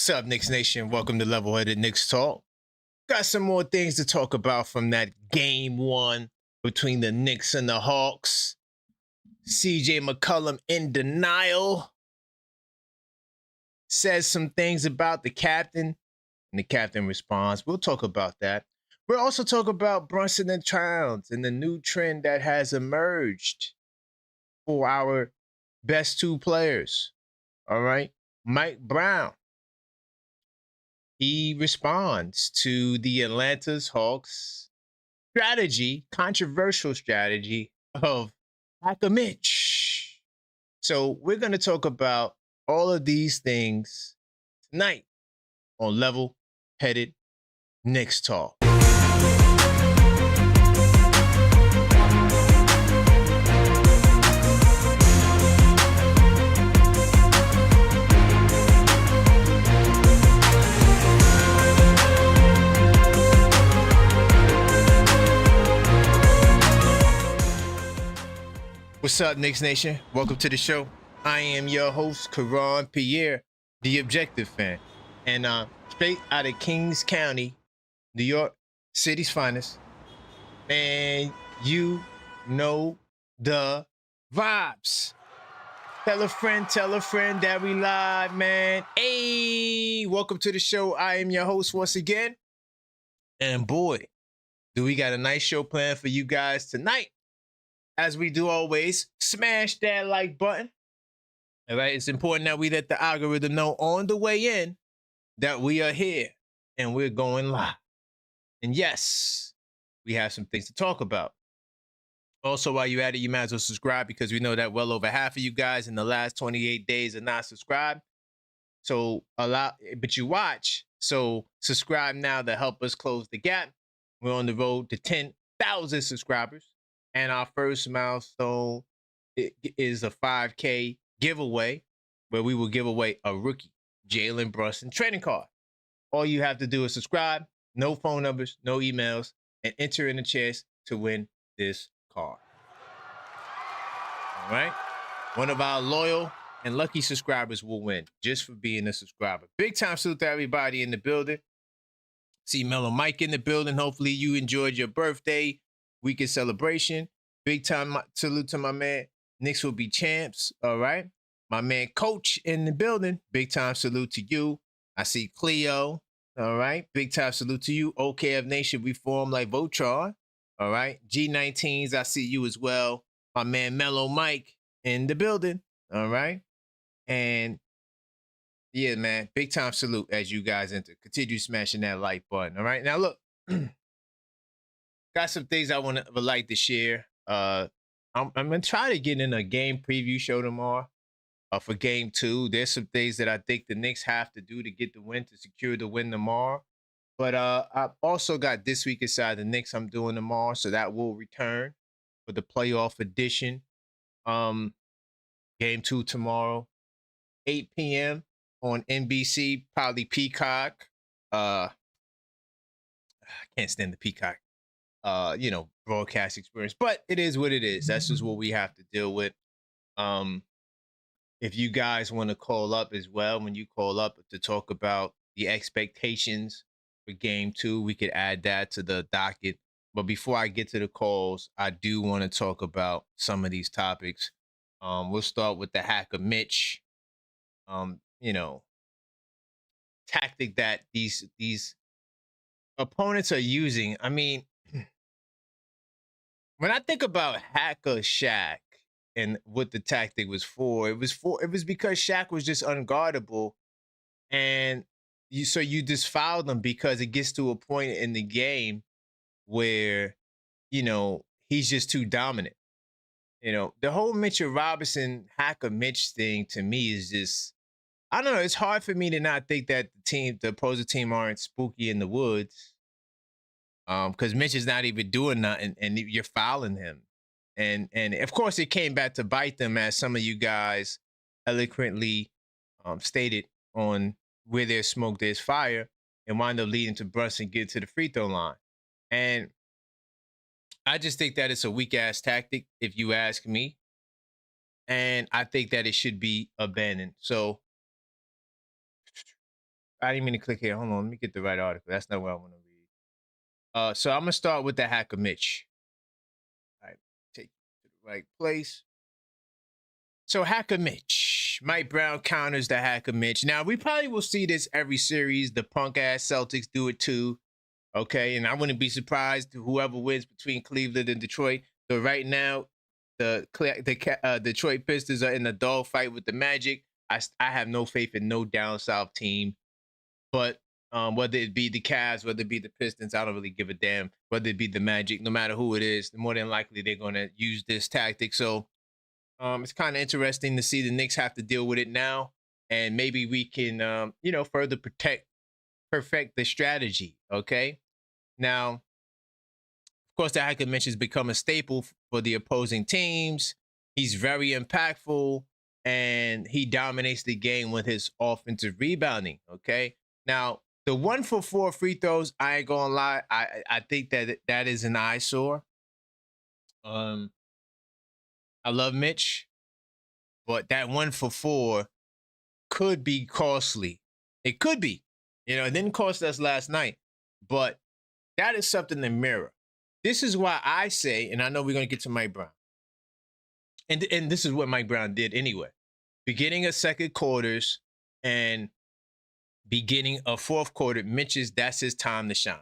What's up, Knicks Nation? Welcome to Level-Headed Knicks Talk. Got some more things to talk about from that game one between the Knicks and the Hawks. CJ McCollum in denial. Says some things about the captain, and the captain responds. We'll talk about that. We'll also talk about Brunson and Towns and the new trend that has emerged for our best two players. All right. Mike Brown. He responds to the Atlanta's Hawks strategy, controversial strategy of hacker Mitch. So we're going to talk about all of these things tonight on Level-Headed Knicks Talk. What's up, Knicks Nation? Welcome to the show. I am your host, Karan Pierre, the Objective Fan. And straight out of Kings County, New York City's finest. And you know the vibes. Tell a friend that we live, man. Hey, welcome to the show. I am your host once again. And boy, do we got a nice show planned for you guys tonight. As we do always, smash that like button. All right, it's important that we let the algorithm know on the way in that we are here and we're going live. And yes, we have some things to talk about. Also, while you're at it, you might as well subscribe because we know that well over half of you guys in the last 28 days are not subscribed. So but you watch. So subscribe now to help us close the gap. We're on the road to 10,000 subscribers. And our first milestone is a 5K giveaway where we will give away a rookie Jalen Brunson trading card. All you have to do is subscribe, no phone numbers, no emails, and enter in a chance to win this card. All right? One of our loyal and lucky subscribers will win just for being a subscriber. Big time salute to everybody in the building. See Mellow Mike in the building. Hopefully you enjoyed your birthday weekend celebration. Big time salute to my man. Knicks will be champs. All right. My man Coach in the building. Big time salute to you. I see Cleo. All right. Big time salute to you. OKF Nation, we form like Voltron. All right. G19s, I see you as well. My man Mellow Mike in the building. All right. And yeah, man, big time salute as you guys enter. Continue smashing that like button. All right. Now look. Got some things I would like to share. I'm gonna try to get in a game preview show tomorrow for game 2. There's some things that I think the Knicks have to do to get the win, to secure the win tomorrow. But I've also got this week inside the Knicks I'm doing tomorrow, so that will return for the playoff edition. Game 2 tomorrow, 8 p.m. on NBC, probably Peacock. I can't stand the Peacock broadcast experience, but it is what it is. That's just what we have to deal with. If you guys want to call up as well, when you call up to talk about the expectations for game 2, we could add that to the docket. But before I get to the calls, I do want to talk about some of these topics. We'll start with the hacker Mitch. Tactic that these opponents are using. I mean, when I think about hacker Shaq and what the tactic was for, it was because Shaq was just unguardable, and you just foul them because it gets to a point in the game where he's just too dominant. The whole Mitchell Robinson hacker Mitch thing to me is just, I don't know. It's hard for me to not think that the opposing team aren't spooky in the woods. Because Mitch is not even doing nothing, and you're fouling him, and of course it came back to bite them, as some of you guys eloquently stated on where there's smoke, there's fire, and wound up leading to Brunson get to the free throw line. And I just think that it's a weak ass tactic, if you ask me. And I think that it should be abandoned. So I didn't mean to click here. Hold on, let me get the right article. That's not what I want to read. So I'm gonna start with the hacker Mitch. All right, take you to the right place. So hacker Mitch, Mike Brown counters the hacker Mitch. Now we probably will see this every series. The punk ass Celtics do it too. Okay, and I wouldn't be surprised whoever wins between Cleveland and Detroit. So right now, the Detroit Pistons are in a dogfight with the Magic. I have no faith in no down south team, but whether it be the Cavs, whether it be the Pistons, I don't really give a damn. Whether it be the Magic, no matter who it is, more than likely they're going to use this tactic. So it's kind of interesting to see the Knicks have to deal with it now, and maybe we can, further perfect the strategy. Okay. Now, of course, the hacker Mitch has become a staple for the opposing teams. He's very impactful, and he dominates the game with his offensive rebounding. Okay. Now, the 1-for-4 free throws, I ain't gonna lie, I think that is an eyesore. I love Mitch, but that 1-for-4 could be costly. It could be. It didn't cost us last night, but that is something to mirror. This is why I say, and I know we're going to get to Mike Brown, and this is what Mike Brown did anyway. Beginning of second quarters and beginning of fourth quarter, that's his time to shine.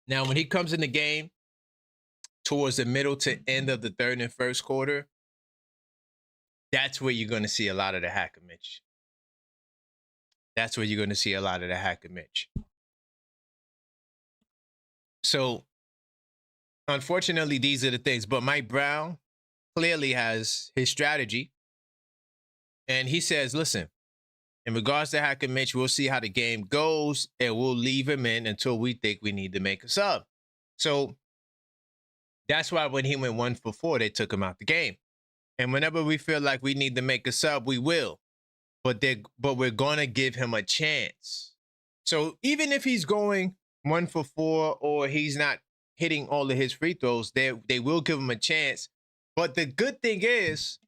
Now, when he comes in the game towards the middle to end of the third and first quarter, that's where you're going to see a lot of the hacker Mitch. That's where you're going to see a lot of the hacker Mitch. So, unfortunately, these are the things. But Mike Brown clearly has his strategy. And he says, listen, in regards to hacker Mitch, we'll see how the game goes, and we'll leave him in until we think we need to make a sub. So, that's why when he went 1-for-4, they took him out the game. And whenever we feel like we need to make a sub, we will. But we're going to give him a chance. So even if he's going 1-for-4 or he's not hitting all of his free throws, they will give him a chance. But the good thing is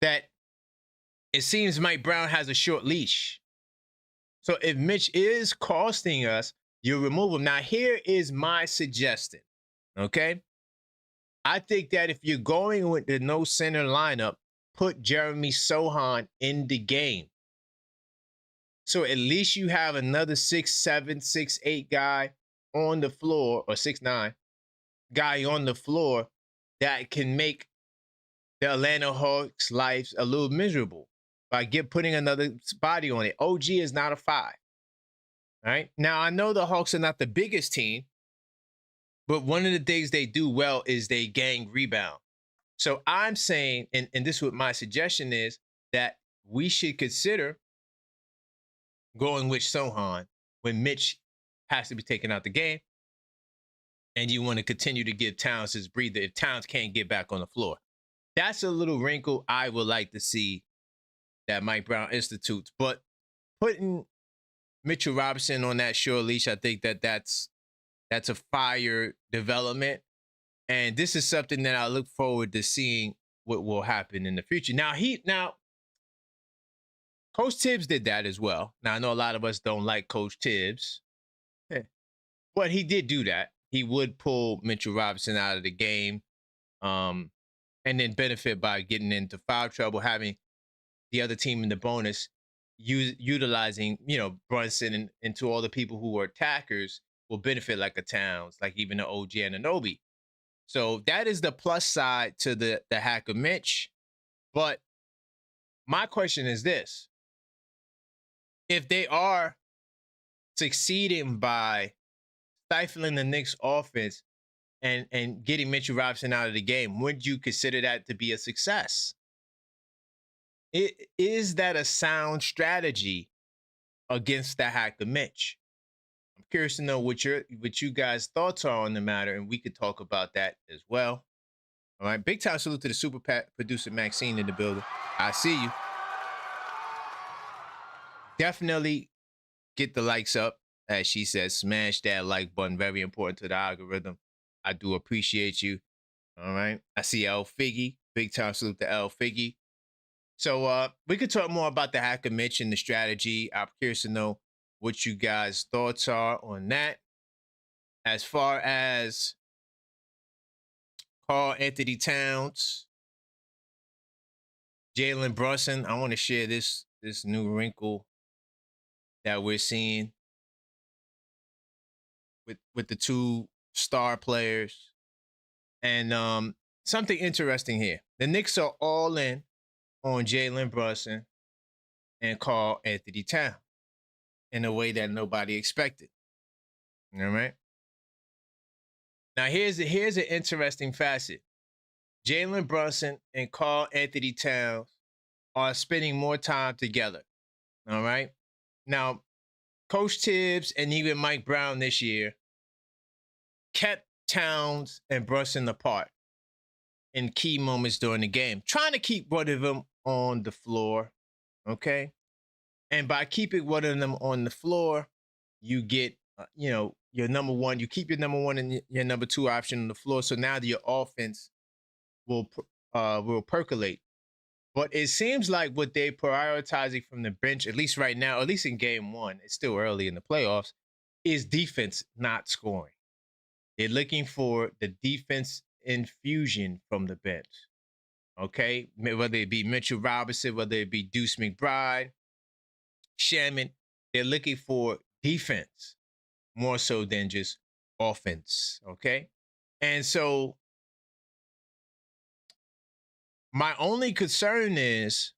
that it seems Mike Brown has a short leash. So if Mitch is costing us, you remove him. Now, here is my suggestion, okay? I think that if you're going with the no center lineup, put Jeremy Sohan in the game. So at least you have another 6'7", 6'8" guy on the floor, or 6'9" guy on the floor that can make the Atlanta Hawks' lives a little miserable by putting another body on it. OG is not a 5. All right. Now, I know the Hawks are not the biggest team, but one of the things they do well is they gang rebound. So I'm saying, and this is what my suggestion is, that we should consider going with Sohan when Mitch has to be taken out the game, and you want to continue to give Towns his breather if Towns can't get back on the floor. That's a little wrinkle I would like to see that Mike Brown institutes. But putting Mitchell Robinson on that short leash, I think that's a fire development. And this is something that I look forward to seeing what will happen in the future. Now, Coach Tibbs did that as well. Now, I know a lot of us don't like Coach Tibbs, but he did do that. He would pull Mitchell Robinson out of the game, and then benefit by getting into foul trouble, having the other team in the bonus, utilizing, Brunson and to all the people who are attackers will benefit like a Towns, like even the OG and Anunoby. So that is the plus side to the hacker Mitch. But my question is this. If they are succeeding by stifling the Knicks offense and getting Mitchell Robinson out of the game, would you consider that to be a success? Is that a sound strategy against the hacker Mitch? I'm curious to know what you guys' thoughts are on the matter, and we could talk about that as well. All right, big time salute to the super producer Maxine in the building. I see you. Definitely get the likes up, as she says. Smash that like button. Very important to the algorithm. I do appreciate you. All right. I see L Figgy. Big time salute to L Figgy. So we could talk more about the hacker Mitch and the strategy. I'm curious to know what you guys' thoughts are on that. As far as Karl Anthony Towns, Jalen Brunson, I want to share this new wrinkle that we're seeing with the two star players. And something interesting here. The Knicks are all in on Jalen Brunson and Karl Anthony Towns in a way that nobody expected. All right. Now here's an interesting facet. Jalen Brunson and Karl Anthony Towns are spending more time together. All right. Now, Coach Tibbs and even Mike Brown this year kept Towns and Brunson apart in key moments during the game, trying to keep one of them on the floor. Okay. And by keeping one of them on the floor, you get, your number one. You keep your number one and your number two option on the floor. So now your offense will percolate. But it seems like what they're prioritizing from the bench, at least right now, at least in game one, it's still early in the playoffs, is defense, not scoring. They're looking for the defense infusion from the bench. Okay? Whether it be Mitchell Robinson, whether it be Deuce McBride, Shaman, they're looking for defense more so than just offense. Okay? And so my only concern is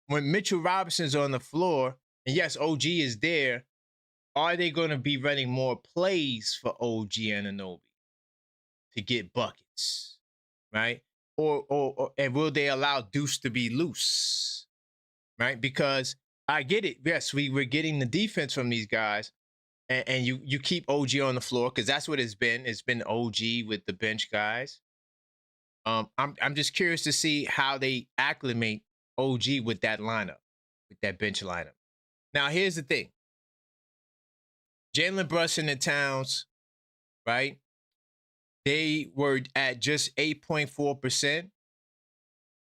when Mitchell Robinson's on the floor, and yes, OG is there, are they going to be running more plays for OG Anunoby to get buckets, right? Or and will they allow Deuce to be loose, right? Because I get it. Yes, we're getting the defense from these guys, and you keep OG on the floor because that's what it's been. It's been OG with the bench guys. I'm just curious to see how they acclimate OG with that lineup, with that bench lineup. Now, here's the thing. Jalen Brunson and Towns, right? They were at just 8.4%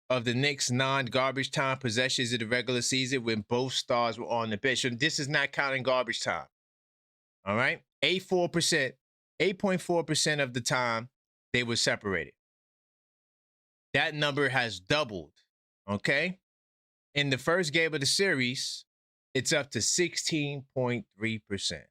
of the Knicks' non-garbage time possessions in the regular season when both stars were on the bench. So this is not counting garbage time. All right? 8.4% of the time they were separated. That number has doubled, okay? In the first game of the series, it's up to 16.3%.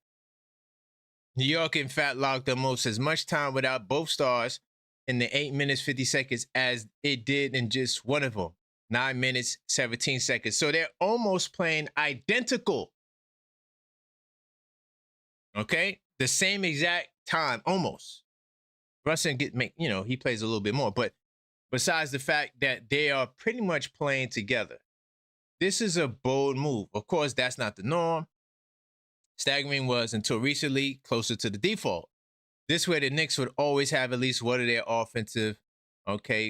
New York, in fact, logged almost as much time without both stars in the 8 minutes, 50 seconds as it did in just one of them, 9 minutes, 17 seconds. So they're almost playing identical. Okay? The same exact time, almost. Brunson he plays a little bit more, but besides the fact that they are pretty much playing together, this is a bold move. Of course, that's not the norm. Staggering was, until recently, closer to the default. This way, the Knicks would always have at least one of their offensive,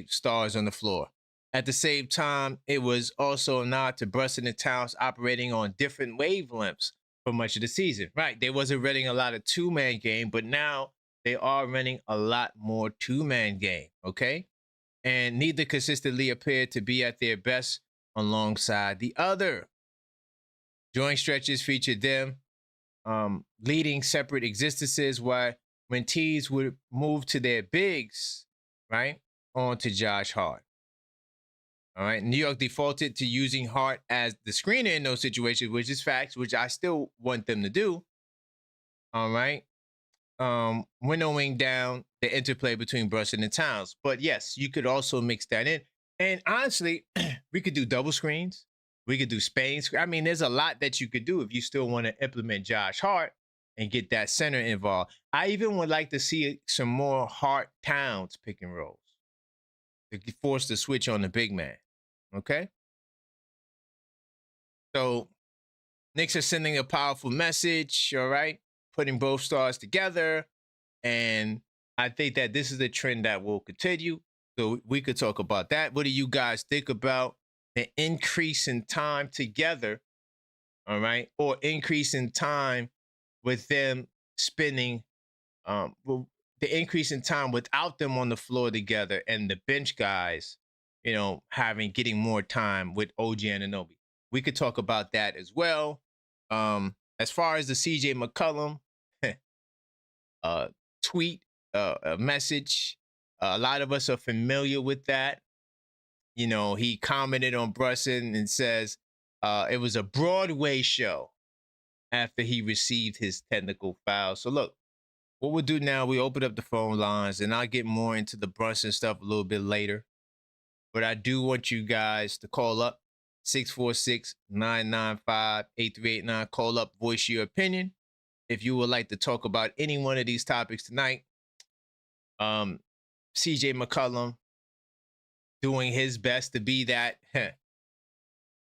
stars on the floor. At the same time, it was also a nod to Brunson and Towns operating on different wavelengths for much of the season. Right, they wasn't running a lot of two-man game, but now they are running a lot more two-man game, okay? And neither consistently appeared to be at their best alongside the other. Joint stretches featured them leading separate existences when teams would move to their bigs, right, on to Josh Hart. All right, New York defaulted to using Hart as the screener in those situations, which is facts, which I still want them to do. All right, winnowing down the interplay between Brunson and Towns. But yes, you could also mix that in. And honestly, we could do double screens. We could do Spain. I mean, there's a lot that you could do if you still want to implement Josh Hart and get that center involved. I even would like to see some more Hart Towns pick and rolls to force the switch on the big man. Okay? So Knicks are sending a powerful message, all right? Putting both stars together. And I think that this is a trend that will continue. So we could talk about that. What do you guys think about the increase in time together, all right? Or increase in time with them spending, the increase in time without them on the floor together and the bench guys, getting more time with OG Anunoby. We could talk about that as well. As far as the CJ McCollum tweet, a message, a lot of us are familiar with that. He commented on Brunson and says it was a Broadway show after he received his technical foul. So look, what we'll do now, we open up the phone lines, and I'll get more into the Brunson stuff a little bit later. But I do want you guys to call up 646-995-8389. Call up, voice your opinion. If you would like to talk about any one of these topics tonight, CJ McCollum doing his best to be that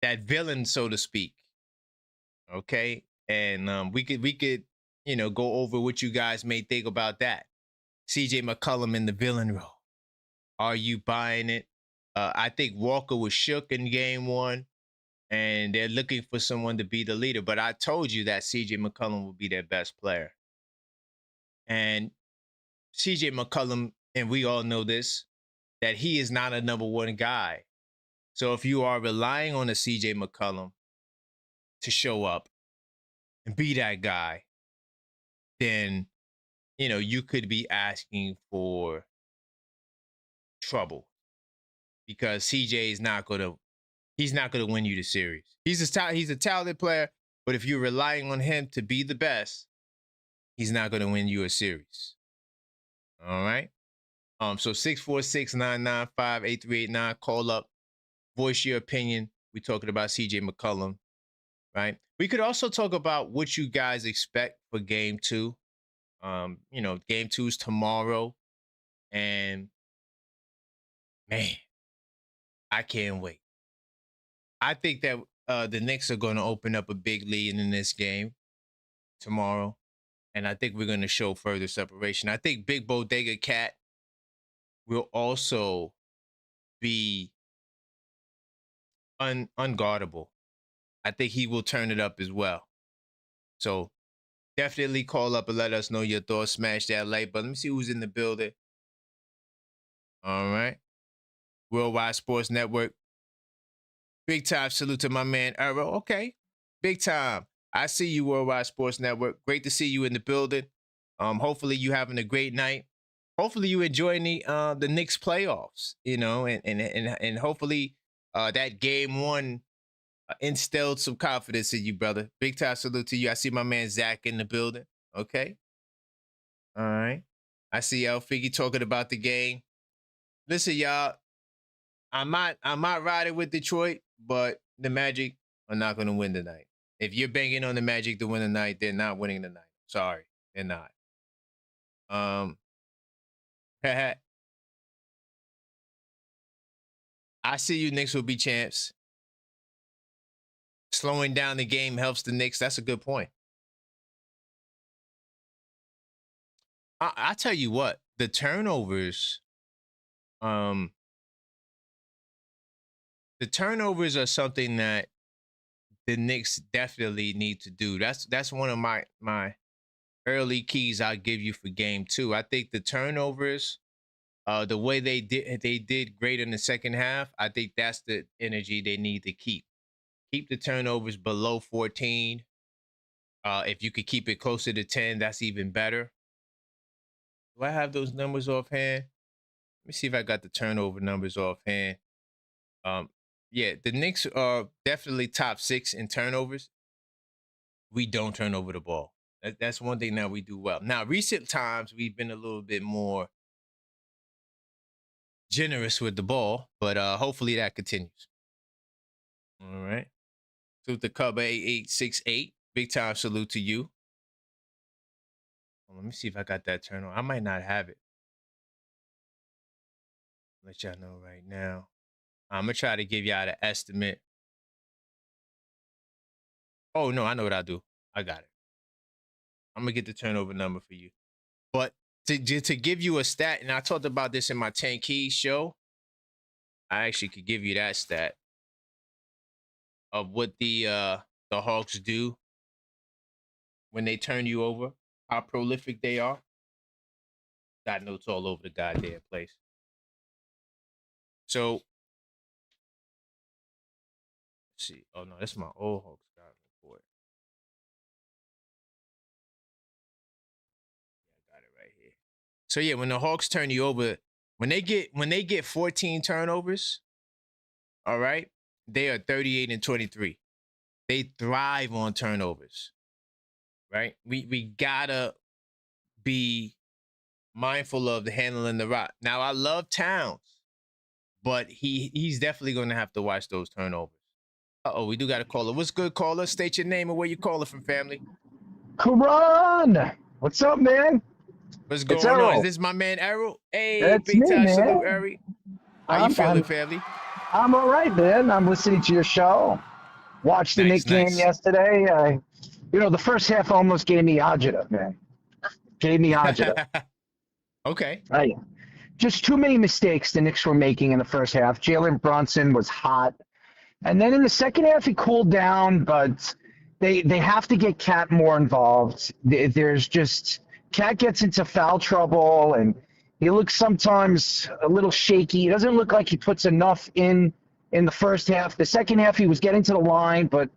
that villain, so to speak. Okay, and we could go over what you guys may think about that. CJ McCollum in the villain role. Are you buying it? I think Walker was shook in game one, and they're looking for someone to be the leader. But I told you that CJ McCollum will be their best player. And CJ McCollum, and we all know this, that he is not a number one guy. So if you are relying on a CJ McCollum to show up and be that guy, then, you could be asking for trouble, because CJ is not going to win you the series. He's a talented player, but if you're relying on him to be the best, he's not going to win you a series. All right. So 646-995-8389. Call up, voice your opinion. We're talking about CJ McCollum, right? We could also talk about what you guys expect for game two. Game two is tomorrow, and man, I can't wait. I think that the Knicks are going to open up a big lead in this game tomorrow, and I think we're going to show further separation. I think Big Bodega Cat will also be unguardable. I think he will turn it up as well. So definitely call up and let us know your thoughts. Smash that like button. Let me see who's in the building. All right. Worldwide Sports Network. Big time salute to my man, Errol. Okay. Big time. I see you, Worldwide Sports Network. Great to see you in the building. Hopefully you having a great night. Hopefully you enjoying the Knicks playoffs, and hopefully that game one instilled some confidence in you, brother. Big time salute to you. I see my man Zach in the building. Okay. All right. I see Figgy talking about the game. Listen, y'all, I'm not riding with Detroit, but the Magic are not going to win tonight. If you're banking on the Magic to win tonight, they're not winning tonight. Sorry, they're not. I see you Knicks will be champs. Slowing down the game helps the Knicks. That's a good point. I tell you what, the turnovers, the turnovers are something that the Knicks definitely need to do. That's one of my early keys I'll give you for game two. I think the turnovers, the way they did great in the second half, I think that's the energy they need to keep. Keep the turnovers below 14. If you could keep it closer to 10, that's even better. Do I have those numbers offhand? Let me see if I got the turnover numbers offhand. Yeah, the Knicks are definitely top 6 in turnovers. We don't turn over the ball. That's one thing that we do well. Now, recent times, we've been a little bit more generous with the ball, but hopefully that continues. All right. Salute to Cub 8868. Big time salute to you. Let me see if I got that turnover. I might not have it. Let y'all know right now. I'm going to try to give y'all the estimate. Oh, no, I know what I'll do. I got it. I'm going to get the turnover number for you. But to give you a stat, and I talked about this in my 10 Keys show, I actually could give you that stat of what the Hawks do when they turn you over, how prolific they are. Got notes all over the goddamn place. So see. Oh no, that's my old Hawks scouting report. I got it right here. So yeah, when the Hawks turn you over, when they get 14 turnovers, all right, they are 38 and 23. They thrive on turnovers, right? We gotta be mindful of the handling the rock. Now I love Towns, but he's definitely going to have to watch those turnovers. Uh-oh, we do got a caller. What's good, caller? State your name and where you calling from, family. Karan! What's up, man? What's It's going on? Is Errol. this my man Errol? Hey, That's big me, time salute, man. Errol. How you feeling, family? I'm all right, man. I'm listening to your show. Watched the Nice, Knicks game nice. yesterday. The first half almost gave me agita, man. Gave me agita. Okay. Just too many mistakes the Knicks were making in the first half. Jalen Brunson was hot. And then in the second half, he cooled down, but they have to get Cat more involved. There's just Cat gets into foul trouble, and he looks sometimes a little shaky. He doesn't look like he puts enough in the first half. The second half, he was getting to the line, but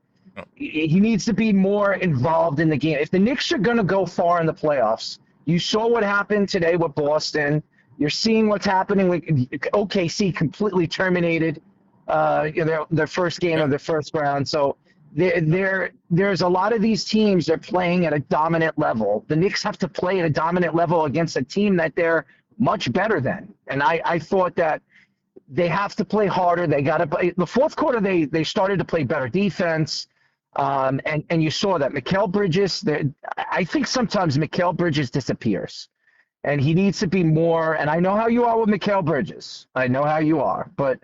he needs to be more involved in the game. If the Knicks are going to go far in the playoffs, you saw what happened today with Boston. You're seeing what's happening with OKC completely terminated their first game of the first round. So there's a lot of these teams that are playing at a dominant level. The Knicks have to play at a dominant level against a team that they're much better than. And I thought that they have to play harder. They got to play. The fourth quarter, they started to play better defense. And you saw that Mikal Bridges, I think sometimes Mikal Bridges disappears. And he needs to be more, and I know how you are with Mikal Bridges. I know how you are, but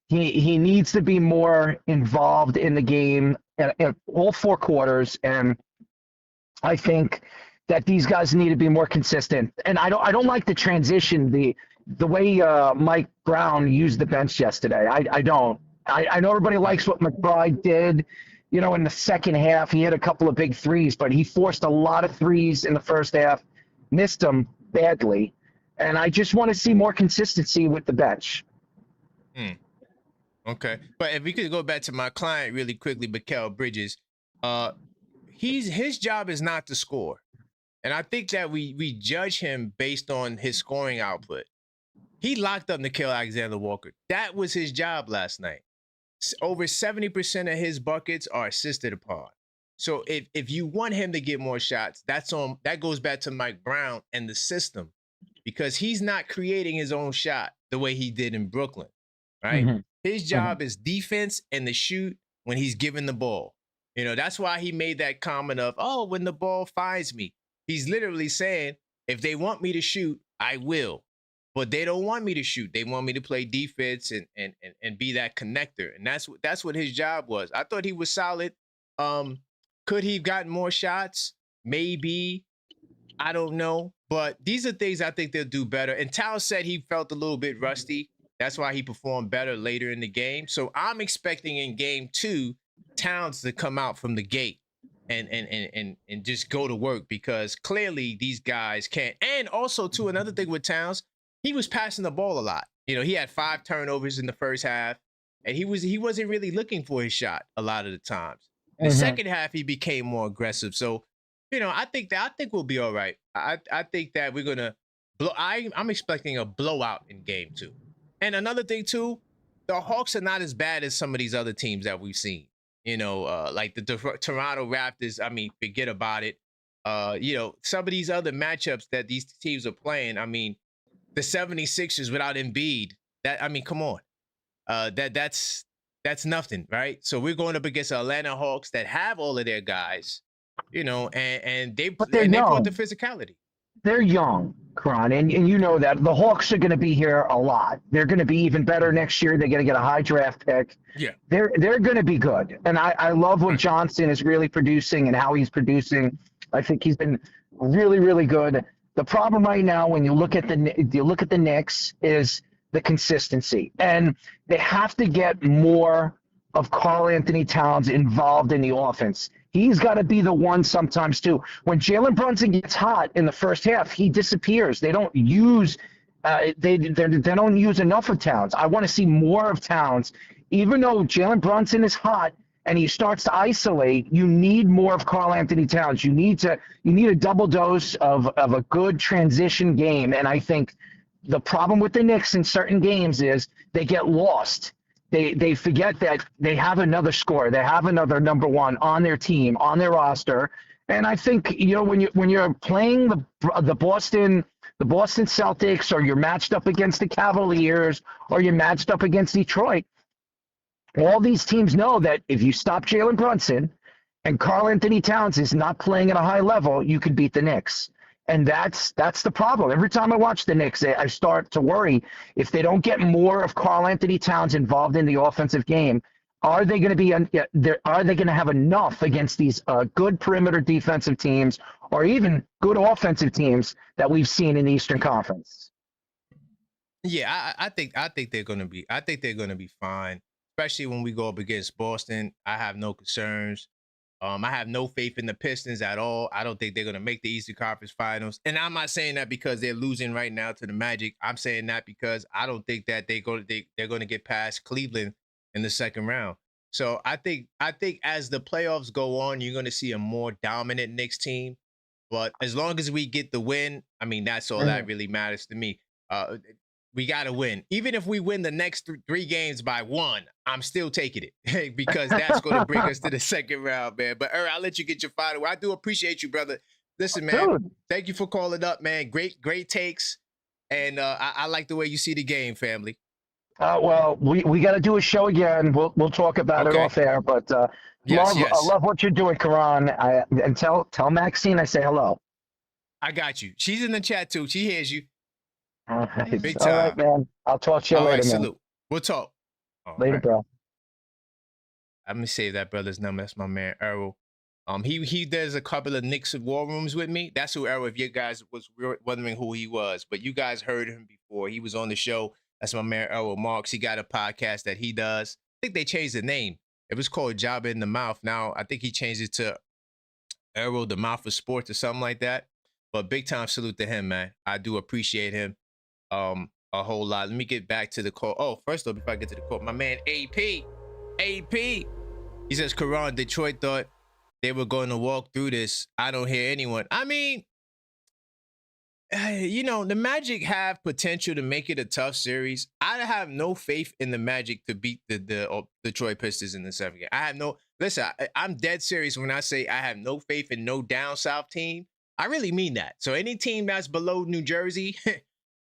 he needs to be more involved in the game in all four quarters. And I think that these guys need to be more consistent. And I don't like the transition, the way Mike Brown used the bench yesterday. I don't. I know everybody likes what McBride did. In the second half, he hit a couple of big threes, but he forced a lot of threes in the first half, missed them badly. And I just want to see more consistency with the bench. Okay. But if we could go back to my client really quickly, Mikal Bridges, his job is not to score. And I think that we judge him based on his scoring output. He locked up Nickeil Alexander-Walker. That was his job last night. Over 70% of his buckets are assisted upon. So if you want him to get more shots, that goes back to Mike Brown and the system, because he's not creating his own shot the way he did in Brooklyn, right? Mm-hmm. His job is defense and to shoot when he's given the ball. That's why he made that comment of, oh, when the ball finds me. He's literally saying, if they want me to shoot, I will. But they don't want me to shoot. They want me to play defense and be that connector. And that's what his job was. I thought he was solid. Could he have gotten more shots? Maybe. I don't know. But these are things I think they'll do better. And Towns said he felt a little bit rusty. That's why he performed better later in the game. So I'm expecting in game 2, Towns to come out from the gate and just go to work, because clearly these guys can't. And also, too, another thing with Towns, he was passing the ball a lot. He had 5 turnovers in the first half, and he wasn't really looking for his shot a lot of the times. In the second half, he became more aggressive. So, I think we'll be all right. I think that we're gonna blow. I'm expecting a blowout in game 2. And another thing too, the Hawks are not as bad as some of these other teams that we've seen. Like the Toronto Raptors. I mean, forget about it. Some of these other matchups that these teams are playing. I mean, the 76ers without Embiid. Come on. That's nothing, right? So we're going up against the Atlanta Hawks that have all of their guys, and they brought the physicality. They're young, Karan, and you know that the Hawks are going to be here a lot. They're going to be even better next year. They're going to get a high draft pick. Yeah, they're going to be good, and I love what Johnson is really producing and how he's producing. I think he's been really, really good. The problem right now, when you look at the Knicks, is the consistency, and they have to get more of Karl-Anthony Towns involved in the offense. He's got to be the one sometimes too. When Jalen Brunson gets hot in the first half, he disappears. They don't use they don't use enough of Towns. I want to see more of Towns even though Jalen Brunson is hot and he starts to isolate, you need more of Karl Anthony Towns. You need a double dose of a good transition game. And I think the problem with the Knicks in certain games is they get lost. They forget that they have another scorer. They have another number one on their team, on their roster. And I think, when you're playing the Boston Celtics, or you're matched up against the Cavaliers, or you're matched up against Detroit, all these teams know that if you stop Jalen Brunson and Karl Anthony Towns is not playing at a high level, you could beat the Knicks. And that's the problem. Every time I watch the Knicks, I start to worry if they don't get more of Karl Anthony Towns involved in the offensive game. Are they going to have enough against these good perimeter defensive teams, or even good offensive teams that we've seen in the Eastern Conference? Yeah, I think they're going to be. I think they're going to be fine, especially when we go up against Boston. I have no concerns. I have no faith in the Pistons at all. I don't think they're going to make the Eastern Conference Finals. And I'm not saying that because they're losing right now to the Magic. I'm saying that because I don't think that they're going to get past Cleveland in the second round. So I think as the playoffs go on, you're going to see a more dominant Knicks team. But as long as we get the win, I mean, that's all that really matters to me. We got to win. Even if we win the next three games by 1, I'm still taking it because that's going to bring us to the second round, man. But Errol, I'll let you get your final. I do appreciate you, brother. Listen, man, thank you for calling up, man. Great takes. And I like the way you see the game, family. Well, we got to do a show again. We'll talk about it off air. But I love what you're doing, Karan. And tell Maxine I say hello. I got you. She's in the chat too. She hears you. Big time. All right, man. I'll talk to you later, man. Salute. We'll talk. Later, bro. Let me save that brother's number. That's my man, Errol. He does a couple of Knicks War Rooms with me. That's who Errol, if you guys was wondering who he was. But you guys heard him before. He was on the show. That's my man, Errol Marks. He got a podcast that he does. I think they changed the name. It was called Job in the Mouth. Now, I think he changed it to Errol, the Mouth of Sports or something like that. But big time salute to him, man. I do appreciate him a whole lot. Let me get back to the call. Oh, first off, before I get to the call, my man AP, he says, Karan, Detroit thought they were going to walk through this. I don't hear anyone. I mean, the Magic have potential to make it a tough series. I have no faith in the Magic to beat the Detroit Pistons in the seventh game. Listen, I'm dead serious when I say I have no faith in no down south team. I really mean that. So any team that's below New Jersey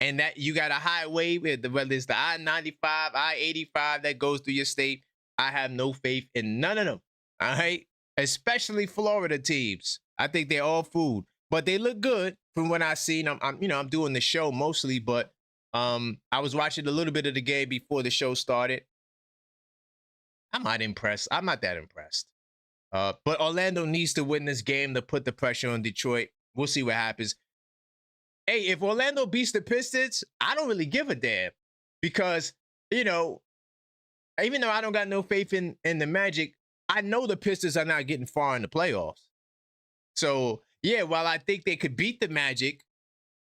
and that you got a highway, whether it's the I-95, I-85 that goes through your state, I have no faith in none of them. All right? Especially Florida teams. I think they're all food. But they look good from what I've seen. I'm doing the show mostly, but I was watching a little bit of the game before the show started. I'm not impressed. I'm not that impressed. But Orlando needs to win this game to put the pressure on Detroit. We'll see what happens. Hey, if Orlando beats the Pistons, I don't really give a damn because, even though I don't got no faith in the Magic, I know the Pistons are not getting far in the playoffs. So, yeah, while I think they could beat the Magic,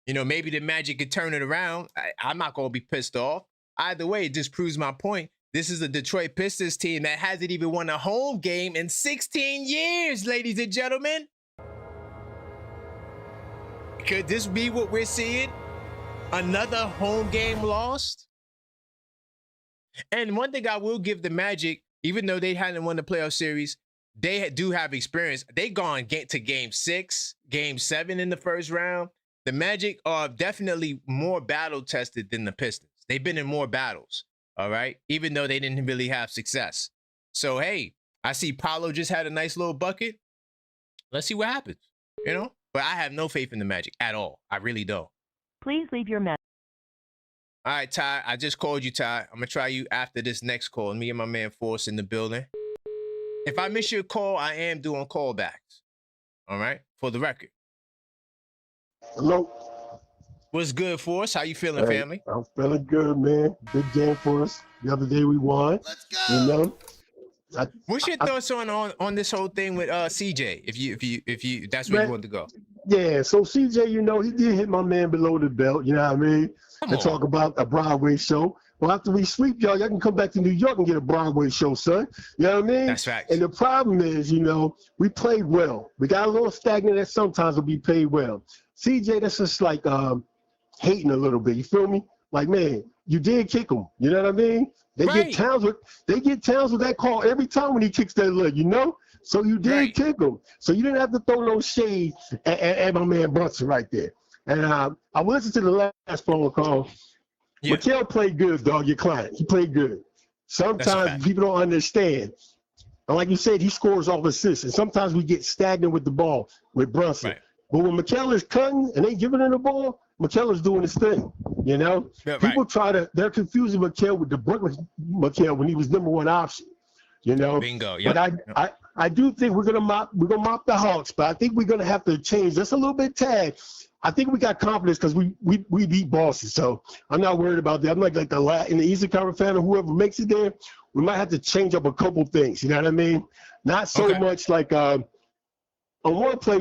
maybe the Magic could turn it around. I'm not going to be pissed off. Either way, it just proves my point. This is a Detroit Pistons team that hasn't even won a home game in 16 years, ladies and gentlemen. Could this be what we're seeing? Another home game lost? And one thing I will give the Magic, even though they hadn't won the playoff series, they do have experience. They gone to game 6, game 7 in the first round. The Magic are definitely more battle tested than the Pistons. They've been in more battles, all right? Even though they didn't really have success. So, hey, I see Paolo just had a nice little bucket. Let's see what happens, But I have no faith in the Magic at all. I really don't. Please leave your message. All right, Ty. I just called you, Ty. I'm going to try you after this next call. Me and my man Force in the building. If I miss your call, I am doing callbacks. All right? For the record. Hello. What's good, Force? How you feeling, family? I'm feeling good, man. Big game for us. The other day we won. Let's go. What's your thoughts on this whole thing with CJ? If you that's where you want to go. Yeah, so CJ, he did hit my man below the belt, you know what I mean? And talk about a Broadway show. Well, after we sweep y'all can come back to New York and get a Broadway show, son. You know what I mean? That's facts. And the problem is, we played well. We got a little stagnant at sometimes, but we played well. CJ, that's just like hating a little bit. You feel me? Like, man, you did kick him. You know what I mean? They get Towns with that call every time when he kicks that leg, So you did kick him. So you didn't have to throw no shade at my man Brunson right there. And I listened to the last phone call. Yeah. McHale played good, dog, your client. He played good. Sometimes people don't understand. And like you said, he scores off assists. And sometimes we get stagnant with the ball with Brunson. Right. But when McHale is cutting and they giving him the ball, McHale is doing his thing, Yeah, people they're confusing McHale with the Brooklyn McHale when he was #1 option, Bingo, yeah. But I do think we're gonna mop the Hawks, but I think we're gonna have to change just a little bit tag. I think we got confidence because we beat Boston, so I'm not worried about that. I'm like in the Eastern Conference fan or whoever makes it there, we might have to change up a couple things. You know what I mean? Not so much like on one play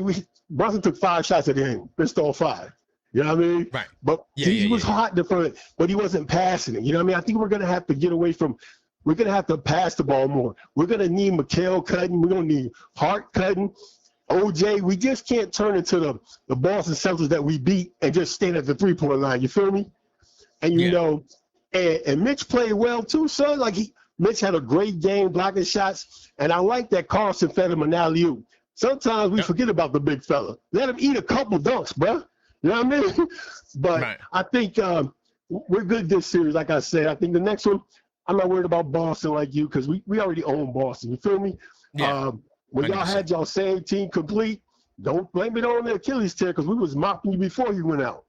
Brunson took 5 shots at the end, missed all 5. You know what I mean? Right. But he was hot in the front, but he wasn't passing it. You know what I mean? I think we're gonna have to get away from. We're gonna have to pass the ball more. We're gonna need McHale cutting. We're gonna need Hart cutting. OJ, we just can't turn into the Boston Celtics that we beat and just stand at the 3-point line. You feel me? And and Mitch played well too, son. Like Mitch had a great game blocking shots, and I like that Carson fed him an alley-oop. Sometimes we forget about the big fella. Let him eat a couple dunks, bro. You know what I mean? But I think we're good this series. Like I said, I think the next one, I'm not worried about Boston like you because we already own Boston. You feel me? Yeah. When y'all had y'all same team complete, don't blame it on the Achilles tear because we was mopping you before you went out.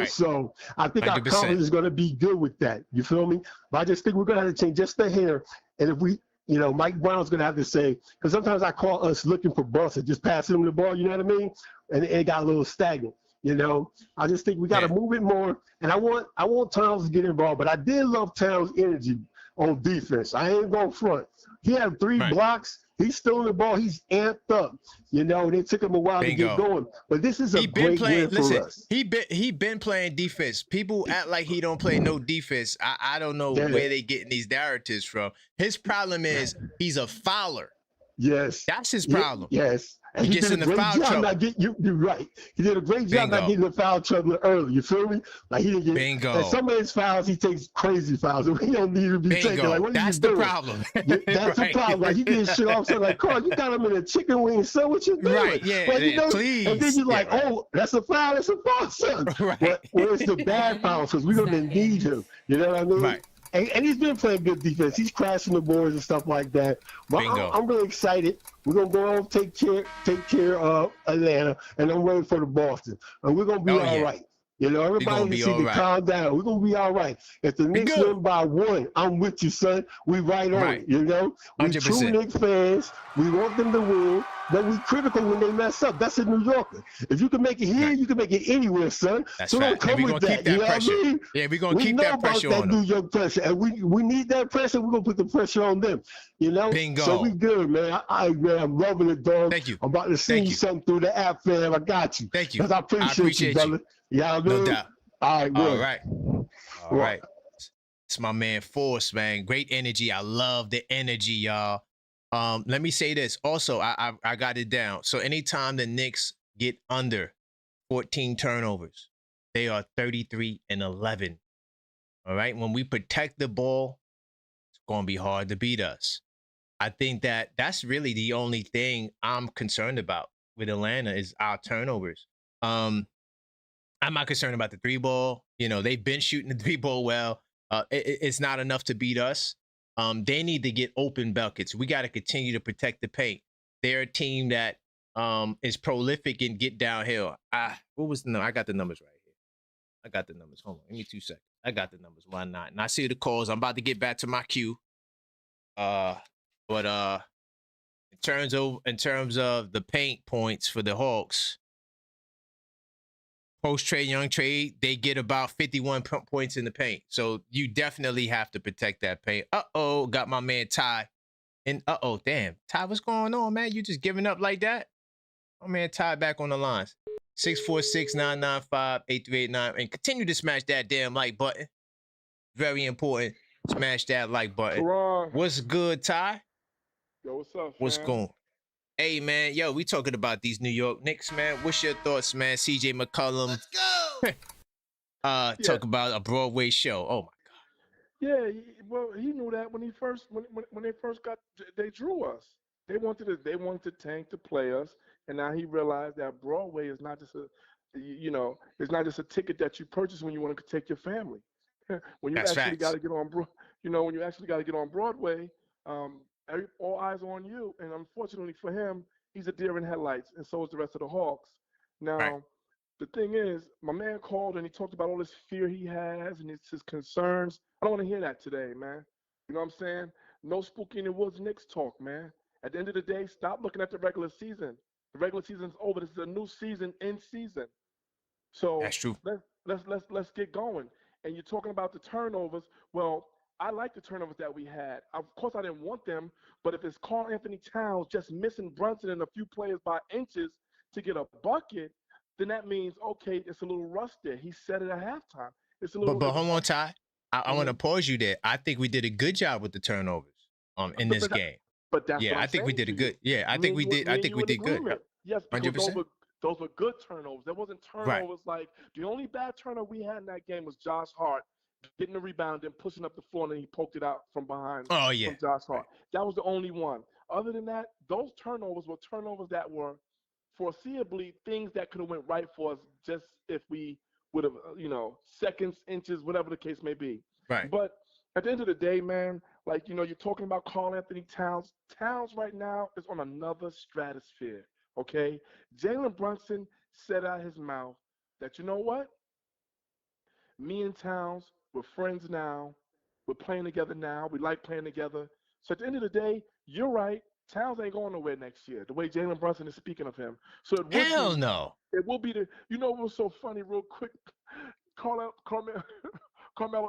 So I think 100%. Our confidence is going to be good with that. You feel me? But I just think we're going to have to change just the hair. And if we, Mike Brown's going to have to say, because sometimes I call us looking for Brunson, just passing him the ball, you know what I mean? And it got a little stagnant. I just think we got to move it more. And I want Towns to get involved. But I did love Towns' energy on defense. I ain't going front. He had 3 blocks. He's still in the ball. He's amped up. It took him a while to get going. But this is a great win for us. He been playing defense. People act like he don't play no defense. I don't know where they getting these narratives from. His problem is he's a fouler. Yes. That's his problem. Yes. And he gets in the foul trouble. You're right. He did a great job not getting the foul trouble early. You feel me? Like he didn't get. Bingo. And some of his fouls, he takes crazy fouls. And we don't need to be taking. Like, what that's the problem. That's the problem. Like he gets shit off. So like, Carl, you got him in a chicken wing. So what you doing? Right. Yeah. But, please. And then you're like, oh, that's a foul. That's a foul, son. Right. But it's the bad fouls because we're gonna need him. You know what I mean? Right. And he's been playing good defense. He's crashing the boards and stuff like that. But I'm really excited. We're gonna go on take care of Atlanta, and I'm ready for the Boston. And we're gonna be all right. Everybody needs to calm down. We're gonna be all right. If the Knicks win by 1, I'm with you, son. We right on it. We 100%. True Knicks fans. We want them to win, but we critical when they mess up. That's a New Yorker. If you can make it here, you can make it anywhere, son. That's so don't come with that. You know what I mean? Yeah, we're gonna keep that pressure on them. We know about that New York pressure, and we need that pressure. We're gonna put the pressure on them. Bingo. So we good, man. I'm loving it, dog. Thank you. I'm about to send you something through the app, fam. I got you. Thank you. Because I appreciate you, brother. Yeah, no doubt. All right, good. All right. It's my man Force, man. Great energy. I love the energy, y'all. Let me say this. Also, I got it down. So anytime the Knicks get under 14 turnovers, they are 33-11. All right. When we protect the ball, it's going to be hard to beat us. I think that's really the only thing I'm concerned about with Atlanta is our turnovers. I'm not concerned about the 3-ball. They've been shooting the 3-ball well. It's not enough to beat us. They need to get open buckets. We got to continue to protect the paint. They're a team that is prolific and get downhill. What was the number? I got the numbers right here. I got the numbers. Hold on. Give me 2 seconds. I got the numbers. Why not? And I see the calls. I'm about to get back to my queue. But in terms of the paint points for the Hawks, post Trey Young trade, they get about 51 points in the paint. So you definitely have to protect that paint. Got my man Ty. And damn. Ty, what's going on, man? You just giving up like that? My man Ty back on the lines. 646-995-8389. And continue to smash that damn like button. very important. Smash that like button. Karan. What's good, Ty? Yo, what's up, What's fam? going? Hey, man. Yo, we talking about these New York Knicks, man. What's your thoughts, man? CJ McCollum. Let's go. Talk about a Broadway show. Oh my Yeah, well, he knew that when they first they drew us. They wanted to tank to play us, and now he realized that Broadway is not just it's not just a ticket that you purchase when you want to take your family. When you That's actually facts. got to get on, when you actually got to get on Broadway, all eyes are on you. And unfortunately for him, he's a deer in headlights, and so is the rest of the Hawks. Now, Right. the thing is, my man called and he talked about all this fear he has and his concerns. I don't want to hear that today, man. You know what I'm saying? No spooky in the woods Knicks talk, man. At the end of the day, stop looking at the regular season. The regular season's over. This is a new season in season. So That's true. let's get going. And you're talking about the turnovers. Well, I like the turnovers that we had. Of course, I didn't want them, but if it's Karl-Anthony Towns just missing Brunson and a few players by inches to get a bucket, then that means, okay, it's a little rust there. He said it at halftime. It's a little. But hold on, Ty. I want to Mhm. pause you there. I think we did a good job with the turnovers in this game. But that's what Yeah, I'm I think we saying did a to you. good. Yeah, I Me think and we you- did. me I and think you we in did good. agreement. Yes, because 100%. those were good turnovers. There wasn't turnovers like the only bad turnover we had in that game was Josh Hart getting the rebound and pushing up the floor, and then he poked it out from behind Oh yeah. from Josh Hart. That was the only one. Other than that, those turnovers were turnovers that were foreseeably things that could have went right for us just if we would have, seconds, inches, whatever the case may be. Right. But at the end of the day, man, like, you're talking about Karl-Anthony Towns. Towns right now is on another stratosphere, okay? Jalen Brunson said out his mouth that, you know what? Me and Towns, we're friends now. We're playing together now. We like playing together. So at the end of the day, you're right. Towns ain't going nowhere next year, the way Jalen Brunson is speaking of him. So Hell no. it will be what was so funny real quick? Carmelo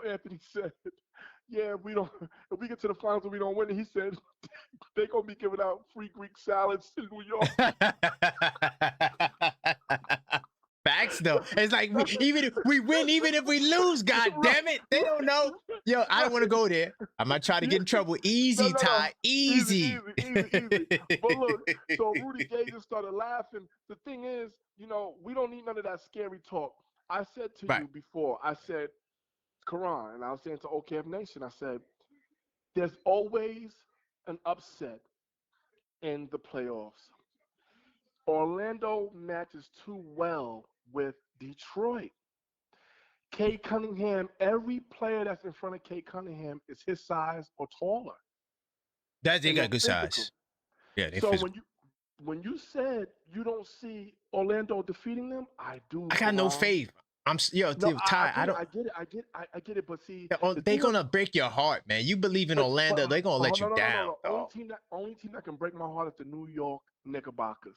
Anthony said, yeah, if we get to the finals and we don't win it, he said, they're going to be giving out free Greek salads in New York. Facts though. It's like even if we win, even if we lose, god damn it, they don't know. Yo, I don't want to go there. I'm not trying to get in trouble. Easy, Ty. Easy. But look, so Rudy Gay just started laughing. The thing is, we don't need none of that scary talk. I said to you before, I said, Karan, and I was saying to OKF Nation, I said, there's always an upset in the playoffs. Orlando matches too well with Detroit. Kate Cunningham, every player that's in front of Kate Cunningham is his size or taller. They got good size. Yeah, they so physical. when you said you don't see Orlando defeating them, I do. I got no faith. Ty. I get it. But see, they're gonna break your heart, man. You believe in Orlando, they're gonna let you down. No. Only team that can break my heart is the New York Knickerbockers.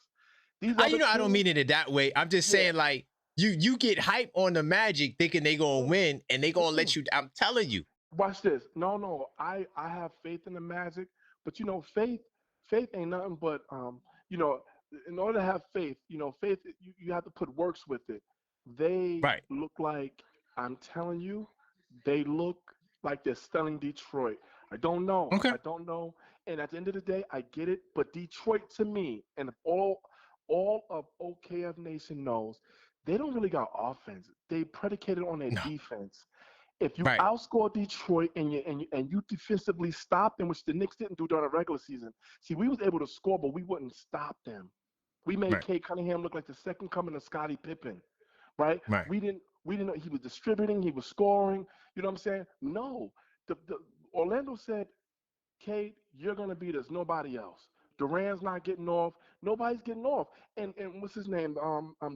I don't mean it that way. I'm just saying, like, you get hype on the Magic thinking they gonna win and they gonna let you. I'm telling you. Watch this. No. I have faith in the Magic, but faith ain't nothing but in order to have faith, faith you have to put works with it. They look like, I'm telling you, they look like they're stunning Detroit. I don't know. Okay. I don't know. And at the end of the day, I get it. But Detroit, to me, and all of OKF Nation knows, they don't really got offense. They predicated on their defense. If you outscore Detroit and you defensively stop them, which the Knicks didn't do during the regular season. See, we was able to score, but we wouldn't stop them. We made Kate Cunningham look like the second coming of Scottie Pippen. Right? We didn't know he was distributing, he was scoring. You know what I'm saying? No. The Orlando said, Kate, you're gonna beat us, nobody else. Durant's not getting off, nobody's getting off. And what's his name?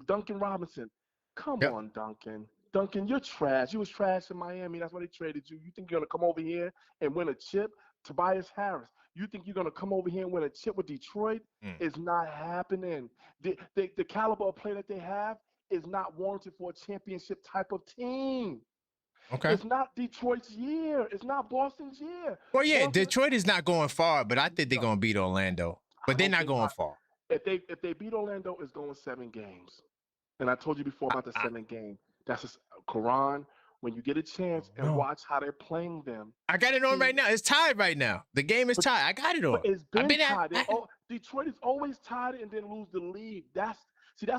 Duncan Robinson. Come on, Duncan. Duncan, you're trash. You was trash in Miami. That's why they traded you. You think you're gonna come over here and win a chip? Tobias Harris. You think you're gonna come over here and win a chip with Detroit? It's not happening. The caliber of play that they have is not warranted for a championship type of team. Okay. It's not Detroit's year. It's not Boston's year. Well, yeah, Detroit is not going far, but I think they're gonna beat Orlando. But they're not going far. If they beat Orlando, it's going 7 games. And I told you before about the 7 game. That's just Karan. when you get a chance and No. watch how they're playing them. I got it on right now. It's tied right now. The game is tied. I got it on. But it's I've been been tied. Detroit is always tied and then lose the lead. That's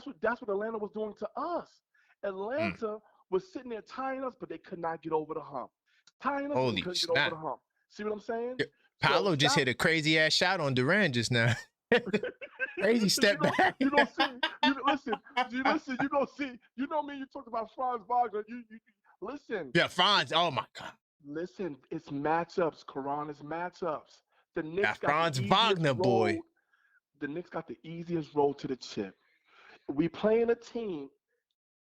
what Atlanta was doing to us. Atlanta was sitting there tying us, but they could not get over the hump. Tying us, but Holy they couldn't get snap. over the hump. See what I'm saying? Yeah, Paolo just hit a crazy ass shot on Durant just now. Crazy step back. You don't see. Listen. You don't see. You know me. You talked about Franz Wagner. You listen. Yeah, Franz. Oh my God. Listen, it's matchups, Karan. It's matchups. The Knicks got Franz the easiest Wagner, boy. road. The Knicks got the easiest road to the chip. We playing a team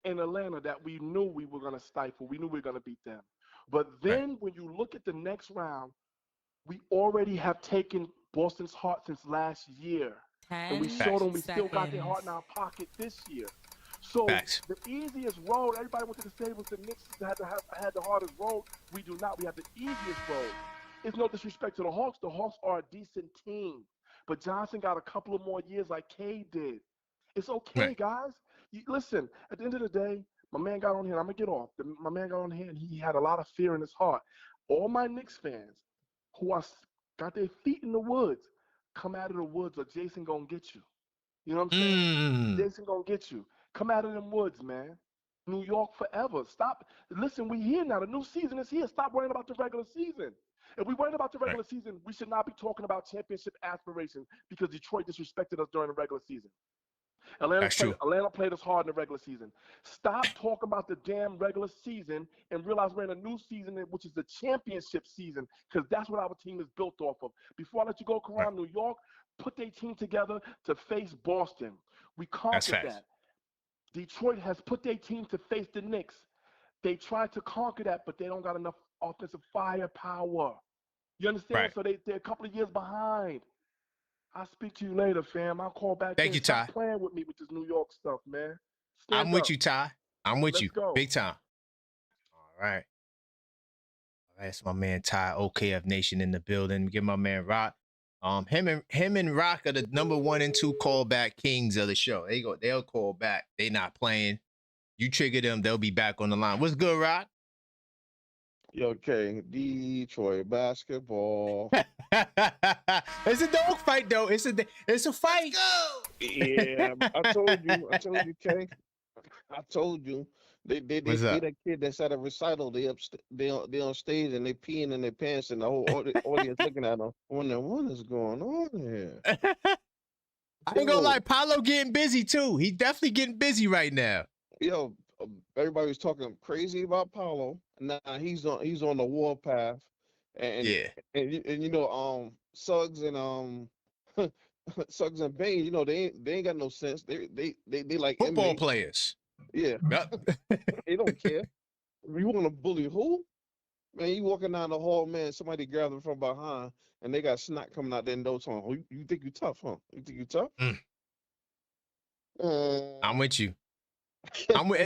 in Atlanta that we knew we were going to stifle. We knew we were going to beat them. But then when you look at the next round, we already have taken Boston's heart since last year. And we showed them we still got their heart in our pocket this year. So the easiest road, everybody wanted to say was the Knicks had the hardest road. We do not. We have the easiest road. It's no disrespect to the Hawks. The Hawks are a decent team. But Johnson got a couple of more years like K did. It's okay, guys. Listen, at the end of the day, my man got on here. I'm going to get off. My man got on here, and he had a lot of fear in his heart. All my Knicks fans who got their feet in the woods, come out of the woods or Jason going to get you. You know what I'm saying? Jason going to get you. Come out of them woods, man. New York forever. Stop. Listen, we here now. The new season is here. Stop worrying about the regular season. If we worried about the regular season, we should not be talking about championship aspirations because Detroit disrespected us during the regular season. Atlanta played us hard in the regular season. Stop talking about the damn regular season and realize we're in a new season, which is the championship season, because that's what our team is built off of. Before I let you go, Karan, New York put their team together to face Boston. We conquered that. Detroit has put their team to face the Knicks. They tried to conquer that, but they don't got enough offensive firepower. You understand? So they're a couple of years behind. I'll speak to you later, fam. I'll call back. Thank you, Ty. Stop playing with me with this New York stuff, man. I'm with you, Ty. I'm with you. Go. Big time. All right. That's my man Ty, OKF Nation in the building. Give my man Rock. Him and Rock are the number 1 and 2 callback kings of the show. They'll call back. They not playing. You trigger them, they'll be back on the line. What's good, Rock? Yo, King, Detroit basketball. It's a dog fight, though. It's a fight. Let's go. Yeah, I told you, King. I told you. They that kid that's at a recital. They on stage and they peeing in their pants and the whole audience looking at them. Wondering what is going on here. I ain't gonna lie, Paolo getting busy too. He's definitely getting busy right now. Yo, everybody was talking crazy about Paolo. Now he's on the warpath, and you know Suggs and Suggs and Bain, you know they ain't got no sense. They like football inmates. Players. Yeah, they don't care. You want to bully who? Man, you walking down the hall, man. Somebody grab them from behind, and they got snot coming out their nose. Oh, you think you tough, huh? You think you tough? I'm with you.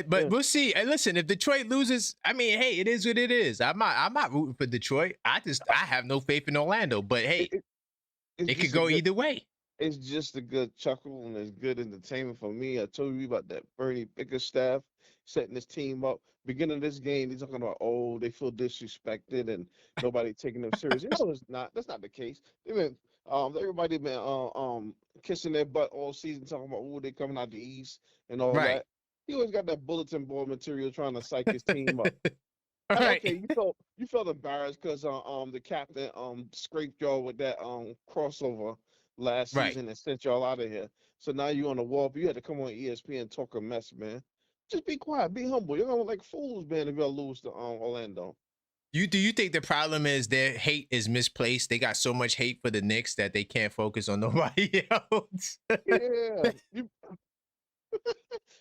But we'll see. And listen, if Detroit loses, I mean, hey, it is what it is. I'm not rooting for Detroit. I have no faith in Orlando. But hey, it could go either way. It's just a good chuckle and it's good entertainment for me. I told you about that Bernie Bickerstaff setting this team up. Beginning of this game, they're talking about, oh, they feel disrespected and nobody taking them serious. No, it's not. That's not the case. They've been everybody been kissing their butt all season, talking about, oh, they coming out the East and all that. He always got that bulletin board material trying to psych his team up. Okay, you felt embarrassed because the captain scraped y'all with that crossover last season and sent y'all out of here. So now you're on the wall. You had to come on ESPN and talk a mess, man. Just be quiet, be humble. You're gonna look like fools, man, if y'all lose to Orlando. Do you think the problem is their hate is misplaced? They got so much hate for the Knicks that they can't focus on nobody else. Yeah.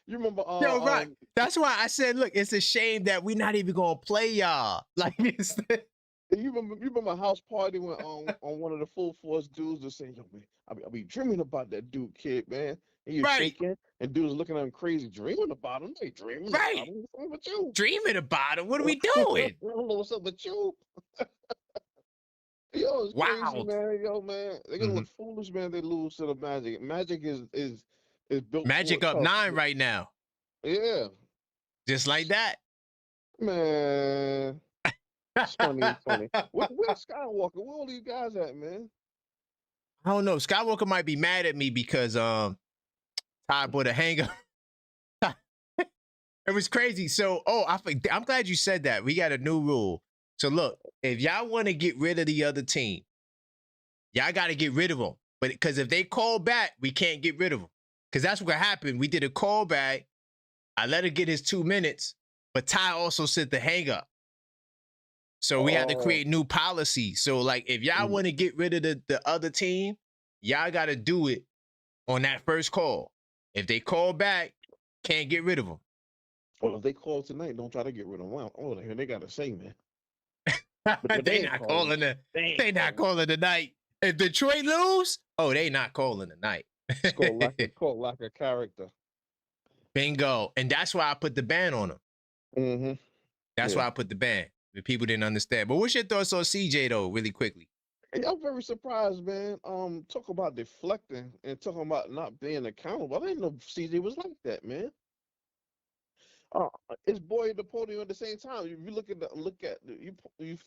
You remember? Yo, right. That's why I said, look, it's a shame that we're not even gonna play y'all. Like, you remember a house party when on one of the full force dudes was saying, "Yo, man, I be dreaming about that dude, kid, man." And you're shaking, and dudes looking at him crazy, dreaming about him. They dreaming about him. What's up with you? Dreaming about him. What are we doing? I don't know what's up with you. Yo, it's crazy, man. Yo, man, they're gonna look foolish, man. They lose to the Magic. Magic is built. Magic up 9 right now. Yeah. Just like that. Man, 2020. Where's Skywalker? Where all these guys at, man? I don't know. Skywalker might be mad at me because Ty bought a hanger. It was crazy. So, I'm glad you said that. We got a new rule. So look, if y'all want to get rid of the other team, y'all got to get rid of them. But because if they call back, we can't get rid of them. Because that's what happened. We did a call back. I let her get his 2 minutes, but Ty also said the hang up. So we had to create new policy. So like, if y'all want to get rid of the other team, y'all got to do it on that first call. If they call back, can't get rid of them. Well, if they call tonight, don't try to get rid of them. Wow. Oh, they got to say, man. They not calling the night. If Detroit lose, they not calling the night. It's called lack of character. Bingo. And that's why I put the ban on them. Mm-hmm. That's why I put the ban. The people didn't understand. But what's your thoughts on CJ though, really quickly? Hey, I'm very surprised, man. Talk about deflecting and talking about not being accountable. I didn't know CJ was like that, man. It's boy at the podium at the same time. If you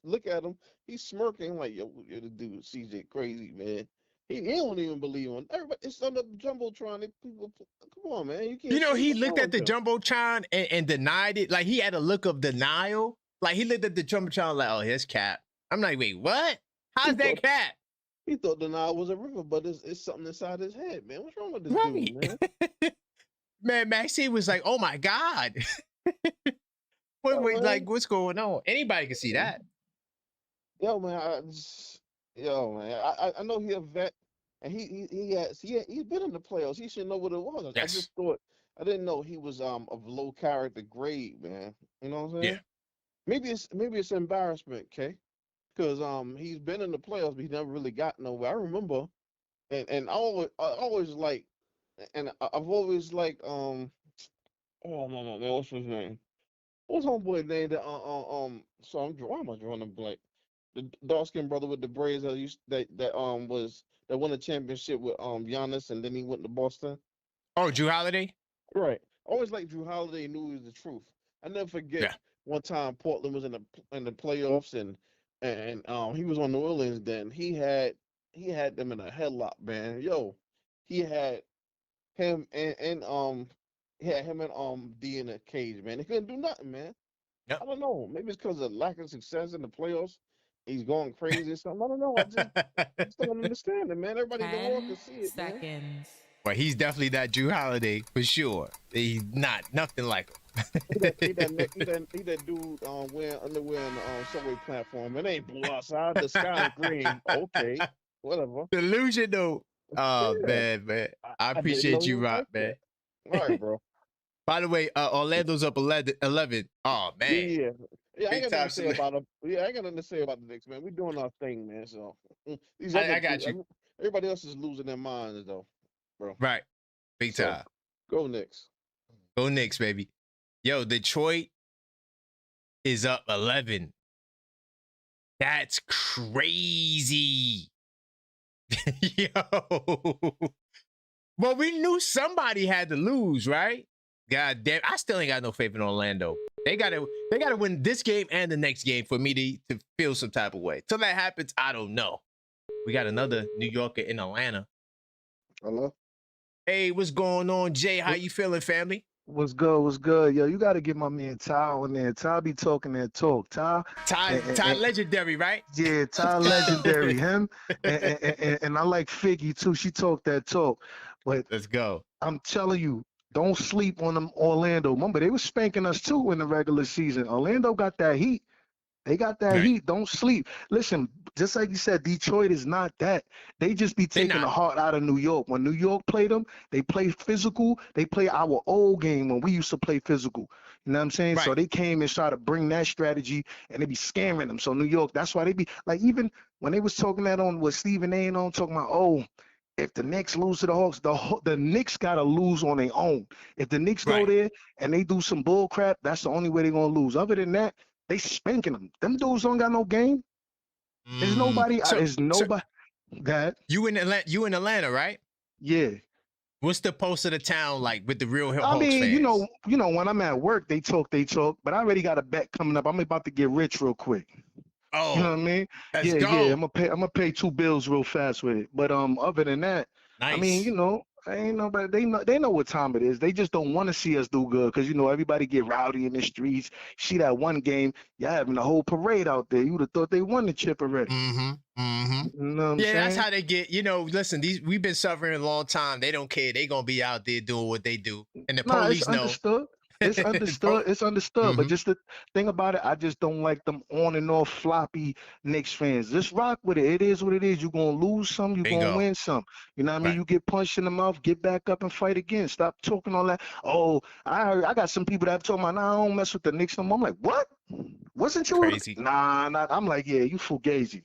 look at him, he's smirking like, yo, the dude CJ crazy, man. He don't even believe on everybody. It's on the jumbotron. People, come on, man. You can't. He looked at the jumbotron and denied it. Like he had a look of denial. Like he looked at the jumbotron like, oh, here's cap. I'm like, wait, what? How's that cap? He thought denial was a river, but it's something inside his head, man. What's wrong with this dude, man? Man, Maxie was like, oh my God. Like, what's going on? Anybody can see that. Yo, man, I know he a vet, and he's been in the playoffs. He should know what it was. Yes. I didn't know he was of low character grade, man. You know what I'm saying? Yeah. Maybe it's embarrassment, okay? Because he's been in the playoffs, but he never really got nowhere. I remember, and I always like, and I've always like oh no, what's his name? What's homeboy name? That so why am I drawing a blank? The dark skinned brother with the braids that won a championship with Giannis, and then he went to Boston. Oh, Drew Holiday? Right. Always like Drew Holiday knew he was the truth. I never forget one time Portland was in the playoffs and he was on New Orleans then. He had them in a headlock, man. Yo, he had him and D in a cage, man. He couldn't do nothing, man. Yep. I don't know. Maybe it's because of lack of success in the playoffs. He's going crazy or something. I don't know. I just don't understand it, man. Everybody in the world can see it, seconds. Man. Well, he's definitely that Drew Holiday for sure. He's nothing like him. he that dude wearing underwear on the subway platform. It ain't blue outside. The sky is green. Okay, whatever. Delusion though. Oh man. I appreciate you, Rock, man. All right, bro. By the way, Orlando's up 11. Oh man. Yeah, I got nothing to say about them. Yeah, I got nothing to say about the Knicks, man. We're doing our thing, man. So I got you. Everybody else is losing their minds, though, bro. Right. Big time. Go Knicks. Go Knicks, baby. Yo, Detroit is up 11. That's crazy. Yo. Well, we knew somebody had to lose, right? God damn, I still ain't got no faith in Orlando. They gotta win this game and the next game for me to feel some type of way. Till that happens, I don't know. We got another New Yorker in Atlanta. Hello? Hey, what's going on, Jay? How you feeling, family? What's good? Yo, you got to get my man Ty on there. Ty be talking that talk. Ty legendary, right? Yeah, Ty legendary. Him and I like Figgy too. She talked that talk. But let's go. I'm telling you, don't sleep on them Orlando. Remember, they was spanking us too in the regular season. Orlando got that heat. They got that heat. Don't sleep. Listen, just like you said, Detroit is not that. They just be taking the heart out of New York. When New York played them, they play physical. They play our old game when we used to play physical. You know what I'm saying? Right. So they came and tried to bring that strategy, and they be scamming them. So New York, that's why they be like, even when they was talking that on with Stephen A. on talking about, if the Knicks lose to the Hawks, the Knicks got to lose on their own. If the Knicks go there and they do some bull crap, that's the only way they're going to lose. Other than that, they spanking them. Them dudes don't got no game. There's nobody. There's nobody. You in Atlanta, right? Yeah. What's the post of the town like with the real Hawks I mean, fans? you know, when I'm at work, they talk, but I already got a bet coming up. I'm about to get rich real quick. Oh, You know what I mean? let's Yeah, go. I'm gonna pay 2 bills real fast with it. But other than that, Nice. I mean, you know, ain't nobody. They know what time it is. They just don't want to see us do good because you know everybody get rowdy in the streets. See that one game, y'all having a whole parade out there. You would have thought they won the chip already. Mm-hmm. Mm-hmm. You know what I'm Yeah, saying? that's how they get. You know, listen, we've been suffering a long time. They don't care. They gonna be out there doing what they do, and the police It's know. understood. It's understood. It's understood. But just the thing about it, I just don't like them on and off floppy Knicks fans. Just rock with it. It is what it is. You're gonna lose some, you're gonna win some. You know what I mean? Right. You get punched in the mouth, get back up and fight again. Stop talking all that. Oh, I got some people that have told me, nah, I don't mess with the Knicks no more. I'm like, what? Wasn't you Crazy? Nah. I'm like, yeah, you fugazi.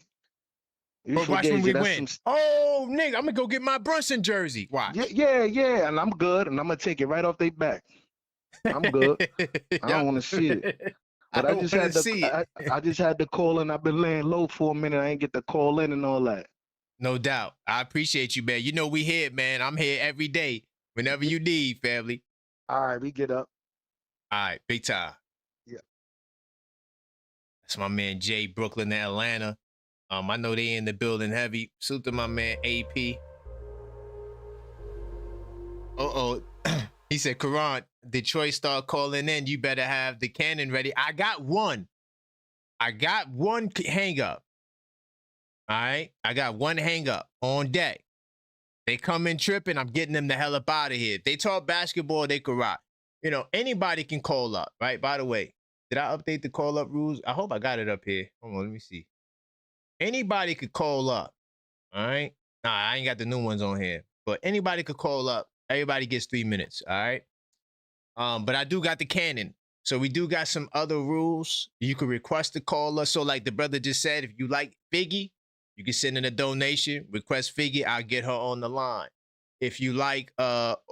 But watch when we win. Oh, nigga, I'm gonna go get my Brunson jersey. Watch. Yeah, and I'm good, and I'm gonna take it right off their back. I'm good. I don't want to see it. But I just had to call in. I've been laying low for a minute. I ain't get to call in and all that. No doubt. I appreciate you, man. You know we here, man. I'm here every day. Whenever you need, family. All right, we get up. All right, big time. Yeah. That's my man Jay, Brooklyn and Atlanta. I know they in the building heavy. Salute to my man AP. He said, Karan, Detroit start calling in. You better have the cannon ready. I got one hang up. All right. I got one hang up on deck. They come in tripping. I'm getting them the hell up out of here. If they talk basketball, they could rock. You know, anybody can call up, right? By the way, did I update the call up rules? I hope I got it up here. Hold on, let me see. Anybody could call up. All right. Nah, I ain't got the new ones on here. But anybody could call up. Everybody gets 3 minutes. All right. But I do got the cannon. So we do got some other rules. You can request a caller. So like the brother just said, if you like Figgy, you can send in a donation, request Figgy, I'll get her on the line. If you like,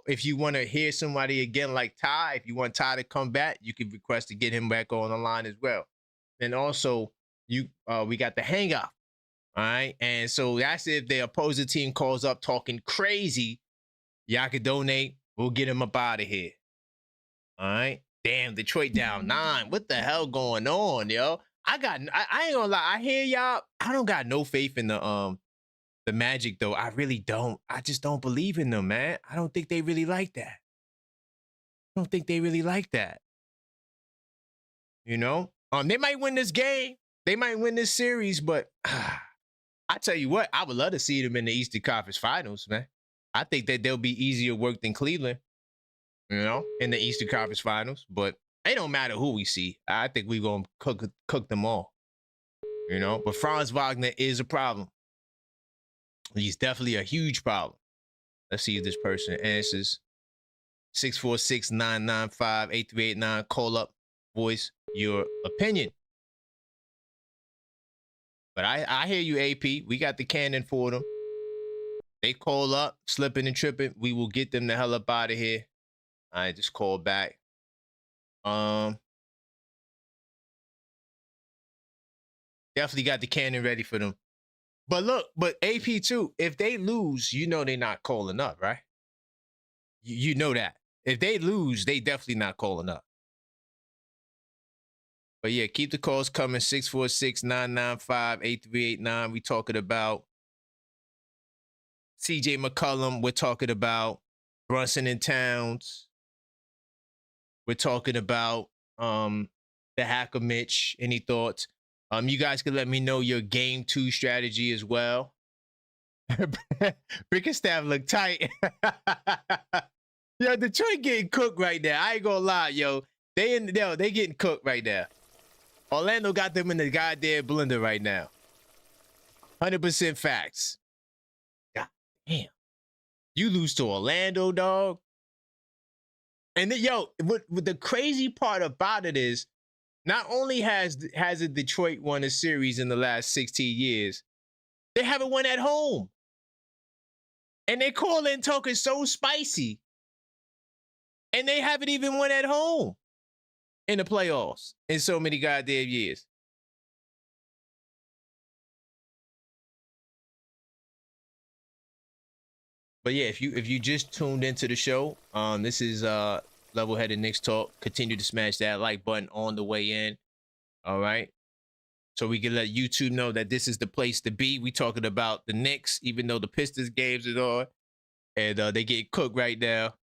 if you want to hear somebody again like Ty, if you want Ty to come back, you can request to get him back on the line as well. And also, we got the hang up. All right. And so that's if the opposing team calls up talking crazy, y'all can donate. We'll get him up out of here. All right. Damn, Detroit down 9. What the hell going on, yo? I ain't gonna lie. I hear y'all. I don't got no faith in the Magic, though. I really don't. I just don't believe in them, man. I don't think they really like that. I don't think they really like that. You know? They might win this game. They might win this series, but I tell you what, I would love to see them in the Eastern Conference Finals, man. I think that they'll be easier work than Cleveland, you know, in the Eastern Conference Finals. But it don't matter who we see. I think we're going to cook them all, you know. But Franz Wagner is a problem. He's definitely a huge problem. Let's see if this person answers. 646-995-8389. Call up, voice your opinion. But I hear you, AP. We got the cannon for them. They call up, slipping and tripping. We will get them the hell up out of here. I just call back. Definitely got the cannon ready for them. But look, but AP too, if they lose, you know they're not calling up, right? You know that. If they lose, they definitely not calling up. But yeah, keep the calls coming. 646-995-8389. We talking about CJ McCollum. We're talking about Brunson and Towns. We're talking about the hacker Mitch. Any thoughts? You guys can let me know your game 2 strategy as well. Brick and staff look tight. Yo, Detroit getting cooked right now. I ain't gonna lie, yo. They getting cooked right now. Orlando got them in the goddamn blender right now. 100% facts. God damn. You lose to Orlando, dog. And then, yo, what the crazy part about it is, not only has Detroit won a series in the last 16 years, they haven't won at home. And they call in talking so spicy. And they haven't even won at home in the playoffs in so many goddamn years. But yeah, if you just tuned into the show, this is Level-Headed Knicks Talk. Continue to smash that like button on the way in. All right. So we can let YouTube know that this is the place to be. We talking about the Knicks, even though the Pistons games is on, and they get cooked right now.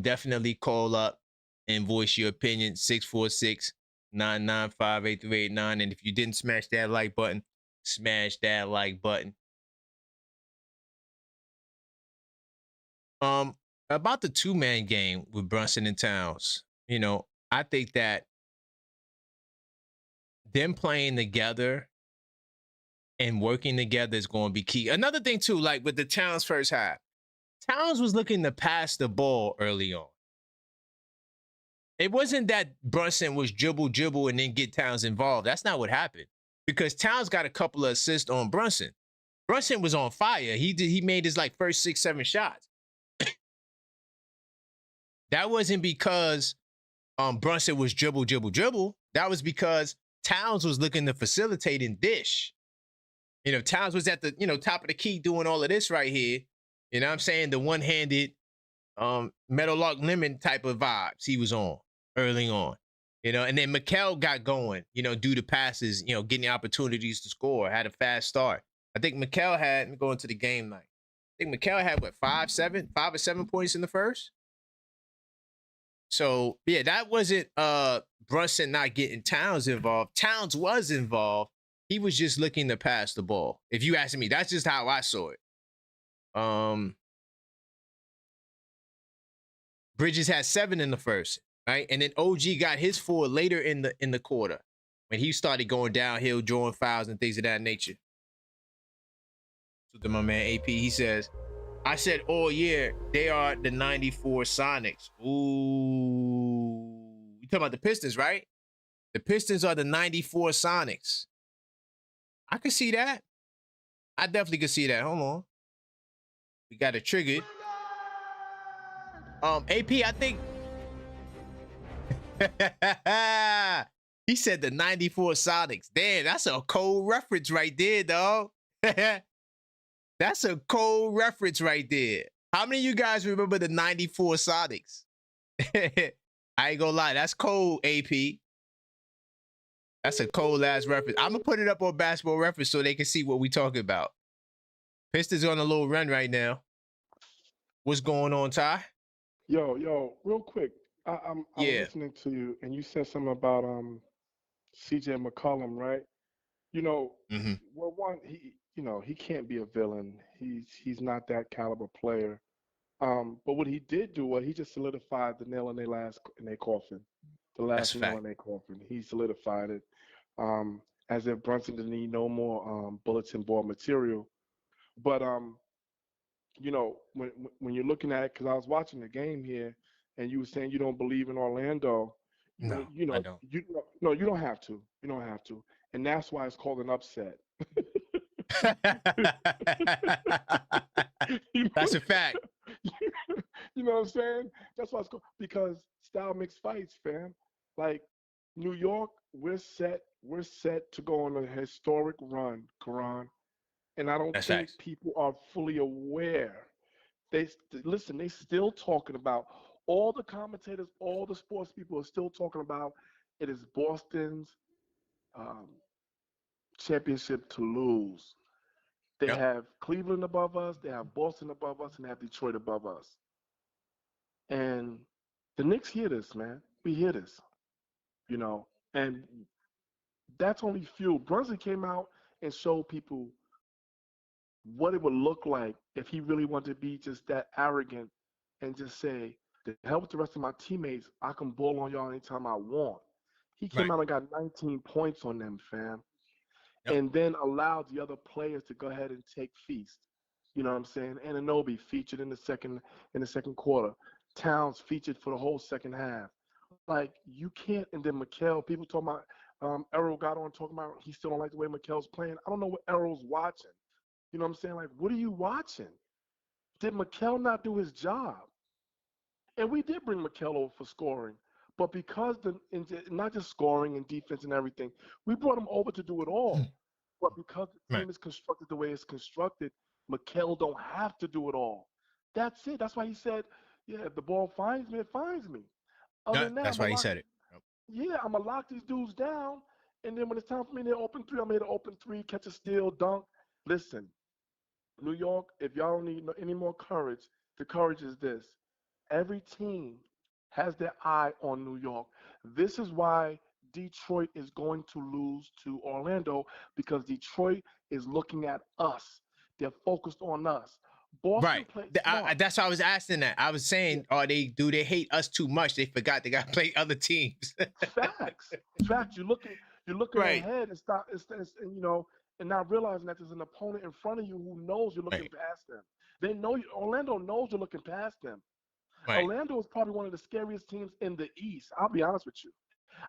Definitely call up and voice your opinion. 646-995-8389. And if you didn't smash that like button, smash that like button. About the two-man game with Brunson and Towns, you know, I think that them playing together and working together is going to be key. Another thing too, like with the Towns first half, Towns was looking to pass the ball early on. It wasn't that Brunson was dribble and then get Towns involved. That's not what happened, because Towns got a couple of assists on Brunson. Brunson was on fire. He made his like first 6-7 shots. That wasn't because Brunson was dribble. That was because Towns was looking to facilitate and dish. You know, Towns was at the, top of the key doing all of this right here. You know what I'm saying? The one-handed Metal Lock Lemon type of vibes he was on early on. You know, and then McCall got going, due to passes, getting the opportunities to score, had a fast start. I think McCall had, going to the game night, I think McCall had, 5 or 7 points in the first? So, yeah, that wasn't Brunson not getting Towns involved. Towns was involved. He was just looking to pass the ball. If you ask me, that's just how I saw it. Bridges had 7 in the first, right? And then OG got his 4 later in the quarter when he started going downhill, drawing fouls and things of that nature. So to my man AP, he says, I said all year they are the 94 Sonics. Ooh. You talking about the Pistons, right? The Pistons are the 94 Sonics. I could see that. I definitely could see that. Hold on. We got it triggered. AP, I think he said the 94 Sonics. Damn, that's a cold reference right there, dog. That's a cold reference right there. How many of you guys remember the 94 Sonics? I ain't gonna lie, that's cold, AP. That's a cold ass reference. I'm gonna put it up on Basketball Reference so they can see what we talking about. Pistons on a little run right now. What's going on, Ty? Yo, real quick. I was listening to you, and you said something about CJ McCollum, right? Well, one, he can't be a villain. He's not that caliber player. But what he did do, he just solidified the nail in their coffin. The last nail in their coffin. He solidified it. As if Brunson didn't need no more bulletin board material. But when you're looking at it, because I was watching the game here, and you were saying you don't believe in Orlando. No, I don't. You don't have to. You don't have to, and that's why it's called an upset. That's a fact. You know what I'm saying? That's why it's called, because style makes fights, fam. Like New York, we're set to go on a historic run, Karan. And I don't think people are fully aware. They still talking about, all the commentators, all the sports people are still talking about, it is Boston's championship to lose. They have Cleveland above us, they have Boston above us, and they have Detroit above us. And the Knicks hear this, man. We hear this, and that's only fuel. Brunson came out and showed people what it would look like if he really wanted to be just that arrogant and just say, to hell with the rest of my teammates, I can ball on y'all anytime I want. He came out and got 19 points on them, fam. And then allowed the other players to go ahead and take feast. You know what I'm saying? Anunoby featured in the second quarter. Towns featured for the whole second half. Like, you can't. And then McCall, people talking about Errol got on talking about he still don't like the way McCall's playing. I don't know what Errol's watching. You know what I'm saying? Like, what are you watching? Did McCall not do his job? And we did bring McCall over for scoring. But because not just scoring and defense and everything, we brought him over to do it all. But because the team is constructed the way it's constructed, McCall don't have to do it all. That's it. That's why he said, yeah, if the ball finds me, it finds me. Other than that, That's why he said it. yeah, I'm gonna lock these dudes down, and then when it's time for me to open three, I'm here to open three, catch a steal, dunk. Listen, New York, if y'all don't need any more courage, the courage is this. Every team has their eye on New York. This is why Detroit is going to lose to Orlando because Detroit is looking at us. They're focused on us. Boston Right. played smart. That's why I was asking that. I was saying, do they hate us too much? They forgot they got to play other teams. Facts. Facts. You're looking Right. ahead and and and not realizing that there's an opponent in front of you who knows you're looking Right. past them. They know Orlando knows you're looking past them. Right. Orlando is probably one of the scariest teams in the East. I'll be honest with you.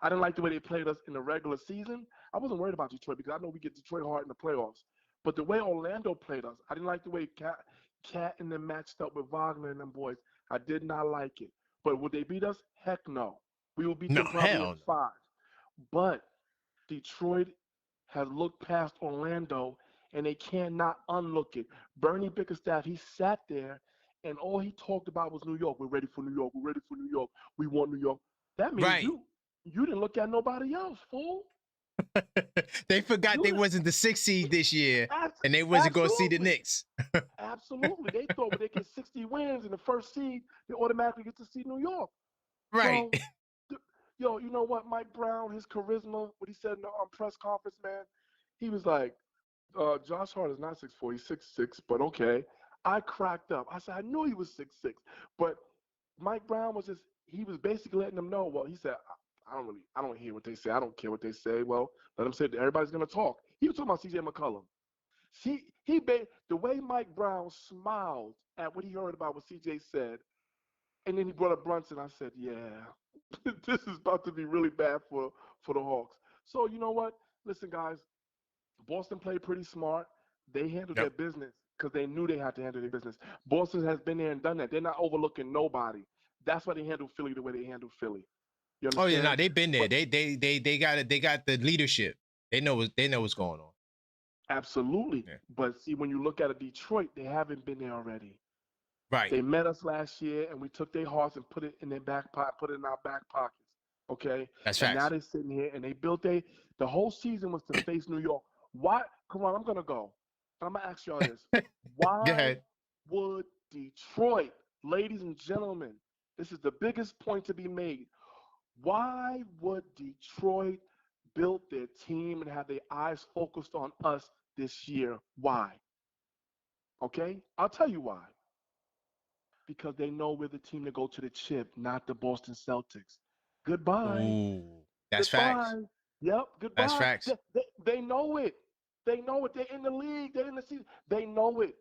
I didn't like the way they played us in the regular season. I wasn't worried about Detroit because I know we get Detroit hard in the playoffs. But the way Orlando played us, I didn't like the way Cat and them matched up with Wagner and them boys. I did not like it. But would they beat us? Heck no. We will beat them probably hell in 5. But Detroit has looked past Orlando, and they cannot unlook it. Bernie Bickerstaff, he sat there, and all he talked about was New York. We're ready for New York. We're ready for New York. We want New York. That means Right. you didn't look at nobody else, fool. They forgot they wasn't the 6th seed this year, and they wasn't going to see the Knicks. Absolutely. They thought when they get 60 wins in the first seed, they automatically get to see New York. Right. So, yo, you know what? Mike Brown, his charisma, what he said in the press conference, man, he was like, Josh Hart is not 6'4", he's 6'6", but okay. I cracked up. I said, I knew he was 6'6", but Mike Brown was basically letting them know. Well, he said, I don't hear what they say. I don't care what they say. Well, let them say it. Everybody's gonna talk. He was talking about CJ McCollum. The way Mike Brown smiled at what he heard about what CJ said, and then he brought up Brunson. I said, yeah, this is about to be really bad for the Hawks. So you know what? Listen, guys, Boston played pretty smart. They handled their business because they knew they had to handle their business. Boston has been there and done that. They're not overlooking nobody. That's why they handle Philly the way they handle Philly. You understand? Oh yeah, no, they've been there. They got it. They got the leadership. They know what's going on. Absolutely. Yeah. But see, when you look at Detroit, they haven't been there already. Right. They met us last year, and we took their hearts and put it in their back pocket, put it in our back pockets. Okay. That's and facts. Now they're sitting here, and they built the whole season was to face New York. Why? Come on, I'm gonna go. I'm gonna ask y'all this. Why would Detroit, ladies and gentlemen, this is the biggest point to be made. Why would Detroit build their team and have their eyes focused on us this year? Why? Okay? I'll tell you why. Because they know we're the team to go to the chip, not the Boston Celtics. Goodbye. Ooh, that's goodbye. Facts. Yep, goodbye. That's facts. They know it. They know it. They're in the league. They're in the season. They know it.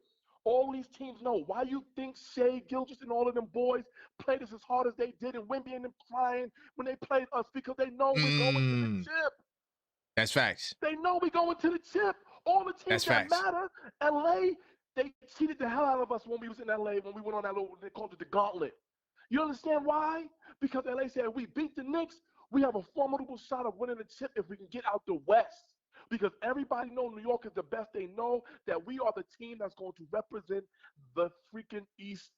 All these teams know. Why you think Shea Gilgeous and all of them boys played us as hard as they did and Wemby and them crying when they played us? Because they know we're going to the chip. That's facts. They know we're going to the chip. All the teams that matter. LA, they cheated the hell out of us when we was in LA, when we went on that little, they called it the gauntlet. You understand why? Because LA said, we beat the Knicks, we have a formidable shot of winning the chip if we can get out the West. Because everybody knows New York is the best. They know that we are the team that's going to represent the freaking East.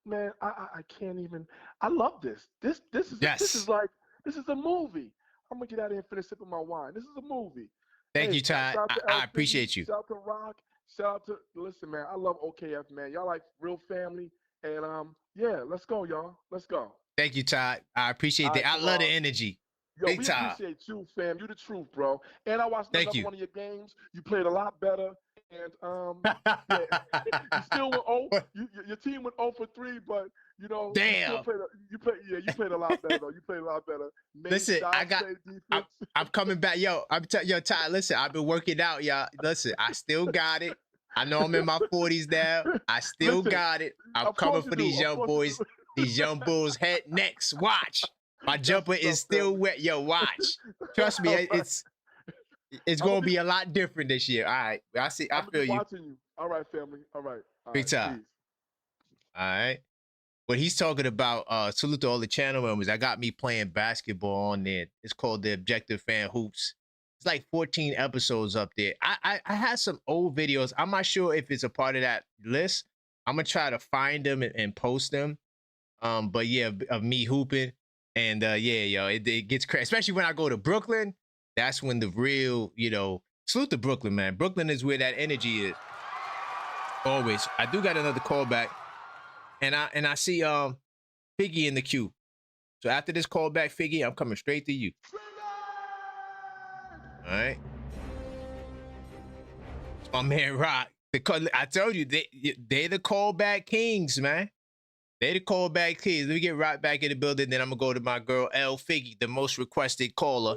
Man, I can't even. I love this. This is a movie. I'm gonna get out of here and finish sipping my wine. This is a movie. Thank you, Todd. I appreciate you. Shout out to Rock. Shout out to listen, man. I love OKF, man. Y'all like real family. And yeah, let's go, y'all. Let's go. Thank you, Todd. I appreciate that. I love the energy. Yo, we appreciate you, fam. You the truth, bro. And I watched another one of your games. You played a lot better. And yeah, you still went 0. Your team went 0 for 3, but you know, damn, you played a lot better though. You played a lot better. Listen, I'm coming back, yo. Yo, Todd. Listen, I've been working out, y'all. Listen, I still got it. I know I'm in my 40s now. I still got it. I'm coming for these young boys. These young bulls head next. Watch. My jumper is still wet. Yo, watch. Trust me, it's gonna be a lot different this year. All right. I feel you. Watching you. All right, family. All right. Big time. Peace. All right. What he's talking about, salute to all the channel members. I got me playing basketball on there. It's called The Objective Fan Hoops. It's like 14 episodes up there. I had some old videos. I'm not sure if it's a part of that list, I'm gonna try to find them and post them. But yeah, of me hooping, and yeah, yo, it gets crazy, especially when I go to Brooklyn. That's when the real, salute to Brooklyn, man. Brooklyn is where that energy is. Always. I do got another call back, and I see Figgy in the queue. So after this call back, Figgy, I'm coming straight to you. All right. It's my man Rock. I told you they the callback kings, man. They the callback kings. Let me get Rock back in the building. Then I'm gonna go to my girl L Figgy, the most requested caller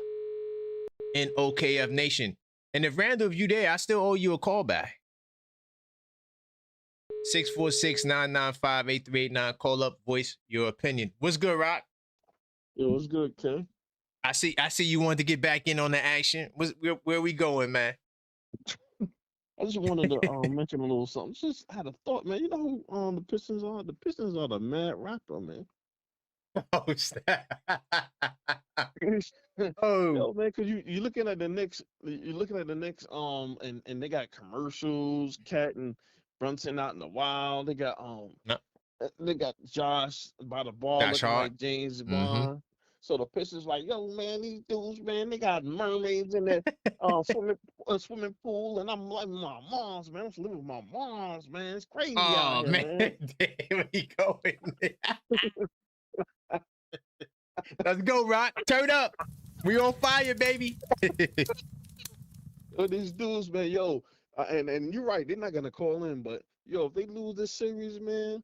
in OKF Nation. And if Randall, if you there, I still owe you a call back. 646-995-8389. Call up, voice your opinion. What's good, Rock? Yo, what's good, Ken? I see you wanted to get back in on the action. Where we going, man? I just wanted to mention a little something. Just had a thought, man. You know who the Pistons are? The Pistons are the Mad Rapper, man. Oh, snap. Yo, man, cause you looking at the Knicks, and they got commercials, Cat and Brunson out in the wild. They got No. they got Josh by the ball Josh looking Hart. like James Bond. So the Pistons like, yo, man, these dudes, man, they got mermaids in their swimming pool, and I'm like, my mom's, man, I'm living with my mom's, man. It's crazy out here, man. Damn, we going. Let's go, Rock. Turn up. We on fire, baby. Yo, these dudes, man, yo, and you're right, they're not gonna call in, but yo, if they lose this series, man,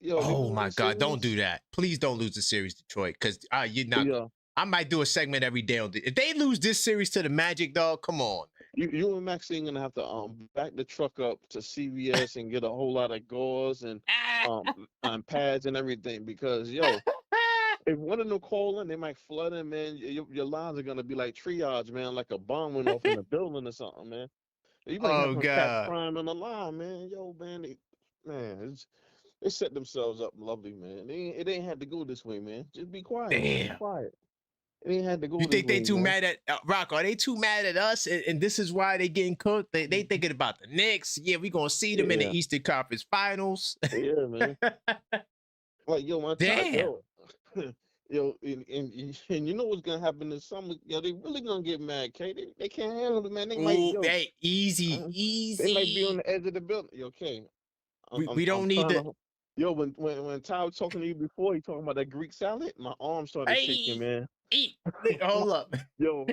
yo, Oh my God! Don't do that. Please don't lose the series, Detroit, because you're not. Yeah. I might do a segment every day on this. If they lose this series to the Magic, dog, come on. You and Maxine gonna have to back the truck up to CVS and get a whole lot of gauze and pads and everything, because yo, if one of them call in, they might flood in, man. Your lines are gonna be like triage, man, like a bomb went off in the building or something, man. You might have some cats crying on the line, man. Yo, man, they set themselves up lovely, man. It ain't had to go this way, man. Just be quiet. Damn. Be quiet. It ain't had to go. You think they too man. mad at Rock? Are they too mad at us? And this is why they getting cooked. They thinking about the Knicks. Yeah, we gonna see them in the Eastern Conference Finals. Yeah, man. Like yo, my damn. Yo, and you know what's gonna happen this summer? Yo, they really gonna get mad, K. They can't handle it, man. They might. Ooh, hey, easy. They might be on the edge of the building. Yo, K. We don't need to. Yo, when Ty was talking to you before, he talking about that Greek salad, my arm started shaking, man. Hold up. Yo,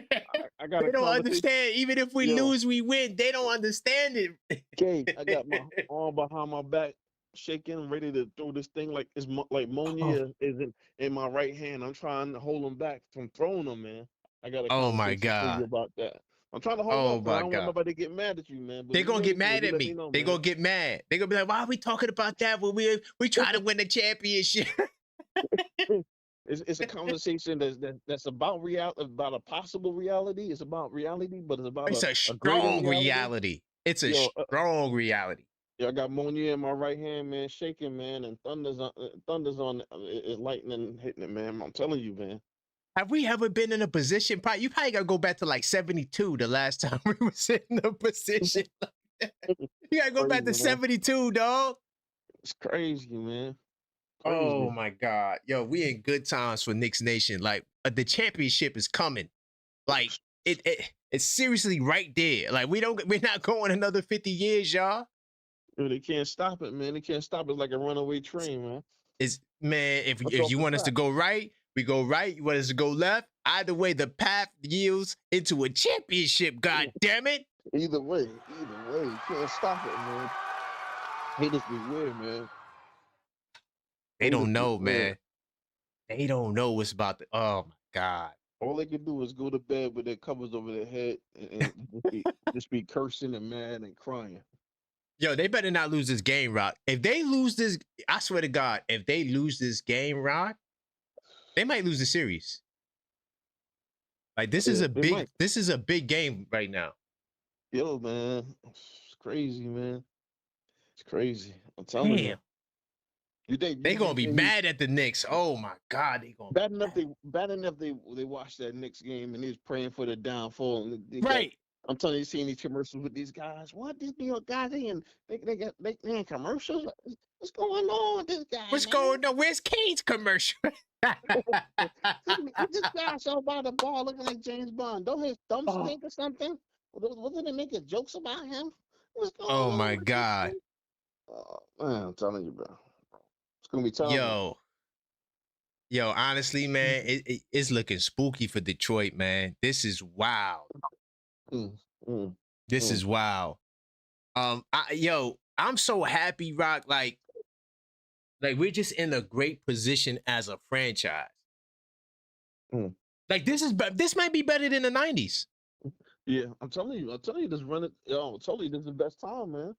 I got. They don't understand. Even if we lose, we win. They don't understand it. Okay, I got my arm behind my back, shaking, ready to throw this thing like it's like Monia is in my right hand. I'm trying to hold them back from throwing them, man. I got a my God about that. I'm trying to hold up. I don't want nobody to get mad at you, man. They're gonna get mad at me. They're gonna get mad. They're gonna be like, why are we talking about that when we try to win the championship? It's a conversation that's about about a possible reality. It's about reality, but it's about a strong reality. It's a strong reality. Yeah, I got Monia in my right hand, man, shaking, man, and Thunder's on it, lightning hitting it, man. I'm telling you, man. Have we ever been in a position? You probably gotta go back to like 72, the last time we was in a position like that. You gotta go back to 72, dog. It's crazy, man. Crazy. Oh my God. Yo, we in good times for Knicks Nation. Like the championship is coming. Like it's seriously right there. Like we're not going another 50 years, y'all. Yo, they can't stop it, man. They can't stop it like a runaway train, man. If you want us to go right, we go right. You want us to go left? Either way, the path yields into a championship, God damn it. Either way. You can't stop it, man. Haters be weird, man. They don't know, man. They don't know what's about to. Oh my God. All they can do is go to bed with their covers over their head and just be cursing and mad and crying. Yo, they better not lose this game, Rock. If they lose this, I swear to God, if they lose this game, Rock, they might lose the series. Like this is a big game right now. Yo, man, it's crazy, man. It's crazy. I'm telling you. They gonna be mad at the Knicks. Oh my God, they gonna bad enough they watched that Knicks game and they was praying for the downfall. And right. I'm telling you, seeing these commercials with these guys. What these New York guys they in commercials? What's going on with this guy, What's man? going on? Where's Kane's commercial? This guy so by the ball looking like James Bond. Don't his thumb Oh, stink or something? Wasn't they making jokes about him? What's going Oh on my with this God. thing? Oh, man, I'm telling you, bro. It's gonna be terrible. Yo, honestly, man, it's looking spooky for Detroit, man. This is wild. Mm, mm, This mm. is wild. I'm so happy, Rock. Like we're just in a great position as a franchise. Mm. Like this might be better than the 90s. Yeah, I'm telling you, this run it. Yo, I'm telling you, this is the best time, man. I'm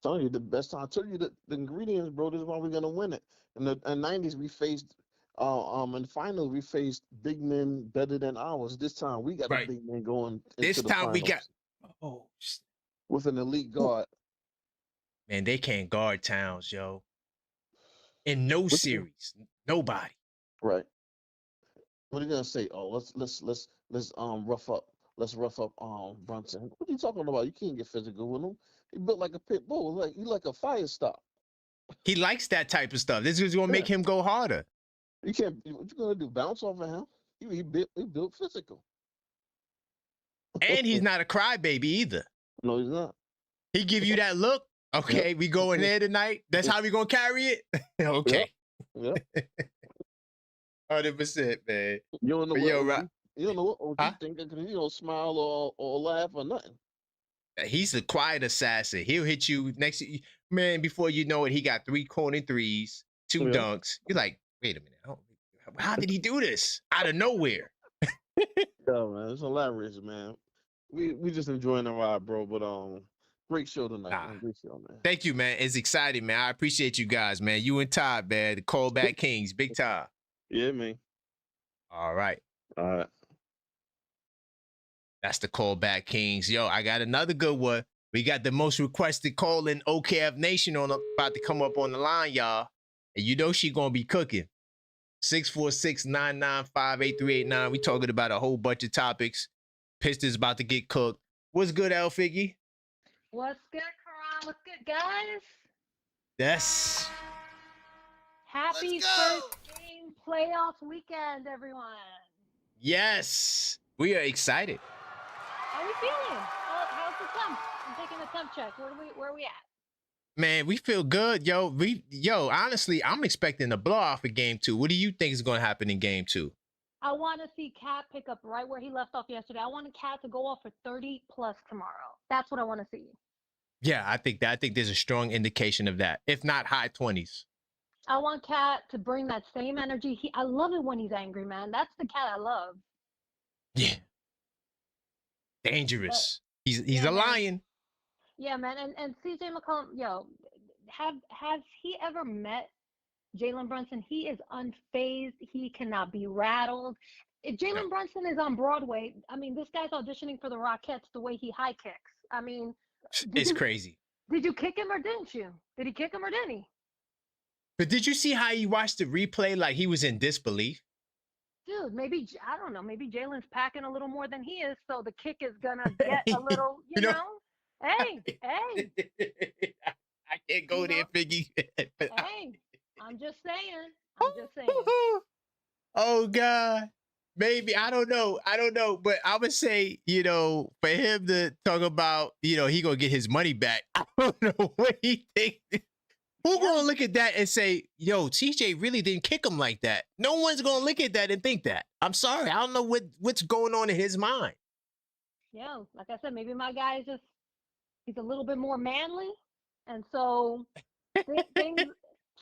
telling you, the best time. I tell you the ingredients, bro. This is why we're gonna win it. In the '90s, we faced, in the finals, we faced big men better than ours. This time, we got a Right. big man going This into the time we got finals with an elite guard. man, they can't guard Towns, yo. In no What's the- series. Nobody. Right. What are you gonna say? Oh, let's rough up Brunson. What are you talking about? You can't get physical with him. He built like a pit bull, like he like a fire stop. He likes that type of stuff. This is gonna make him go harder. You can't. What you gonna do? Bounce off of him? He built physical. And he's not a crybaby either. No, he's not. He give you that look. Okay, we going there tonight. That's how we gonna carry it. Okay. Yeah. 100%, man. You don't know But what yo, OG, Rock, you don't know what OG huh? thinking because he don't smile or laugh or nothing. He's a quiet assassin. He'll hit you next, man. Before you know it, he got 3 corner threes, 2 Yeah. dunks. You're like, wait a minute, how did he do this out of nowhere? Yeah, man, it's hilarious, man. We just enjoying the ride, bro. But great show tonight, man. Great show, man. Thank you, man. It's exciting, man. I appreciate you guys, man. You and Todd, man. The Callback Kings, big time. Yeah, man. All right. All right. That's the Callback Kings. Yo, I got another good one. We got the most requested call in OKF Nation about to come up on the line, y'all. And you know she gonna be cooking. 646-995-8389. We talking about a whole bunch of topics. Piston's about to get cooked. What's good, L Figgy? What's good, Karan? What's good, guys? Yes. Happy first game playoff weekend, everyone. Yes. We are excited. How are we feeling? How's the temp? I'm taking a temp check. Where are we at? Man, we feel good, yo. Honestly, I'm expecting a blowout for game 2. What do you think is going to happen in game 2? I want to see Cat pick up right where he left off yesterday. I want Cat to go off for 30 plus tomorrow. That's what I want to see. Yeah, I think there's a strong indication of that, if not high 20s. I want Cat to bring that same energy. I love it when he's angry, man. That's the Cat I love. Yeah. Dangerous. He's yeah, a man. lion. Yeah, man. And CJ McCollum, yo, has he ever met Jalen Brunson? He is unfazed. He cannot be rattled. If Jalen Brunson is on Broadway, I mean, this guy's auditioning for the Rockettes the way he high kicks. I mean, It's crazy. Did you kick him or didn't you? Did he kick him or didn't he? But did you see how he watched the replay like he was in disbelief? Dude, maybe, I don't know, maybe Jalen's packing a little more than he is, so the kick is going to get a little, you know? Hey. I can't go there, Figgy. Hey, I'm just saying. Oh, God. Maybe. I don't know. But I would say, for him to talk about, he going to get his money back. I don't know what he thinks. Who going to look at that and say, yo, TJ really didn't kick him like that? No one's going to look at that and think that. I'm sorry. I don't know what's going on in his mind. Yeah, like I said, maybe my guy is he's a little bit more manly. And so things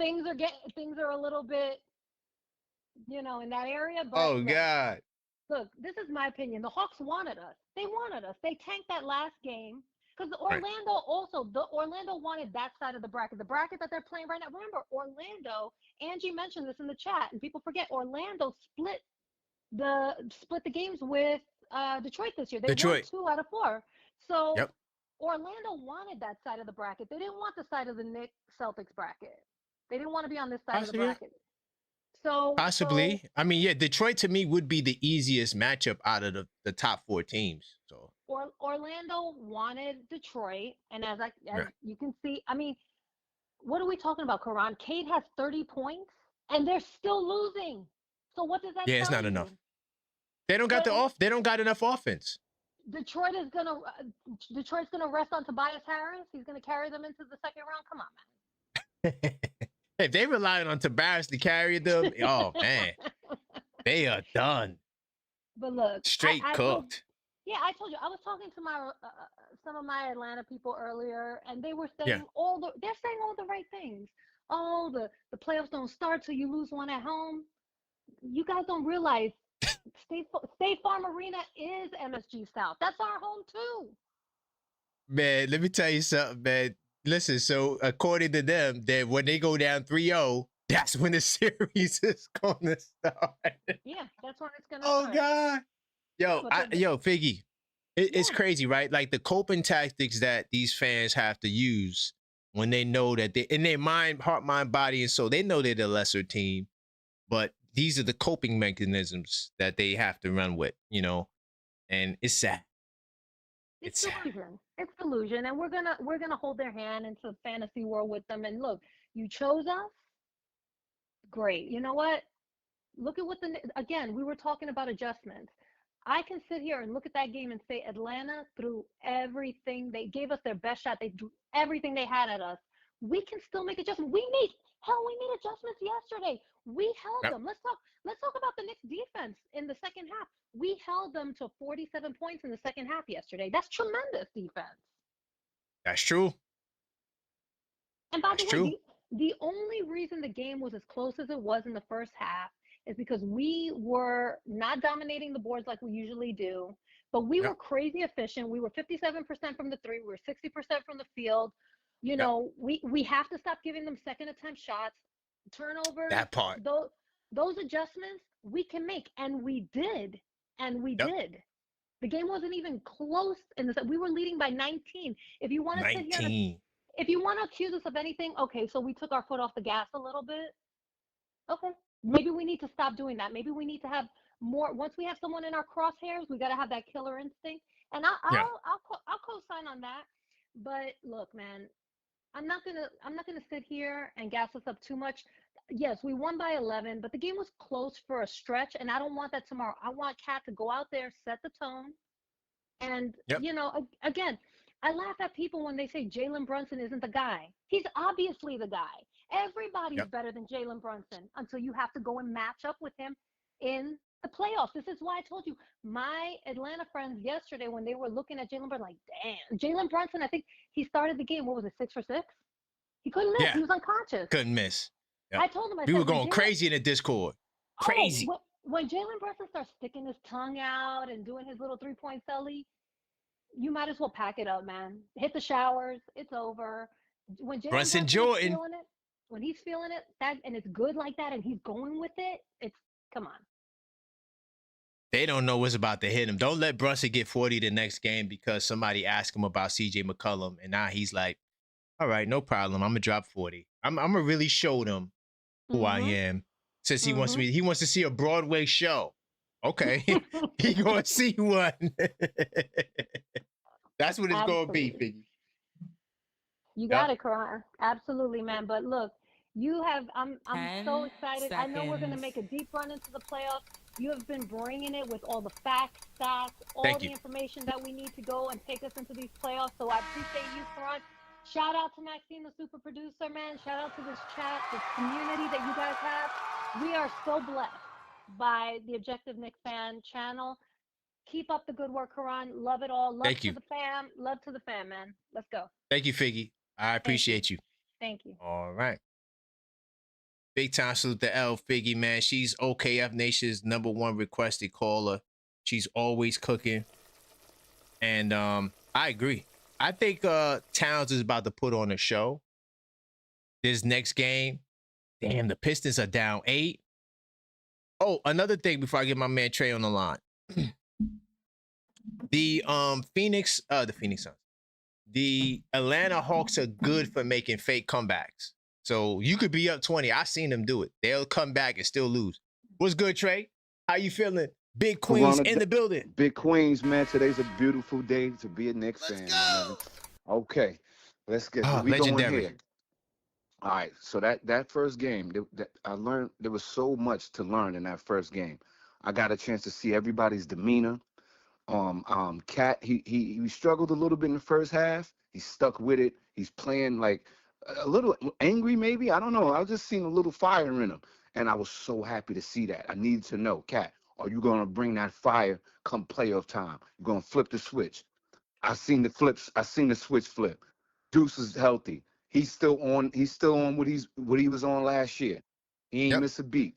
are a little bit, in that area. But oh, God. Look, this is my opinion. The Hawks wanted us. They wanted us. They tanked that last game. Because Orlando Orlando wanted that side of the bracket that they're playing right now. Remember, Orlando, Angie mentioned this in the chat, and people forget Orlando split the games with Detroit this year. They won 2 out of 4. So Orlando wanted that side of the bracket. They didn't want the side of the Knicks Celtics bracket. They didn't want to be on this side of the bracket. So Possibly. I mean, yeah, Detroit to me would be the easiest matchup out of the top 4 teams. So Orlando wanted Detroit, and as yeah, you can see, I mean, what are we talking about, Karan? Cade has 30 points, and they're still losing. So what does that yeah, it's tell not you? enough. They don't got But They don't got enough offense. Detroit's gonna rest on Tobias Harris. He's gonna carry them into the second round. Come on, If they relying on Tobias to carry them, oh man, they are done. But look, Straight I cooked. I told you. I was talking to my some of my Atlanta people earlier, and they were Yeah. saying they're saying all the right things. Oh, the playoffs don't start till you lose one at home. You guys don't realize State Farm Arena is MSG South. That's our home too. Man, let me tell you something, man. Listen, so according to them, that when they go down 3-0, that's when the series is gonna start. Yeah, that's when it's gonna Oh start. God. Yo, Figgy. It's Yeah. crazy, right? Like the coping tactics that these fans have to use when they know that they in their mind, heart, mind, body, and soul, they know they're the lesser team, but these are the coping mechanisms that they have to run with, and it's sad. It's delusion. It's delusion, and we're gonna hold their hand into the fantasy world with them. And look, you chose us. Great. You know what? Look at what again, we were talking about adjustments. I can sit here and look at that game and say Atlanta threw everything. They gave us their best shot. They threw everything they had at us. We can still make adjustments. We made adjustments yesterday. We held them. Let's talk about the Knicks defense in the second half. We held them to 47 points in the second half yesterday. That's tremendous defense. That's true. And by the way, the only reason the game was as close as it was in the first half is because we were not dominating the boards like we usually do, but we were crazy efficient. We were 57% from the three. We were 60% from the field. You know, we have to stop giving them second attempt shots, turnovers. That part. Those adjustments we can make, and we did. And we did. The game wasn't even close we were leading by 19. If you want to sit here if you want to accuse us of anything, okay, so we took our foot off the gas a little bit. Okay. Maybe we need to stop doing that. Maybe we need to have more. Once we have someone in our crosshairs, we got to have that killer instinct. And I'll co-sign on that. But look, man, I'm not gonna sit here and gas us up too much. Yes, we won by 11, but the game was close for a stretch, and I don't want that tomorrow. I want Cat to go out there, set the tone, and again, I laugh at people when they say Jalen Brunson isn't the guy. He's obviously the guy. Everybody's better than Jalen Brunson until you have to go and match up with him in the playoffs. This is why I told you, my Atlanta friends yesterday, when they were looking at Jalen Brunson, like, damn, Jalen Brunson, I think he started the game, what was it, 6 for 6? He couldn't miss. He was unconscious. Couldn't miss. I told him, we were going crazy in the Discord. Crazy. When Jalen Brunson starts sticking his tongue out and doing his little 3-point celly, you might as well pack it up, man. Hit the showers. It's over. When Jalen Brunson Jordan, when he's feeling it, and it's good like that, and he's going with it, it's come on. They don't know what's about to hit him. Don't let Brunson get 40 the next game because somebody asked him about CJ McCollum, and now he's like, all right, no problem. I'm gonna drop 40. I'm gonna really show them who I am. Since he wants to see a Broadway show. Okay, he gonna see one. That's what it's gonna be, Figgy. You got it, Karan. Absolutely, man. But look, I'm so excited. I know we're gonna make a deep run into the playoffs. You have been bringing it with all the facts, stats, all the information that we need to go and take us into these playoffs. So I appreciate you, Karan. Shout out to Maxine, the super producer, man. Shout out to this chat, this community that you guys have. We are so blessed by the Objective Knicks fan channel. Keep up the good work, Karan. Love it all. Love to the fam. Love to the fam, man. Let's go. Thank you, Figgy. I appreciate you. Thank you. All right. Big time salute to L Figgy, man. She's OKF Nation's #1 requested caller. She's always cooking. And I agree. I think Towns is about to put on a show. This next game. Damn, the Pistons are down 8. Oh, another thing before I get my man Trey on the line. The Phoenix Suns. The Atlanta Hawks are good for making fake comebacks. So you could be up 20. I've seen them do it. They'll come back and still lose. What's good, Trey? How you feeling? Big Queens Corona, in the building. Big Queens, man. Today's a beautiful day to be a Knicks fan, my nigga. Okay, let's get we going Legendary. here. All right, so that first game, that I learned there was so much to learn in that first game. I got a chance to see everybody's demeanor. Cat, he struggled a little bit in the first half. He stuck with it. He's playing like a little angry, maybe. I don't know. I was just seeing a little fire in him, and I was so happy to see that. I needed to know, Cat, are you gonna bring that fire come playoff time? You're gonna flip the switch. I seen the flips. I seen the switch flip. Deuce is healthy. He's still on. He's still on what he was on last year. He ain't miss a beat.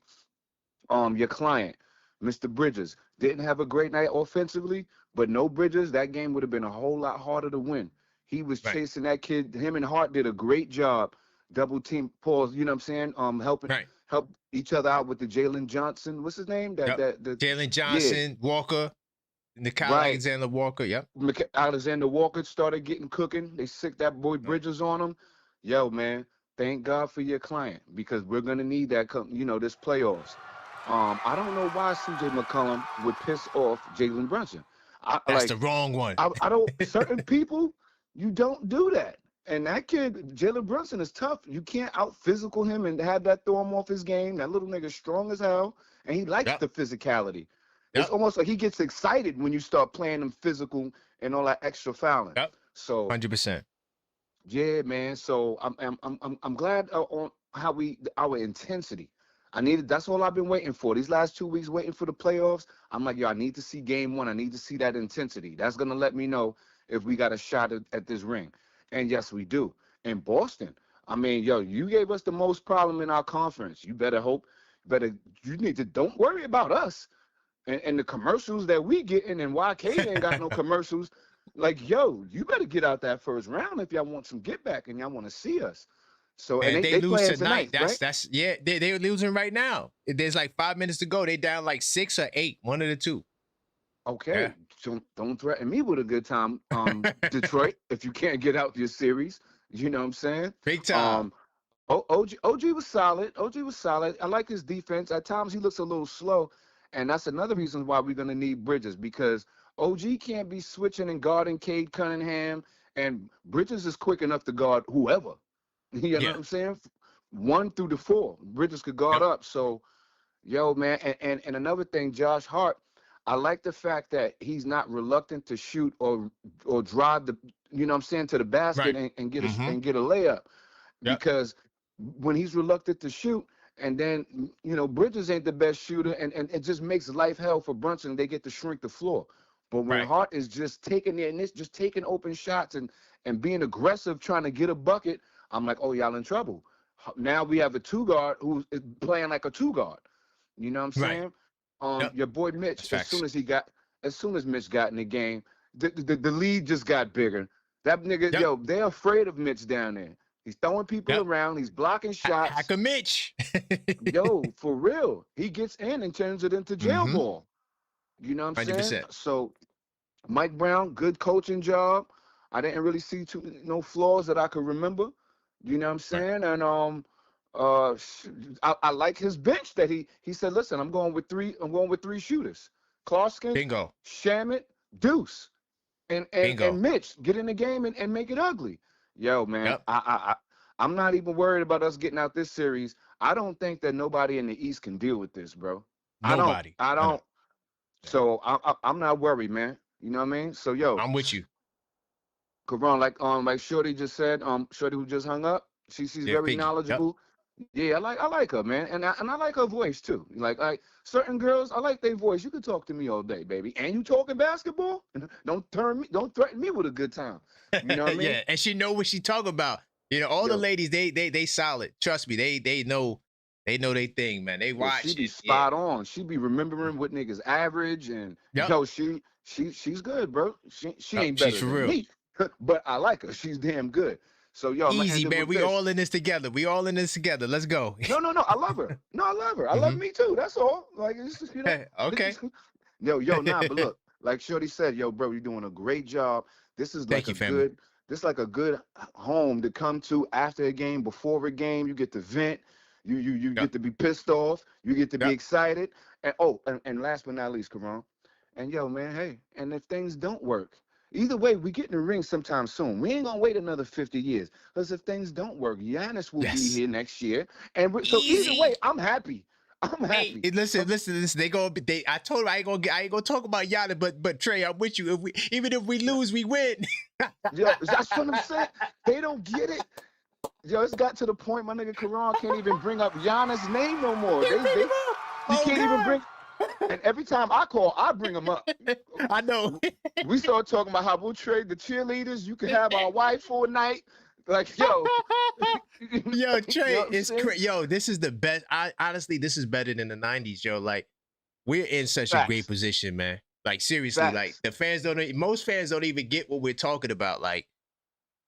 Your client, Mr. Bridges, didn't have a great night offensively, but no Bridges, that game would have been a whole lot harder to win. He was chasing that kid. Him and Hart did a great job. Double team pause. You know what I'm saying? Help each other out with the Jalen Johnson. What's his name? Jalen Johnson, Walker. Nicole Alexander Walker, Alexander Walker started getting cooking. They sick that boy Bridges on him. Yo, man, thank God for your client because we're gonna need that. This playoffs. I don't know why CJ McCollum would piss off Jalen Brunson. That's the wrong one. I don't. Certain people, you don't do that. And that kid, Jalen Brunson, is tough. You can't out physical him and have that throw him off his game. That little nigga's strong as hell, and he likes the physicality. It's almost like he gets excited when you start playing him physical and all that extra fouling. So 100%. Yeah, man. So I'm glad on how our intensity. That's all I've been waiting for. These last 2 weeks waiting for the playoffs. I'm like, yo, I need to see game one. I need to see that intensity. That's gonna let me know if we got a shot at this ring. And yes, we do. In Boston, I mean, yo, you gave us the most problem in our conference. You don't worry about us. And the commercials that we getting and YK ain't got no commercials. Like, yo, you better get out that first round if y'all want some get back and y'all want to see us. So and they lose tonight. Right? They're losing right now. There's like 5 minutes to go. They down like 6 or 8, one of the two. Okay, so don't threaten me with a good time, Detroit. If you can't get out your series, you know what I'm saying? Big time. OG was solid. OG was solid. I like his defense. At times he looks a little slow. And that's another reason why we're going to need Bridges because OG can't be switching and guarding Cade Cunningham, and Bridges is quick enough to guard whoever. You know what I'm saying? 1 through the 4. Bridges could guard up. So, yo, man, and another thing, Josh Hart, I like the fact that he's not reluctant to shoot or drive to the basket and get a layup. Because when he's reluctant to shoot, and then, Bridges ain't the best shooter, and it just makes life hell for Brunson. They get to shrink the floor. But when Hart is just taking just taking open shots and being aggressive, trying to get a bucket, I'm like, oh, y'all in trouble. Now we have a 2-guard who is playing like a 2-guard. You know what I'm saying? Your boy Mitch, as soon as Mitch got in the game, the lead just got bigger. That nigga, yo, they're afraid of Mitch down there. He's throwing people around. He's blocking shots. Hacker Mitch. Yo, for real. He gets in and turns it into jail ball. You know what I'm 100%. saying? So, Mike Brown, good coaching job. I didn't really see no flaws that I could remember. You know what I'm saying? And I like his bench that he said, listen, I'm going with 3 shooters. Klarskin, Bingo. Shamit, Deuce, and Mitch. Get in the game and make it ugly. Yo, man, I'm not even worried about us getting out this series. I don't think that nobody in the East can deal with this, bro. Nobody. I don't. So I'm not worried, man. You know what I mean? So, yo, I'm with you. Karan, like Shorty just said, Shorty who just hung up, she's very Figgy. knowledgeable. Yeah, I like her, man, and I like her voice too. Like certain girls, I like their voice. You can talk to me all day, baby, and you talking basketball. Don't threaten me with a good time. You know what I mean? Yeah, and she know what she talking about. All the ladies, they solid. Trust me, they know they thing, man. They watch. She be spot on. She be remembering what niggas average, and she's good, bro. She ain't better than me, but I like her. She's damn good. So, yo, easy, man. We all in this together. Let's go. No. I love her. I love me too. That's all. Like, it's just, okay. But look, like Shorty said, yo, bro, you're doing a great job. This is like a good This like a good home to come to after a game, before a game. You get to vent. You Yep. get to be pissed off. You get to be Yep. excited. And and last but not least, Karan. And yo, man, hey, and if things don't work, either way, we get in the ring sometime soon. We ain't gonna wait another 50 years. Because if things don't work, Giannis will be Yes. here next year. And so either way, Easy. I'm happy. I'm Hey, happy. listen. They gonna. I told him I ain't gonna talk about Yana, but Trey, I'm with you. Even if we lose, we win. Yo, that's what I'm saying. They don't get it. Yo, it's got to the point my nigga Karan can't even bring up Giannis' name no more. He Oh, can't even bring. God. And every time I call, I bring him up. I know. We start talking about how we'll trade the cheerleaders. You can have our wife for a night. Like, yo. Yo, Trey, You know what I'm it's saying? yo. This is the best. Honestly, this is better than the '90s, yo. Like, we're in such a great Facts. position, man. Like, seriously, Facts. like the fans don't. Most fans don't even get what we're talking about. Like,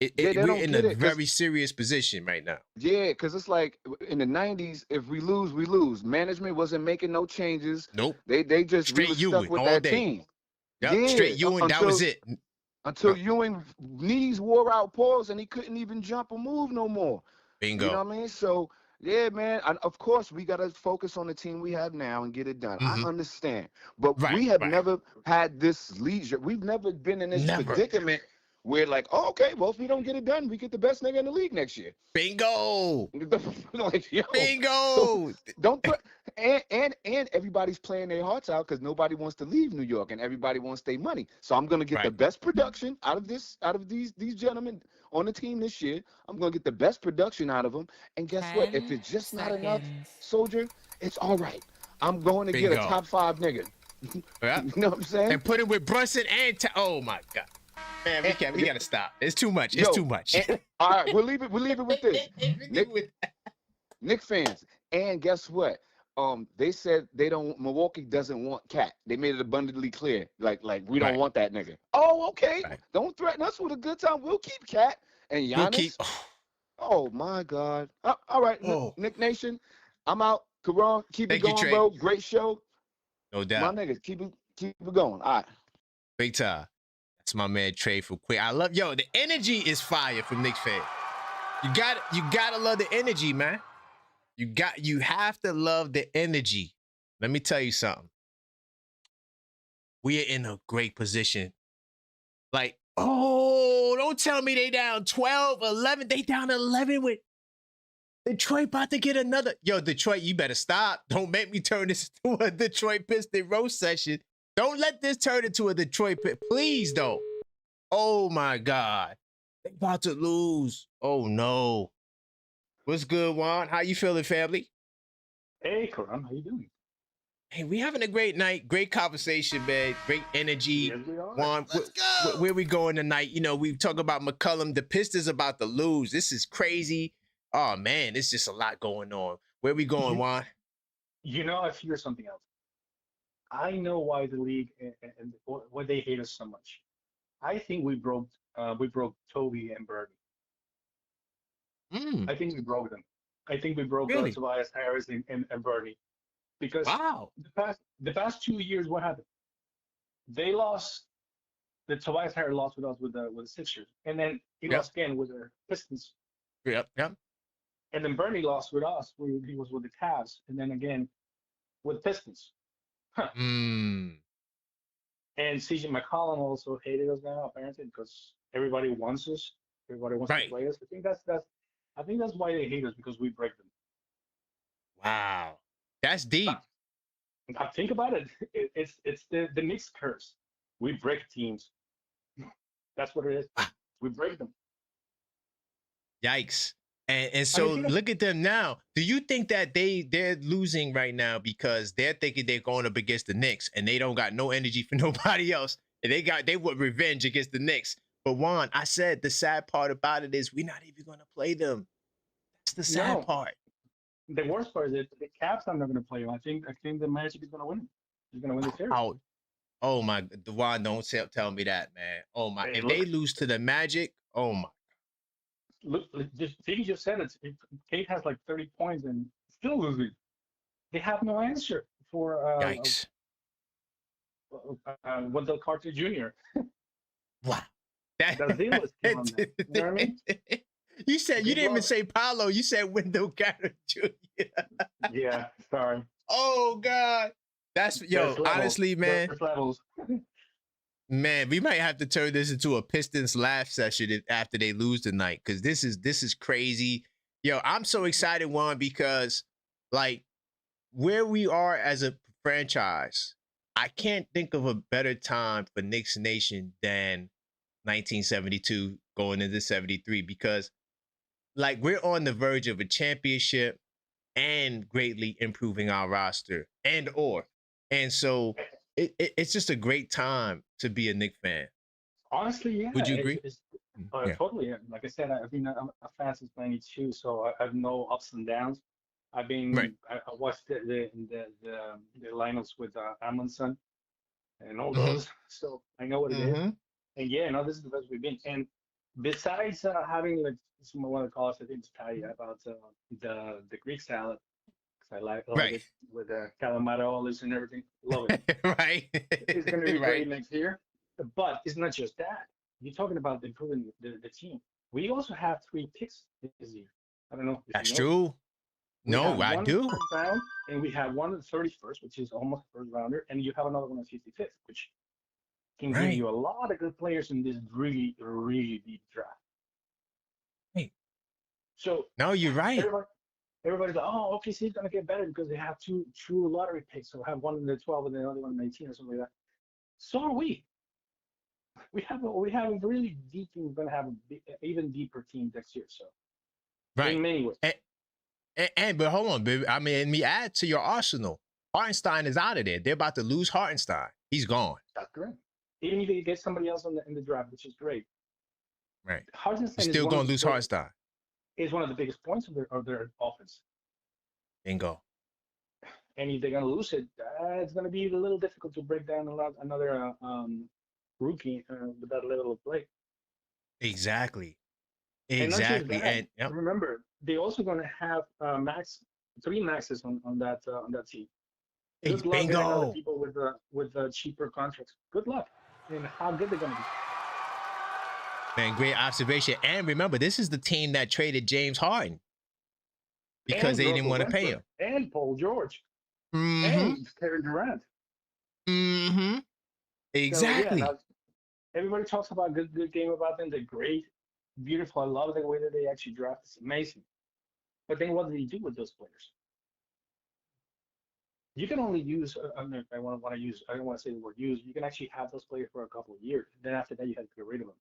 They we're don't in get a it, 'cause- very serious position right now. Yeah, because it's like in the 90s, if we lose, we lose. Management wasn't making no changes. Nope. They just we Straight were Ewing stuck with all that day. team. Yep. Yeah, Straight Ewing. That was it. Until Yep. Ewing knees wore out, paws, and he couldn't even jump or move no more. Bingo. You know what I mean? So yeah, man. Of course, we gotta focus on the team we have now and get it done. I understand, but Right, we have right. never had this leisure. We've never been in this Never. predicament where, like, oh, okay, well, if we don't get it done, we get the best nigga in the league next year. Bingo. Like, yo, Bingo. don't put and everybody's playing their hearts out because nobody wants to leave New York and everybody wants their money. So I'm gonna get the Right. best production out of these gentlemen on the team this year. I'm gonna get the best production out of them. And guess what? If it's just not enough, soldier, it's all right. I'm going to get a Bingo. top 5 nigga. Yeah. You know what I'm saying? And put it with Brunson and oh my God, man, we gotta stop. It's too much. It's Yo, too much. All right, we'll leave it with this. Nick fans, and guess what? They said Milwaukee doesn't want Cat. They made it abundantly clear, like we don't Right. want that nigga. Oh, okay. Right. Don't threaten us with a good time. We'll keep Cat and Giannis. We'll keep. Oh my God. All right, Oh. Nick Nation, I'm out. Karan, keep Thank it you, going, Trey. bro. Great show, No my doubt. niggas. Keep it going. All right. Big time. That's my man Trey for quick. I love the energy is fire from Knicks fans. You gotta love the energy, man. You have to love the energy. Let me tell you something. We are in a great position. Like, oh, don't tell me they down 12, 11. They down 11 with Detroit about to get another. Yo, Detroit, you better stop. Don't make me turn this into a Detroit Piston roast session. Don't let this turn into a Detroit pit. Please don't. Oh my God. They about to lose. Oh no. What's good, Juan? How you feeling, family? Hey, Karan, how you doing? Hey, we having a great night. Great conversation, man. Great energy. Yes, we are. Juan, where we going tonight? You know, we talk about McCollum. The Pistons about to lose. This is crazy. Oh man, it's just a lot going on. Where we going, Juan? You know, I figure something else. I know why the league and why they hate us so much. I think we broke Toby and Bernie. Mm, I think we broke them. I think we broke Really? Tobias Harris and Bernie because wow. the past 2 years, what happened? They lost. The Tobias Harris lost with us with the Sixers, and then he Yep. lost again with the Pistons, Yep. and then Bernie lost with us. He was with the Cavs, and then again with Pistons. Mm, And CJ McCollum also hated us now, apparently, because everybody wants us. Everybody wants Right. to play us. I think that's why they hate us, because we break them. wow. That's deep. Now think about it. It's the Knicks curse. We break teams. That's what it is. We break them. Yikes. And so think- look at them now. Do you think that they're losing right now because they're thinking they're going up against the Knicks and they don't got no energy for nobody else? And they want revenge against the Knicks. But Juan, I said the sad part about it is we're not even going to play them. That's the sad No. part. The worst part is that the Cavs are not going to play them. I think the Magic is going to win. He's going to win the series. Oh my, Juan, don't tell me that, man. Oh my, Hey, if look. they lose to the Magic, oh my. Look, Figgy just said it. Kate has like 30 points and still losing. They have no answer for Yikes. Wendell Carter Jr. Wow. That Brazil is killing them. You know what I mean? You said you Good didn't even luck. say Paulo. You said Wendell Carter Jr. Yeah, sorry. Oh God, that's There's yo. levels. Honestly, man, There's levels. man, we might have to turn this into a Pistons laugh session after they lose tonight because this is crazy. Yo, I'm so excited, Juan, because like where we are as a franchise, I can't think of a better time for Knicks Nation than 1972 going into 73 because like we're on the verge of a championship and greatly improving our roster and so it's just a great time to be a Knicks fan. Honestly, yeah. Would you agree? Yeah. Totally. Like I said, I've been a fan since '92, so I've no ups and downs. I've been Right. I watched the lineups with Amundsen and all Mhm. those, so I know what it is. Mhm. And yeah, no, this is the best we've been. And besides having like some one of the calls, I think to tell you about the Greek salad, because I like love Right. it with calamari olives and everything. Love it. Right. It's going to be Right. great next year. But it's not just that. You're talking about improving the team. We also have 3 picks this year. I don't know if That's you know. true. We No, have I one do. first round, and we have one in the 31st, which is almost first rounder, and you have another one in 55th, which can give Right. you a lot of good players in this really, really deep draft. Right. So No, you're right. everybody's like, oh, OKC is going to get better because they have 2 true lottery picks. So have one in the 12 and the other one in the 18 or something like that. So are we. We have a really deep team. We're going to have an even deeper team next year. So Right. in many ways. And but hold on, baby. I mean, me add to your arsenal. Hartenstein is out of there. They're about to lose Hartenstein. He's gone. That's correct. Even if you get somebody else in the draft, which is great. Right. Hartenstein You're still going to lose Hartenstein. Is one of the biggest points of their offense. Bingo. And if they're going to lose it, it's going to be a little difficult to break down another rookie with that level of play. Exactly. And not just Exactly. that, And yep. remember, they're also going to have 3 maxes on that team. Good luck getting other Bingo. people with cheaper contracts. Good luck. And how good they're going to be. Man, great observation. And remember, this is the team that traded James Harden because And they didn't Russell want to pay him. Westbrook, and Paul George, Mm-hmm. and Kevin Durant. Mm-hmm. Exactly. So, yeah, everybody talks about good game about them. They're great, beautiful. I love the way that they actually draft. It's amazing. But then what do they do with those players? You can only use. I don't want to say the word use. You can actually have those players for a couple of years. Then after that, you have to get rid of them.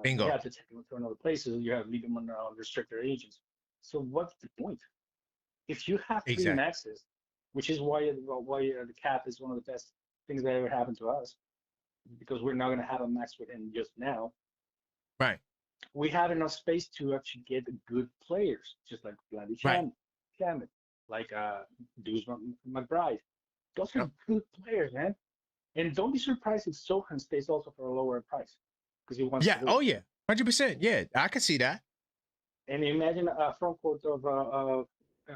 Bingo. You have to take them to another places. You have to leave them under restricted agents. So what's the point? If you have 3 Exactly. maxes, which is why the cap is one of the best things that ever happened to us, because we're not going to have a max within just now. Right. We have enough space to actually get good players, just like Blandy Shamet, like Deuce McBride. Those are good players, man. And don't be surprised if Sohan stays also for a lower price because he wants to. Oh yeah. 100%. Yeah, I can see that. And imagine a front court of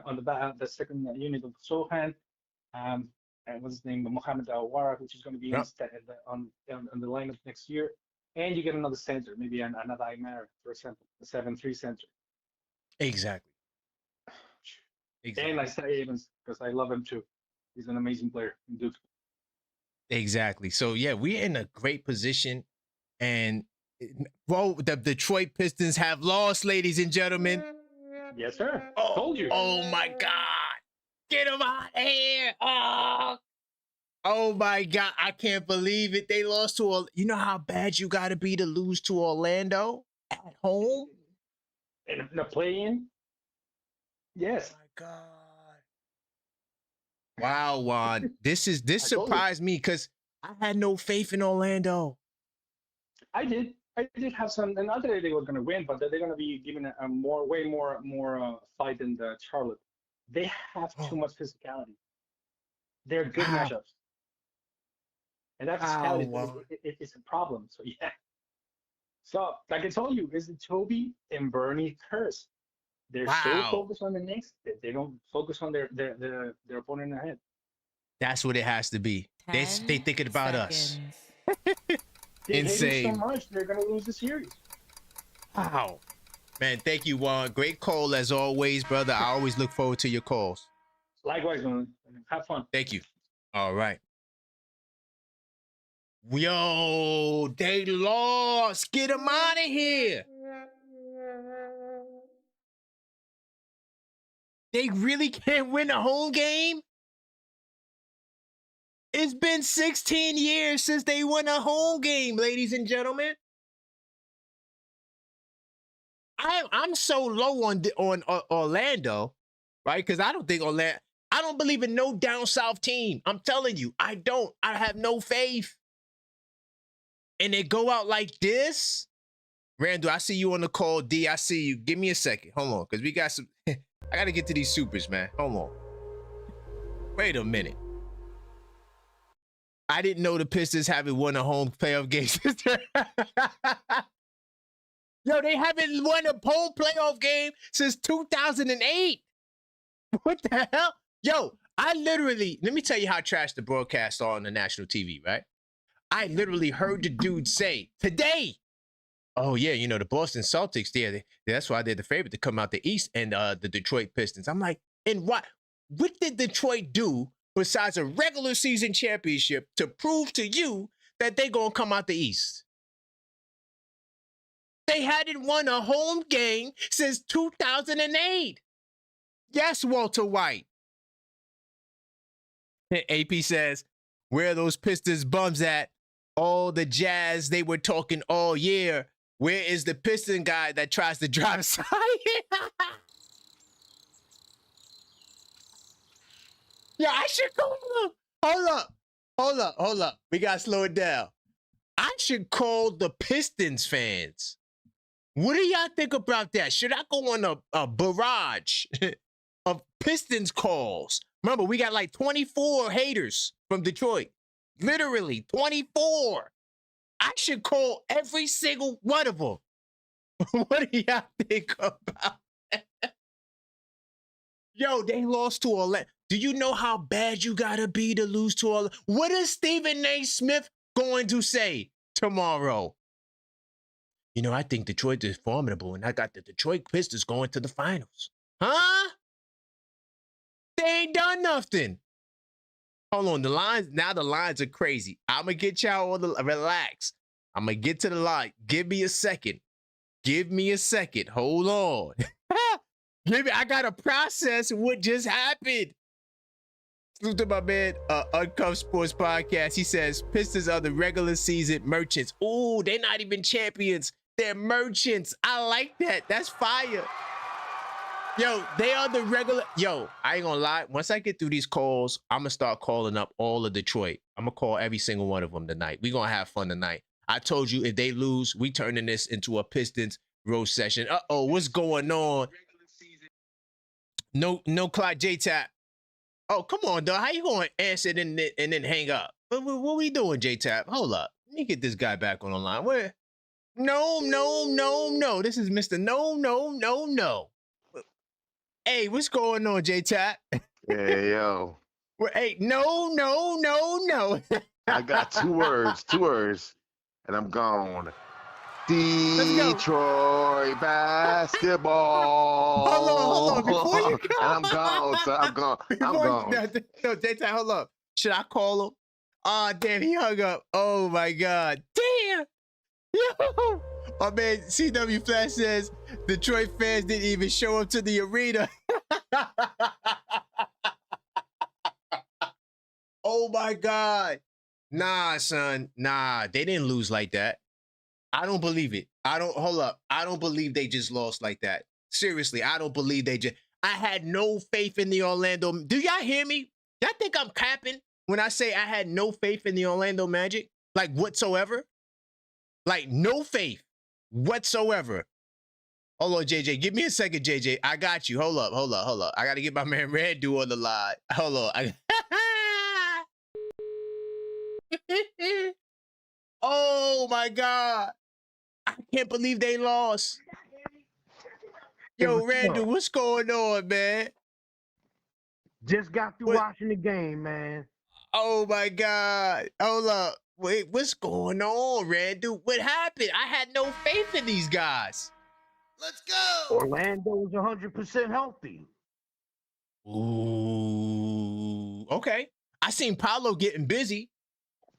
on the back, the second unit of Sohan, and what's his name, Mohamed Awara, which is going to be on the lineup next year. And you get another center, maybe another Aymar, for example, the 7-3 center. Exactly. And Isaiah Evans, because I love him too. He's an amazing player in Duke. Exactly. So yeah, we're in a great position, and well, the Detroit Pistons have lost, ladies and gentlemen. Yes, sir. Oh, Told you. Oh my God! Get him out of here! Oh my God! I can't believe it. They lost to you know how bad you got to be to lose to Orlando at home. And the play-in. Yes. Oh my God! Wow, Juan, this surprised me because I had no faith in Orlando. I did have some, and not that they were going to win, but they're going to be given a way more fight than the Charlotte. They have too much physicality. They're good matchups, and that physicality it's a problem. So yeah. So like I told you, it's the Toby and Bernie curse. They're so focused on the Knicks that they don't focus on their opponent in the head. That's what it has to be. They thinking about us. They hate him so Insane. much, they're gonna lose the series. Wow. Man, thank you, Juan. Great call as always, brother. I always look forward to your calls. Likewise, man. Have fun. Thank you. All right. Yo, they lost. Get them out of here. They really can't win a home game? It's been 16 years since they won a home game, ladies and gentlemen. I'm so low on Orlando, right? Because I don't think I don't believe in no down south team. I'm telling you, I don't. I have no faith. And they go out like this. Randall, I see you on the call. D, I see you. Give me a second. Hold on, because we got some. I got to get to these supers, man. Hold on. Wait a minute. I didn't know the Pistons haven't won a home playoff game. Yo, they haven't won a home playoff game since 2008. What the hell? Yo, I literally, let me tell you how trash the broadcasts are on the national TV, right? I literally heard the dude say today, oh yeah, you know, the Boston Celtics, that's why they're the favorite to come out the East, and the Detroit Pistons. I'm like, and what did Detroit do besides a regular season championship to prove to you that they're going to come out the East? They hadn't won a home game since 2008. Yes, Walter White. AP says, where are those Pistons bums at? All the jazz they were talking all year. Where is the Piston guy that tries to drive aside? Yeah, I should call him. Hold up. We got to slow it down. I should call the Pistons fans. What do y'all think about that? Should I go on a barrage of Pistons calls? Remember, we got like 24 haters from Detroit. Literally 24. I should call every single one of them. What do y'all think about that? Yo, they lost to Orlando. Do you know how bad you gotta be to lose to Orlando? What is Stephen A. Smith going to say tomorrow? You know, I think Detroit is formidable, and I got the Detroit Pistons going to the finals. Huh? They ain't done nothing. Hold on, the lines are crazy. I'm going to get y'all on the, relax. I'm going to get to the line. Give me a second. Hold on. I got to process what just happened. Salute to my man, Uncuffed Sports Podcast. He says, Pistons are the regular season merchants. Ooh, they're not even champions. They're merchants. I like that. That's fire. Yo, they are the regular. Yo, I ain't gonna lie. Once I get through these calls, I'm gonna start calling up all of Detroit. I'm gonna call every single one of them tonight. We're gonna have fun tonight. I told you if they lose, we turning this into a Pistons roast session. Uh-oh, what's going on? No Clyde J-Tap. Oh, come on, dog. How you gonna answer it and then hang up? What we doing, J-Tap? Hold up. Let me get this guy back on the line. Where? No. This is Mr. No. Hey, what's going on, J-Tap? Hey, yo. Hey, no. I got two words, and I'm gone. Detroit basketball. Hold on. Before you go. And I'm gone, sir. I'm gone. No, J-Tap, hold up. Should I call him? Oh, damn, he hung up. Oh, my God. Damn. Yo. My man, CW Flash says, Detroit fans didn't even show up to the arena. Oh, my God. Nah, son. Nah, they didn't lose like that. I don't believe it. Hold up. I don't believe they just lost like that. Seriously, I don't believe I had no faith in the Orlando. Do y'all hear me? Y'all think I'm capping when I say I had no faith in the Orlando Magic? Like whatsoever? Like no faith whatsoever. Hold on, JJ. Give me a second, JJ. I got you. Hold up. I got to get my man Randu on the line. Hold on. Oh, my God. I can't believe they lost. Yo, Randall, what's going on, man? Just got through watching the game, man. Oh my God. Hold up. Wait, what's going on, Randall? What happened? I had no faith in these guys. Let's go. Orlando's 100% healthy. Ooh. Okay. I seen Paulo getting busy.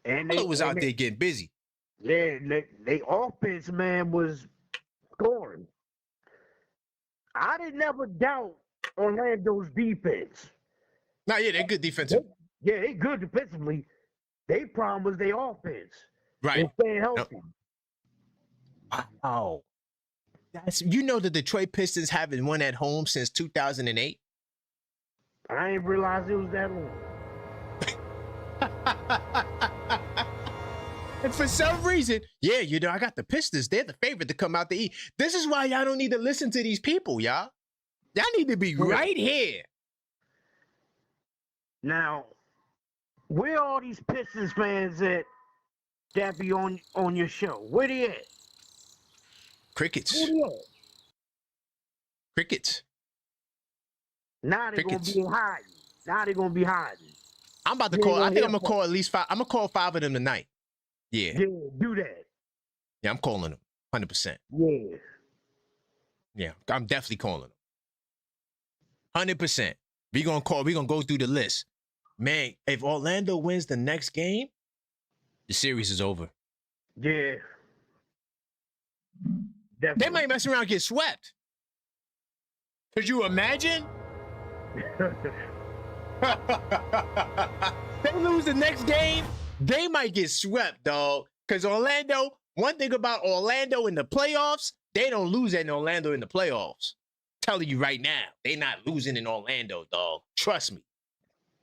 And Paulo was out there getting busy. Yeah, they offense, man, was scoring. I didn't never doubt Orlando's defense. No, yeah, they're good defensive. They good defensively. Their problem was their offense. Right. And staying healthy. Wow. You know the Detroit Pistons haven't won at home since 2008? I didn't realize it was that long. And for some reason, I got the Pistons. They're the favorite to come out the East. This is why y'all don't need to listen to these people, y'all. Y'all need to be right here. Now, where all these Pistons fans at that be on your show? Where they at? Crickets. Where they at? Crickets. Now they're going to be hiding. I'm about to call. I think I'm going to call at least 5. I'm going to call 5 of them tonight. Yeah. Yeah, do that. Yeah, I'm calling them 100%. Yeah. Yeah, I'm definitely calling them 100%. We're going to go through the list. Man, if Orlando wins the next game, the series is over. Yeah. Definitely. They might mess around and get swept. Could you imagine? They lose the next game, they might get swept, dog. Because Orlando, one thing about Orlando in the playoffs, they don't lose in Orlando in the playoffs. Telling you right now, they not losing in Orlando, dog. Trust me.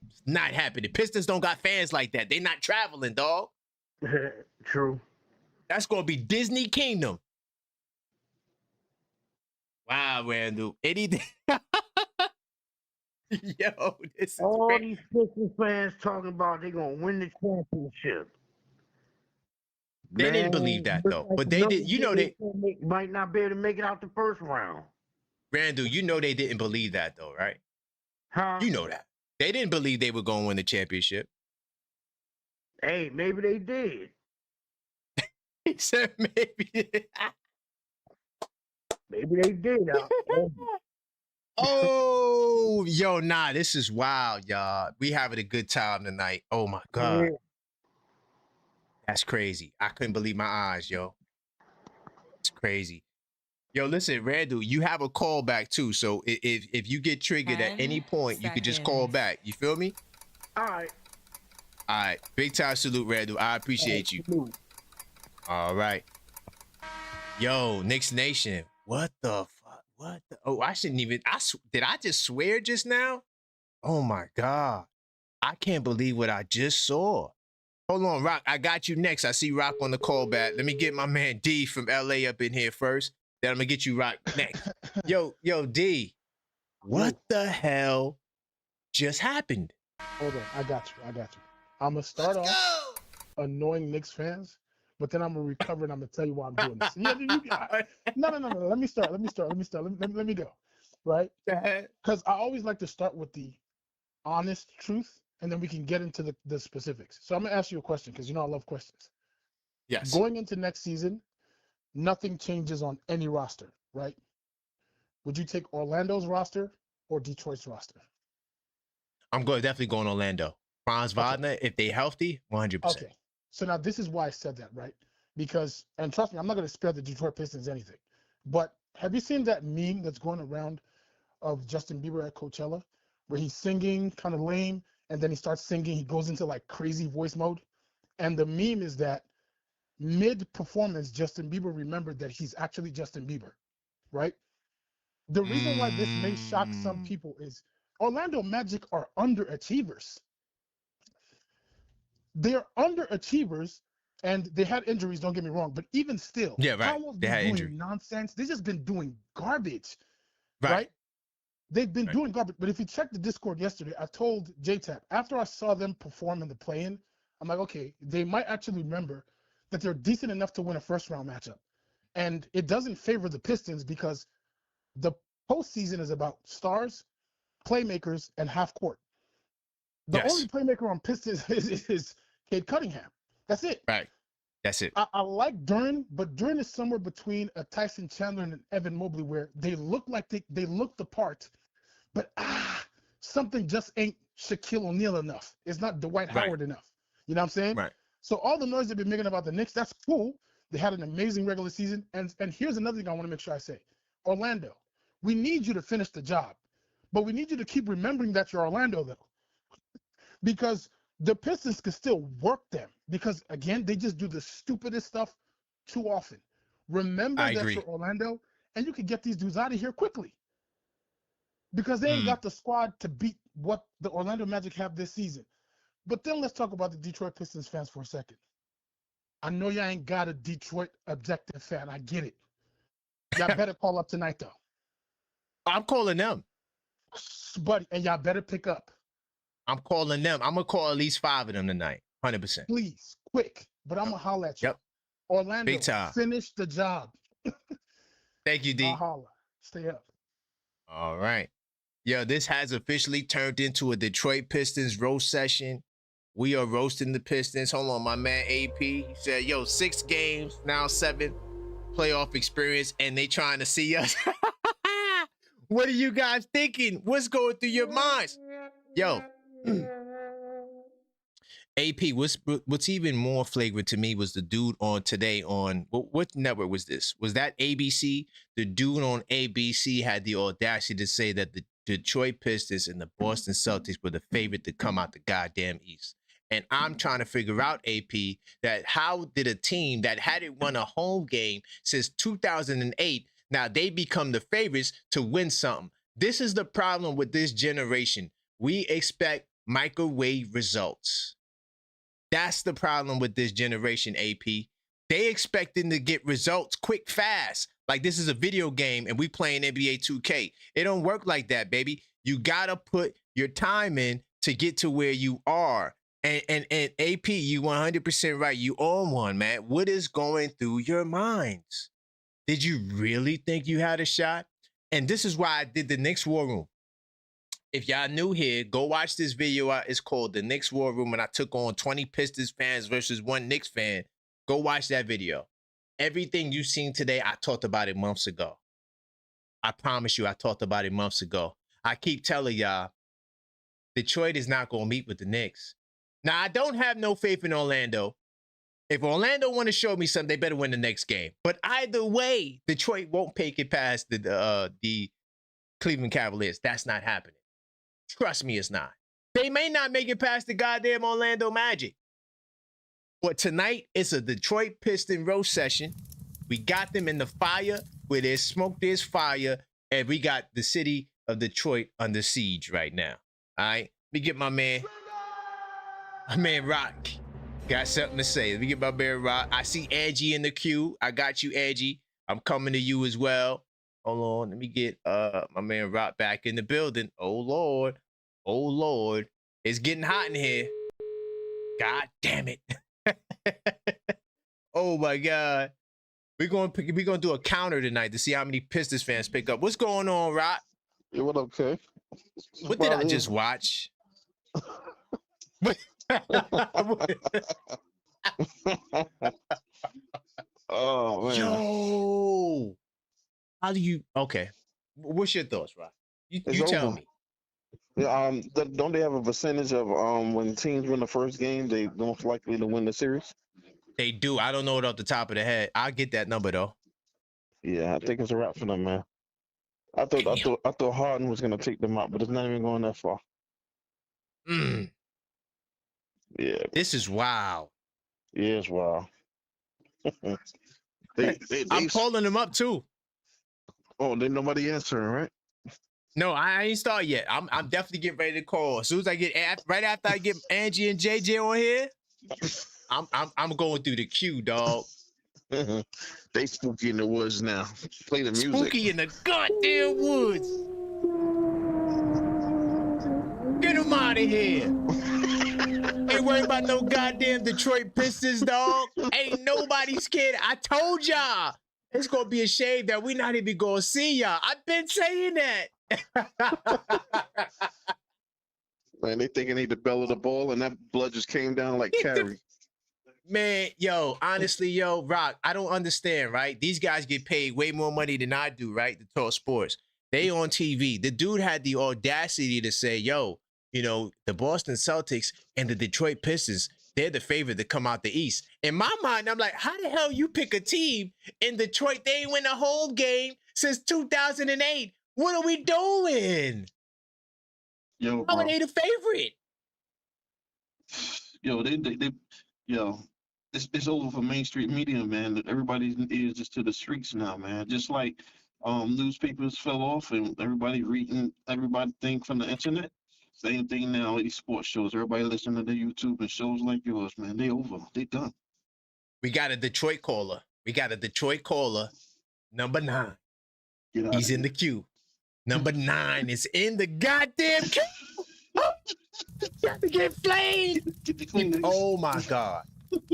It's not happening. The Pistons don't got fans like that. They not traveling, dog. True. That's going to be Disney Kingdom. Wow, Randall. Anything. Yo, this is all great. these Pistons fans talking about they're going to win the championship. They didn't believe that, though. But they did. You know, they might not be able to make it out the first round. Randall, you know they didn't believe that, though, right? Huh? You know that. They didn't believe they were going to win the championship. Hey, maybe they did. He said maybe. Maybe they did. Oh, yo, nah, this is wild, y'all. We having a good time tonight. Oh, my God. Yeah. That's crazy. I couldn't believe my eyes, yo. It's crazy. Yo, listen, Randall, you have a call back, too. So if you get triggered at any point, you could just call back. You feel me? All right. All right. Big time salute, Randall. I appreciate you. All right. Yo, Knicks Nation. What the fuck? What the? Oh, I shouldn't even. Did I just swear just now? Oh, my God. I can't believe what I just saw. Hold on, Rock. I got you next. I see Rock on the call back. Let me get my man D from LA up in here first. Then I'm going to get you Rock next. Yo, D. What the hell just happened? Hold on. I got you. I'm going to start off annoying Knicks fans, but then I'm going to recover and I'm going to tell you why I'm doing this. No. Let me start. Let me go. Right? Because I always like to start with the honest truth, and then we can get into the specifics. So I'm going to ask you a question because, I love questions. Yes. Going into next season, nothing changes on any roster, right? Would you take Orlando's roster or Detroit's roster? I'm definitely going Orlando. Franz Wagner, if they healthy, 100%. Okay. So now this is why I said that, right? Because, and trust me, I'm not going to spare the Detroit Pistons anything. But have you seen that meme that's going around of Justin Bieber at Coachella, where he's singing kind of lame, and then he starts singing, he goes into like crazy voice mode? And the meme is that mid-performance, Justin Bieber remembered that he's actually Justin Bieber, right? The reason why this may shock some people is Orlando Magic are underachievers. They're underachievers, and they had injuries, don't get me wrong, but even still, yeah, right. Powell's been doing injury. Nonsense. They've just been doing garbage, right? They've been doing garbage. But if you check the Discord yesterday, I told JTAP, after I saw them perform in the play-in, I'm like, okay, they might actually remember that they're decent enough to win a first-round matchup. And it doesn't favor the Pistons because the postseason is about stars, playmakers, and half court. The Yes. only playmaker on Pistons is Cade Cunningham. That's it. Right. That's it. I like Duren, but Duren is somewhere between a Tyson Chandler and an Evan Mobley, where they look like they look the part, but something just ain't Shaquille O'Neal enough. It's not Dwight Right. Howard enough. You know what I'm saying? Right. So all the noise they've been making about the Knicks, that's cool. They had an amazing regular season. And here's another thing I want to make sure I say. Orlando, we need you to finish the job. But we need you to keep remembering that you're Orlando, though. Because the Pistons can still work them. Because, again, they just do the stupidest stuff too often. Remember I that agree. you're Orlando, and you can get these dudes out of here quickly. Because they ain't got the squad to beat what the Orlando Magic have this season. But then let's talk about the Detroit Pistons fans for a second. I know y'all ain't got a Detroit objective fan. I get it. Y'all better call up tonight, though. I'm calling them. Buddy, and y'all better pick up. I'm calling them. I'm going to call at least 5 of them tonight. 100%. Please, quick. But I'm going to holler at you. Yep. Orlando, Big time. finish the job. Thank you, D. I'll holler. Stay up. All right. Yo, this has officially turned into a Detroit Pistons roast session. We are roasting the Pistons. Hold on, my man AP. He said, yo, 6 games, now 7 playoff experience, and they trying to see us. What are you guys thinking? What's going through your minds? Yo. AP, what's even more flagrant to me was the dude on today on, what network was this? Was that ABC? The dude on ABC had the audacity to say that the Detroit Pistons and the Boston Celtics were the favorite to come out the goddamn East. And I'm trying to figure out, AP, that how did a team that hadn't won a home game since 2008, now they become the favorites to win something? This is the problem with this generation. We expect microwave results. That's the problem with this generation, AP. They expecting to get results quick, fast. Like this is a video game and we playing NBA 2K. It don't work like that, baby. You gotta put your time in to get to where you are. And AP, you 100% right. You on one, man. What is going through your minds? Did you really think you had a shot? And this is why I did the Knicks War Room. If y'all new here, go watch this video. It's called The Knicks War Room, and I took on 20 Pistons fans versus 1 Knicks fan. Go watch that video. Everything you've seen today, I talked about it months ago. I promise you, I talked about it months ago. I keep telling y'all, Detroit is not going to meet with the Knicks. Now, I don't have no faith in Orlando. If Orlando want to show me something, they better win the next game. But either way, Detroit won't make it past the Cleveland Cavaliers. That's not happening. Trust me, it's not. They may not make it past the goddamn Orlando Magic. But tonight, it's a Detroit Piston roast session. We got them in the fire. Where there's smoke, there's fire. And we got the city of Detroit under siege right now. All right? Let me get my man Rock. Got something to say. Let me get my man Rock. I see Angie in the queue. I got you, Angie. I'm coming to you as well. Hold on. Let me get my man Rock back in the building. Oh, Lord. Oh, Lord. It's getting hot in here. God damn it. Oh, my God. We're gonna do a counter tonight to see how many Pistons fans pick up. What's going on, Rock? Yeah, what up, Kay? What did I just watch? Oh, man. Yo, how do you? Okay, what's your thoughts, Rock? You tell me. Yeah, don't they have a percentage of when teams win the first game, they most likely to win the series? They do. I don't know it off the top of the head. I'll get that number though. Yeah, I think it's a wrap for them, man. I thought Harden was gonna take them out, but it's not even going that far. Yeah. This is wild. Yeah, it's wild. I'm calling them up too. Oh, then nobody answering, right? No, I ain't start yet. I'm definitely getting ready to call. As soon as I get right after I get Angie and JJ on here, I'm going through the queue, dog. They spooky in the woods now. Play the music. Spooky in the goddamn woods. Get them out of here. Ain't worried about no goddamn Detroit Pistons, dog. Ain't nobody scared. I told y'all. It's going to be a shame that we not even going to see y'all. I've been saying that. Man, man. They thinking they the bell of the ball, and that blood just came down like Carrie. Man, yo, honestly, yo, Rock, I don't understand, right? These guys get paid way more money than I do, right? To talk sports. They on TV. The dude had the audacity to say, yo, you know, the Boston Celtics and the Detroit Pistons, they're the favorite to come out the East. In my mind, I'm like, how the hell you pick a team in Detroit? They ain't win a home game since 2008. What are we doing? Yo, How bro. are they the favorite? Yo, yo, it's over for Main Street media, man. Everybody's ears just to the streets now, man. Just like newspapers fell off and everybody reading everything from the internet. Same thing now, these sports shows. Everybody listening to YouTube and shows like yours, man. They over. They done. We got a Detroit caller. Number 9. He's in the queue. Number 9 is in the goddamn queue. Got to get flamed. Oh my God.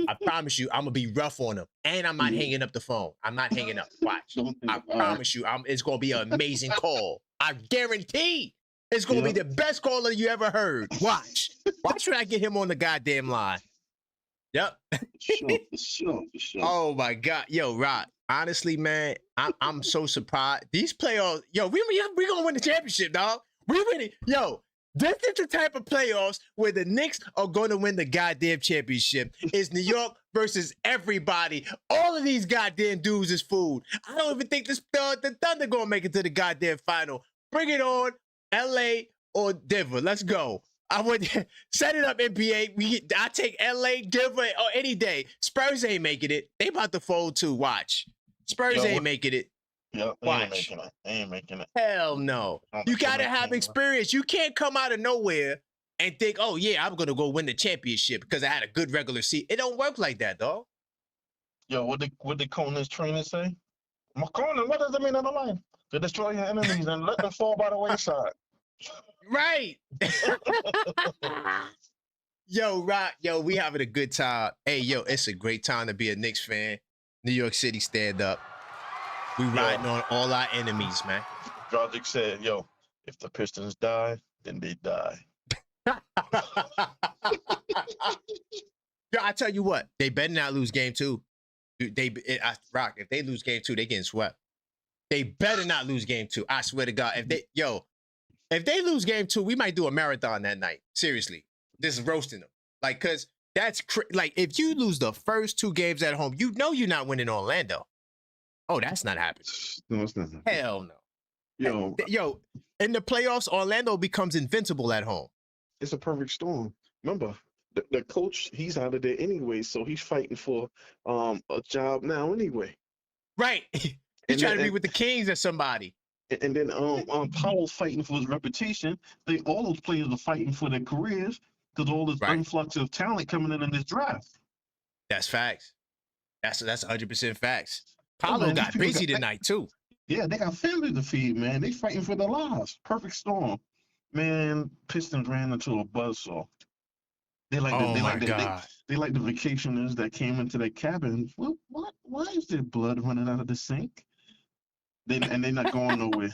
I promise you, I'm gonna be rough on him. And I'm not hanging up the phone. I'm not hanging up. Watch. I promise you, it's gonna be an amazing call. I guarantee it's gonna be the best caller you ever heard. Watch. Watch when I get him on the goddamn line. Yep. Sure. Oh my God. Yo, Rock. Honestly, man, I'm so surprised. These playoffs, yo, we gonna win the championship, dog. We winning. Yo, this is the type of playoffs where the Knicks are going to win the goddamn championship. It's New York versus everybody. All of these goddamn dudes is food. I don't even think the Thunder going to make it to the goddamn final. Bring it on, LA or Denver. Let's go. I would set it up, NBA. I take LA, Denver, or any day. Spurs ain't making it. They about to fold too. Watch. Spurs ain't making it. Yep, Watch. They ain't making it. Hell no. You got to have experience. You can't come out of nowhere and think, oh, yeah, I'm going to go win the championship because I had a good regular season. It don't work like that, dog. Yo, what did Conan's trainer say? Conan, what does it mean in the life? To destroy your enemies and let them fall by the wayside. Right. Yo, Rock, yo, we having a good time. Hey, yo, it's a great time to be a Knicks fan. New York City, stand up. We riding on all our enemies, man. Dragic said, yo, if the Pistons die, then they die. Yo, I tell you what, they better not lose game 2. Rock, if they lose game 2, they getting swept. They better not lose game 2. I swear to God. If they lose game 2, we might do a marathon that night. Seriously. Just roasting them. Like, cause that's like if you lose the first 2 games at home, you know you're not winning Orlando. Oh, that's not happening. No, it's not happening. Hell no. Yo, in the playoffs, Orlando becomes invincible at home. It's a perfect storm. Remember, the coach, he's out of there anyway, so he's fighting for a job now anyway. Right. He's trying to be with the Kings or somebody. And then Powell's fighting for his reputation. All those players are fighting for their careers because all this influx of talent coming in this draft. That's facts. That's 100% facts. Paulo got busy tonight too. Yeah, they got family to feed, man. They fighting for their lives. Perfect storm. Man, Pistons ran into a buzzsaw. They like the vacationers that came into their cabin. What? Why is there blood running out of the sink? They're not going nowhere.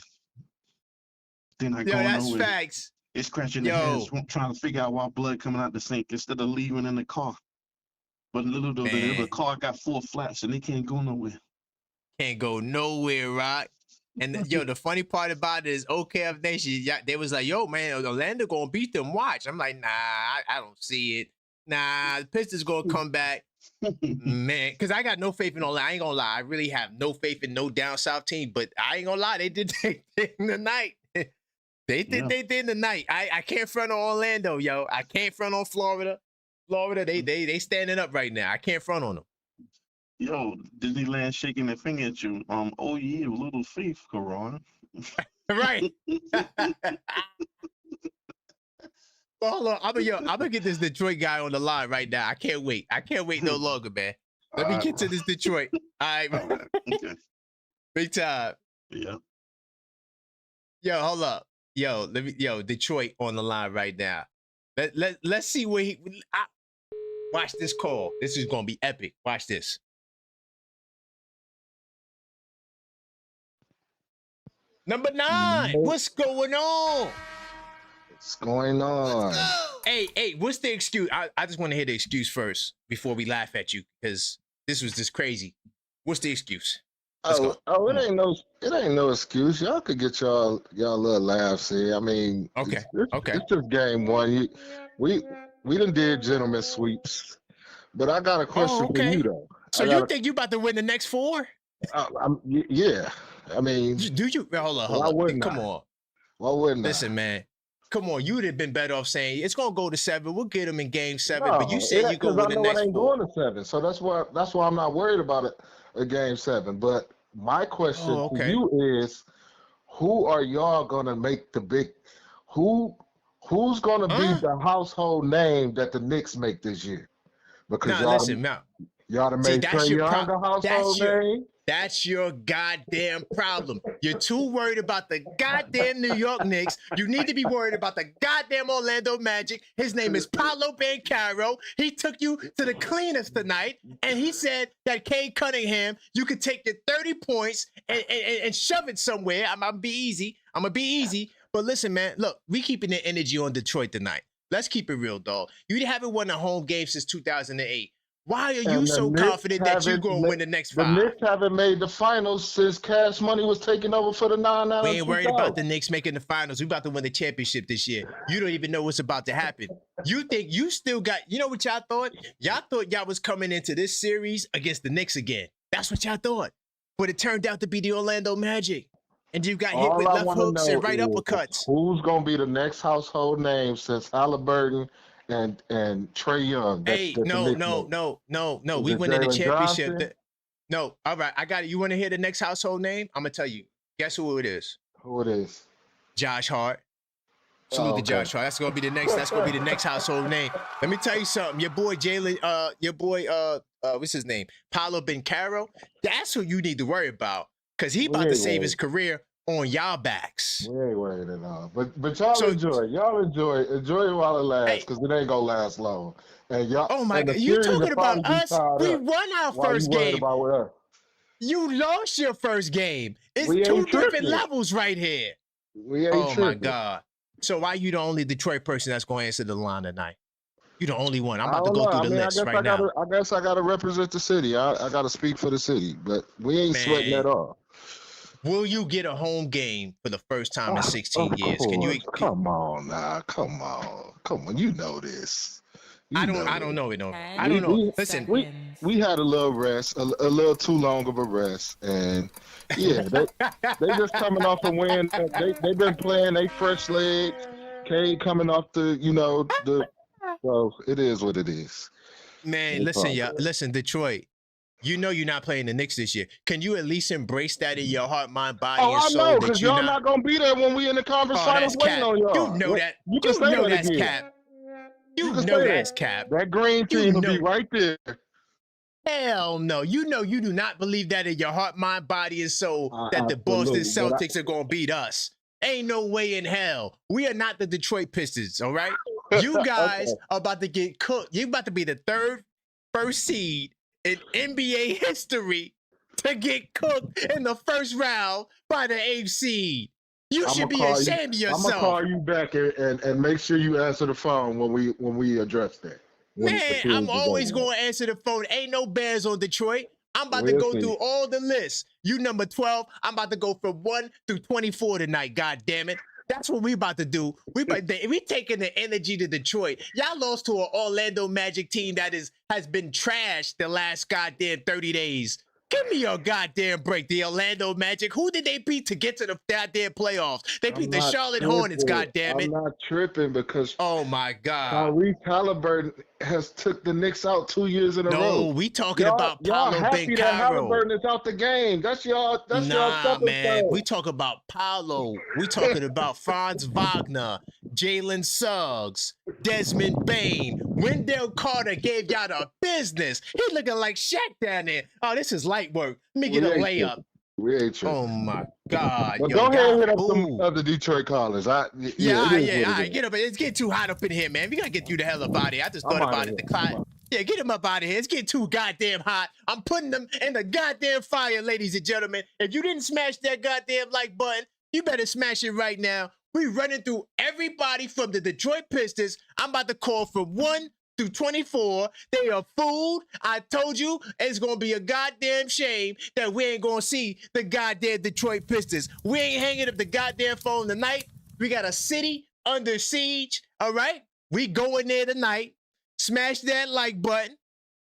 They're not going nowhere. That's facts. They're scratching their heads trying to figure out why blood coming out the sink instead of leaving in the car. But little though, the car got 4 flats and they can't go nowhere. Can't go nowhere, Rock. And the funny part about it is OKF Nation, they was like, yo, man, Orlando gonna beat them. Watch. I'm like, nah, I don't see it. Nah, the Pistons gonna come back. Man, because I got no faith in Orlando. I ain't gonna lie. I really have no faith in no down south team, but I ain't gonna lie. They did their thing tonight. They did their thing tonight. I can't front on Orlando, yo. I can't front on Florida. They standing up right now. I can't front on them. Yo, Disneyland shaking their finger at you. Oh yeah, little faith, Karan. Right. Well, hold on. I'm gonna get this Detroit guy on the line right now. I can't wait. I can't wait no longer, man. Let me get to this Detroit. All right. Okay. Big time. Yeah. Yo, hold up. Yo, Detroit on the line right now. Let's see where watch this call. This is gonna be epic. Watch this. Number 9. What's going on? What's going on? Hey, what's the excuse? I just want to hear the excuse first before we laugh at you because this was just crazy. What's the excuse? It ain't no excuse. Y'all could get y'all little laughs here. I mean, okay. It's just game one. We done did gentlemen sweeps, but I got a question for you though. So you think you about to win the next 4? Yeah. I mean, do you? Hold on. Come on. Why wouldn't Listen, man. Come on, you would have been better off saying it's gonna go to 7. We'll get them in game 7. But you said you go win the next 4. It ain't going to 7, so that's why I'm not worried about it. A game 7. But my question to you is, who are y'all gonna make the big? Who's gonna be the household name that the Knicks make this year? Because y'all done made Trey Young a household name. That's your goddamn problem. You're too worried about the goddamn New York Knicks. You need to be worried about the goddamn Orlando Magic. His name is Paolo Banchero. He took you to the cleaners tonight, and he said that Cade Cunningham, you could take your 30 points and shove it somewhere. I'm gonna be easy. But listen, man, look, we keeping the energy on Detroit tonight. Let's keep it real, dog. You haven't won a home game since 2008. Why are you so confident that you're going to win the next 5? The Knicks haven't made the finals since Cash Money was taking over for the 9-9. We ain't worried about the Knicks making the finals. We about to win the championship this year. You don't even know what's about to happen. You think you still got, you know what y'all thought? Y'all thought y'all was coming into this series against the Knicks again. That's what y'all thought. But it turned out to be the Orlando Magic. And you got hit with left hooks and right uppercuts. Who's going to be the next household name since Halliburton and Trey Young? No. We winning the championship. No, all right. I got it. You want to hear the next household name? I'm gonna tell you. Guess who it is? Who it is? Josh Hart. Salute to Josh Hart. That's gonna be the next. That's gonna be the next household name. Let me tell you something. Your boy Jalen. What's his name? Paolo Banchero. That's who you need to worry about because he about to save his career on y'all backs. We ain't worried at all. But y'all enjoy. Y'all enjoy it while it lasts, because it ain't gonna last long. And y'all. Oh my God! You talking about us? We won our first game. You lost your first game. It's 2 different levels right here. We ain't tripping. My God! So why you the only Detroit person that's going to answer the line tonight? You the only one. I'm about to go through the list right now. I guess I gotta represent the city. I gotta speak for the city, but we ain't sweating at all. Will you get a home game for the first time in 16 years? Can you? Come on now. Come on. You know this. I don't know it. No. I don't know. Listen, we had a little rest, a little too long of a rest, and yeah, they just coming off a win. They've been playing. They fresh legs. Cade coming off so it is what it is. Man, listen, Detroit. You know you're not playing the Knicks this year. Can you at least embrace that in your heart, mind, body, and soul? I know, because y'all not going to be there when we in the conference finals waiting on y'all. You know that. You know that's cap. You know that's cap. That green team will be right there. Hell no. You know you do not believe that in your heart, mind, body, and soul that the Boston Celtics are going to beat us. Ain't no way in hell. We are not the Detroit Pistons, all right? You guys are about to get cooked. You're about to be the first seed in NBA history to get cooked in the first round by the 8th seed. You should be ashamed of yourself. I'm gonna call you back and make sure you answer the phone when we address that. Man, I'm always gonna answer the phone. Ain't no Bears on Detroit. I'm about to go through all the lists. You number 12. I'm about to go from 1 through 24 tonight. God damn it. That's what we about to do. We taking the energy to Detroit. Y'all lost to an Orlando Magic team that has been trashed the last goddamn 30 days. Give me your goddamn break. The Orlando Magic. Who did they beat to get to the goddamn playoffs? They beat the Charlotte Hornets, goddammit. I'm not tripping because oh my God. Halliburton has took the Knicks out 2 years in a row. No, we talking about Paolo Banchero. Halliburton is out the game. That's y'all man. We talk about Paolo. We talking about Franz Wagner, Jalen Suggs, Desmond Bain. Wendell Carter gave y'all the business. He looking like Shaq down there. Oh, this is light work. Let me get a layup. We ain't tripping. Oh my God. But go ahead and hit up some other Detroit callers. Yeah. All right, get up. It's getting too hot up in here, man. We gotta get you the hell up out of here. I just thought about it. Yeah, get him up out of here. It's getting too goddamn hot. I'm putting them in the goddamn fire, ladies and gentlemen. If you didn't smash that goddamn like button, you better smash it right now. We running through everybody from the Detroit Pistons. I'm about to call from 1 through 24. They are fooled. I told you it's going to be a goddamn shame that we ain't going to see the goddamn Detroit Pistons. We ain't hanging up the goddamn phone tonight. We got a city under siege, all right? We go in there tonight, smash that like button,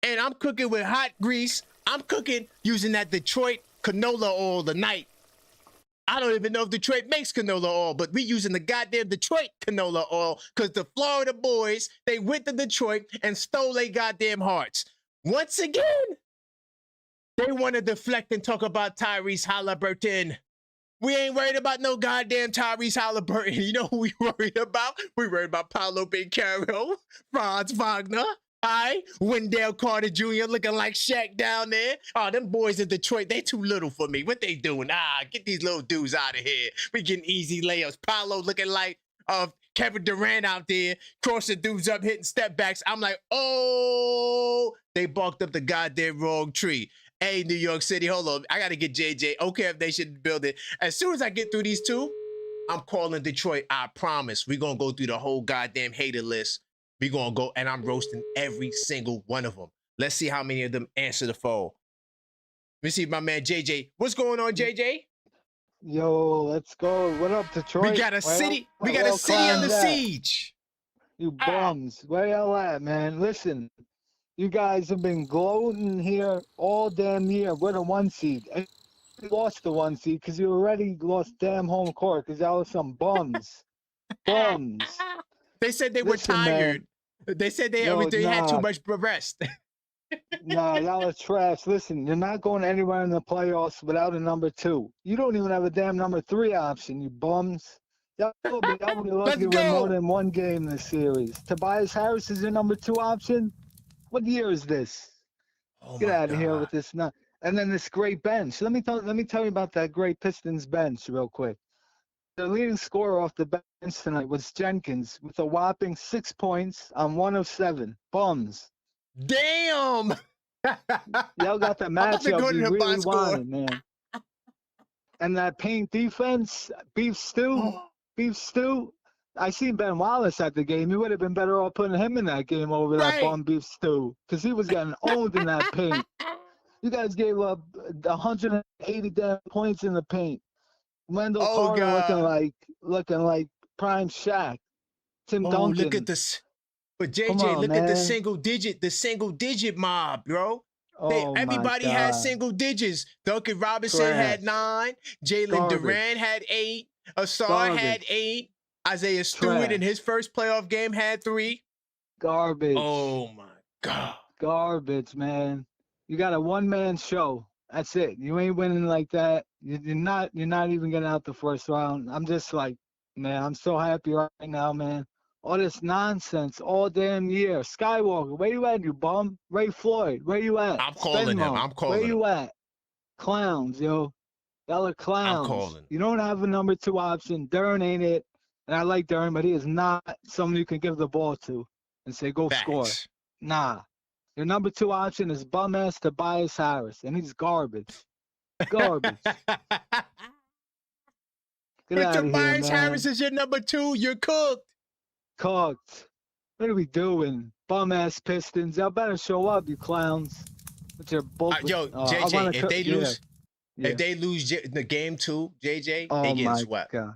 and I'm cooking with hot grease. I'm cooking using that Detroit canola oil tonight. I don't even know if Detroit makes canola oil, but we using the goddamn Detroit canola oil because the Florida boys, they went to Detroit and stole their goddamn hearts. Once again, they want to deflect and talk about Tyrese Halliburton. We ain't worried about no goddamn Tyrese Halliburton. You know who we worried about? We worried about Paolo Banchero, Franz Wagner, Wendell Carter Jr. looking like Shaq down there. Oh, them boys in Detroit, they too little for me. What they doing? Get these little dudes out of here. We getting easy layups. Paolo looking like Kevin Durant out there, crossing dudes up, hitting step backs. I'm like, oh, they barked up the goddamn wrong tree. Hey, New York City, hold on. I got to get JJ. Okay, if they should build it. As soon as I get through these two, I'm calling Detroit. I promise. We're going to go through the whole goddamn hater list. We're going to go, and I'm roasting every single one of them. Let's see how many of them answer the phone. Let me see my man JJ. What's going on, JJ? Yo, let's go. What up, Detroit? We got a city. We got a city under siege. You bums. Where y'all at, man? Listen, you guys have been gloating here all damn year. We're the 1 seed. And you lost the 1 seed because you already lost damn home court because y'all were some bums. Bums. They said they were tired. Man. They said they had too much rest. Nah, y'all are trash. Listen, you're not going anywhere in the playoffs without a number 2. You don't even have a damn number 3 option, you bums. Y'all will be lucky to win more than 1 game this series. Tobias Harris is your number 2 option? What year is this? Oh, get out of here with this. And then this great bench. Let me tell you about that great Pistons bench real quick. The leading scorer off the bench tonight was Jenkins with a whopping 6 points on 1 of 7. Bums. Damn! Y'all got the matchup you really wanted, man. And that paint defense, beef stew. I seen Ben Wallace at the game. He would have been better off putting him in that game over that bum beef stew because he was getting owned in that paint. You guys gave up 180 damn points in the paint. Wendell Carter looking like prime Shaq. Tim Duncan. Look at this. But JJ, look at the single digit mob, bro. Everybody had single digits. Duncan Robinson had 9. Jalen Durant had 8. Asar had 8. Isaiah Stewart in his first playoff game had 3. Garbage. Oh my God. Garbage, man. You got a one-man show. That's it. You ain't winning like that. You're not even getting out the first round. I'm just like, man, I'm so happy right now, man. All this nonsense all damn year. Skywalker, where you at, you bum? Ray Floyd, where you at? I'm calling him. Where you at? Clowns, yo. Y'all are clowns. I'm calling. You don't have a number 2 option. Dern ain't it. And I like Dern, but he is not someone you can give the ball to and say, go score. Nah. Your number 2 option is bum-ass Tobias Harris, and he's garbage. Garbage. If Tobias Harris is your number 2, you're cooked. Cooked. What are we doing? Bum-ass Pistons. Y'all better show up, you clowns. With your bullshit. JJ, if they lose the game 2, JJ, they get swept. God.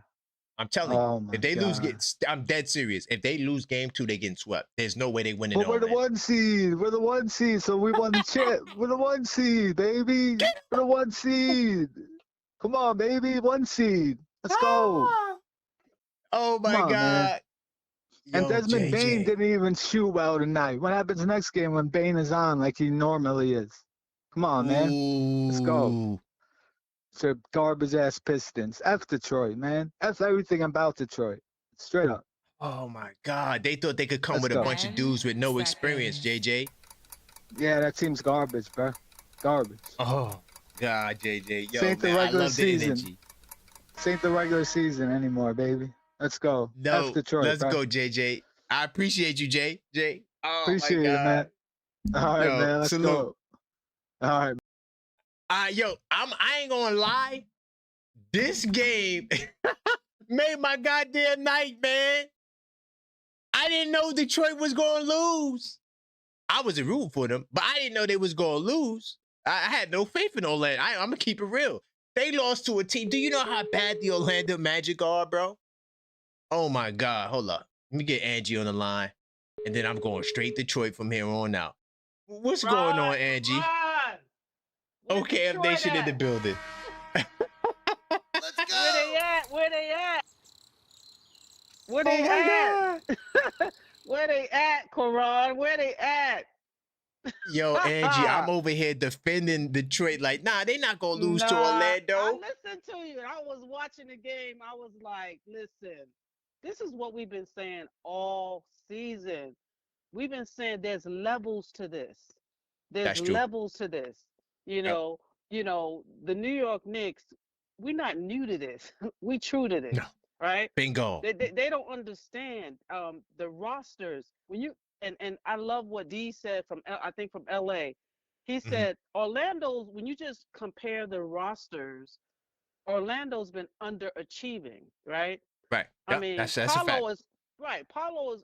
I'm telling you, if they lose, I'm dead serious. If they lose game 2, they getting swept. There's no way they win it. But we're the 1 seed. We're the 1 seed, so we won the chip. We're the 1 seed, baby. We're the 1 seed. Come on, baby, 1 seed. Let's go. Oh my God. Man. And Desmond Bane didn't even shoot well tonight. What happens next game when Bane is on like he normally is? Come on, man. Let's go. It's a garbage-ass Pistons. F Detroit, man. F everything about Detroit. Straight up. Oh, my God. They thought they could come with a bunch of dudes with no experience, JJ. Yeah, that team's garbage, bro. Garbage. Oh, God, JJ. Yo, ain't the regular season. This ain't the regular season anymore, baby. Let's go. No, F Detroit, let's go, JJ. I appreciate you, Jay. Oh, appreciate it, man. All right, man. Let's go. All right. Yo, I ain't gonna lie. This game, made my goddamn night, man. I didn't know Detroit was going to lose. I wasn't rooting for them, but I didn't know they was going to lose. I had no faith in Orlando. I'm going to keep it real. They lost to a team. Do you know how bad the Orlando Magic are, bro? Oh, my God. Hold up. Let me get Angie on the line, and then I'm going straight Detroit from here on out. What's going on, Angie? Okay, Nation in the building. Let's go. Where they at? Where they at? Where Oh they my at? Where they at, Quran? Where they at? Yo, Angie, I'm over here defending Detroit. Like, nah, they not gonna lose to Orlando. I listened to you. I was watching the game. I was like, listen, this is what we've been saying all season. We've been saying there's levels to this. There's levels to this. You know, the New York Knicks, we're not new to this. We true to this. No. Right? Bingo. They don't understand the rosters. When you and I love what D said from I think from LA. He said Orlando's, when you just compare the rosters, Orlando's been underachieving, right? Right. I mean, that's a fact. Paulo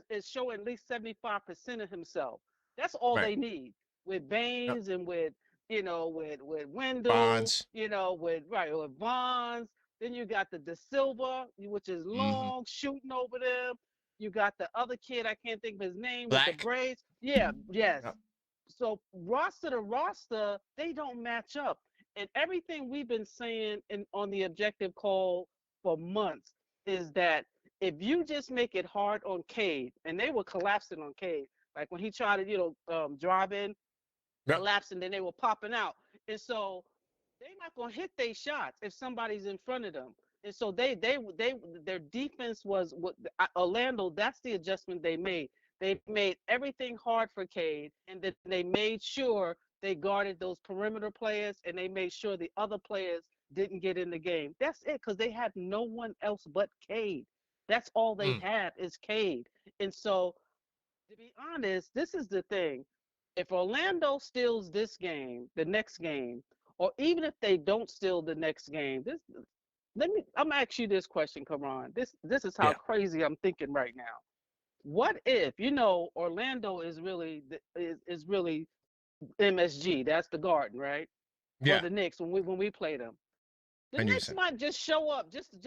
is showing at least 75% of himself. That's all they need with Baines and with with Wendell, Bonds. with Bonds. Then you got the De Silva, which is long, shooting over them. You got the other kid, I can't think of his name, with the braids. Yeah, yes. Yep. So roster to roster, they don't match up. And everything we've been saying on the objective call for months is that if you just make it hard on Cade, and they were collapsing on Cade, like when he tried to, drive in, collapsing, then they were popping out. And so they're not gonna hit their shots if somebody's in front of them. And so their defense was Orlando. That's the adjustment they made. They made everything hard for Cade, and then they made sure they guarded those perimeter players, and they made sure the other players didn't get in the game. That's it, because they had no one else but Cade. That's all they have is Cade. And so, to be honest, this is the thing. If Orlando steals this game, the next game, or even if they don't steal the next game, I'm gonna ask you this question, Karan. This is how crazy I'm thinking right now. What if Orlando is really MSG? That's the Garden, right? Yeah. For the Knicks when we play them, the 100%. Knicks might just show up just to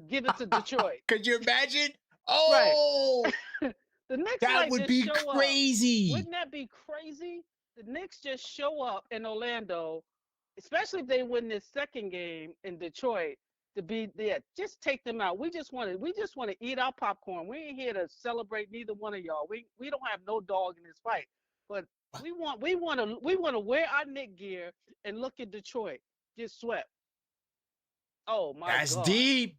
give it to Detroit. Could you imagine? Oh, right. The Knicks that would be crazy. Wouldn't that be crazy? The Knicks just show up in Orlando, especially if they win this second game in Detroit, to be there. Just take them out. We just want to eat our popcorn. We ain't here to celebrate neither one of y'all. We don't have no dog in this fight. But we want to wear our Knick gear and look at Detroit get swept. Oh my God. That's deep.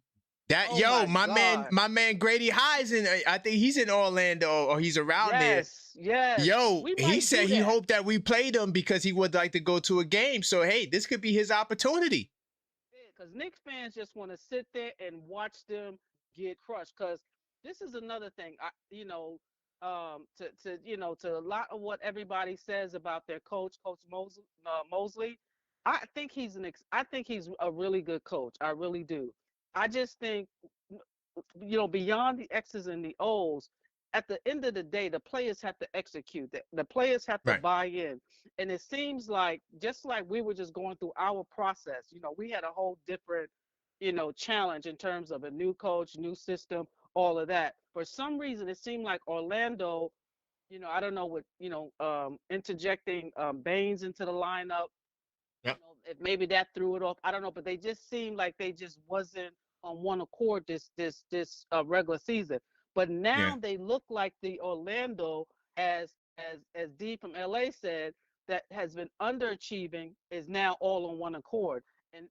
My man Grady High's I think he's in Orlando or he's around there. Yes. Yo, he said he hoped that we played him because he would like to go to a game. So hey, this could be his opportunity. Because Knicks fans just want to sit there and watch them get crushed. Because this is another thing. To a lot of what everybody says about their coach, Coach Mosley, I think he's a really good coach. I really do. I just think, beyond the X's and the O's, at the end of the day, the players have to execute. The players have to buy in. And it seems like, just like we were just going through our process, we had a whole different, challenge in terms of a new coach, new system, all of that. For some reason, it seemed like Orlando, I don't know what, interjecting Baines into the lineup. Yep. If maybe that threw it off. I don't know, but they just seemed like they just wasn't on one accord this regular season. But now they look like the Orlando, as D from LA said, that has been underachieving, is now all on one accord.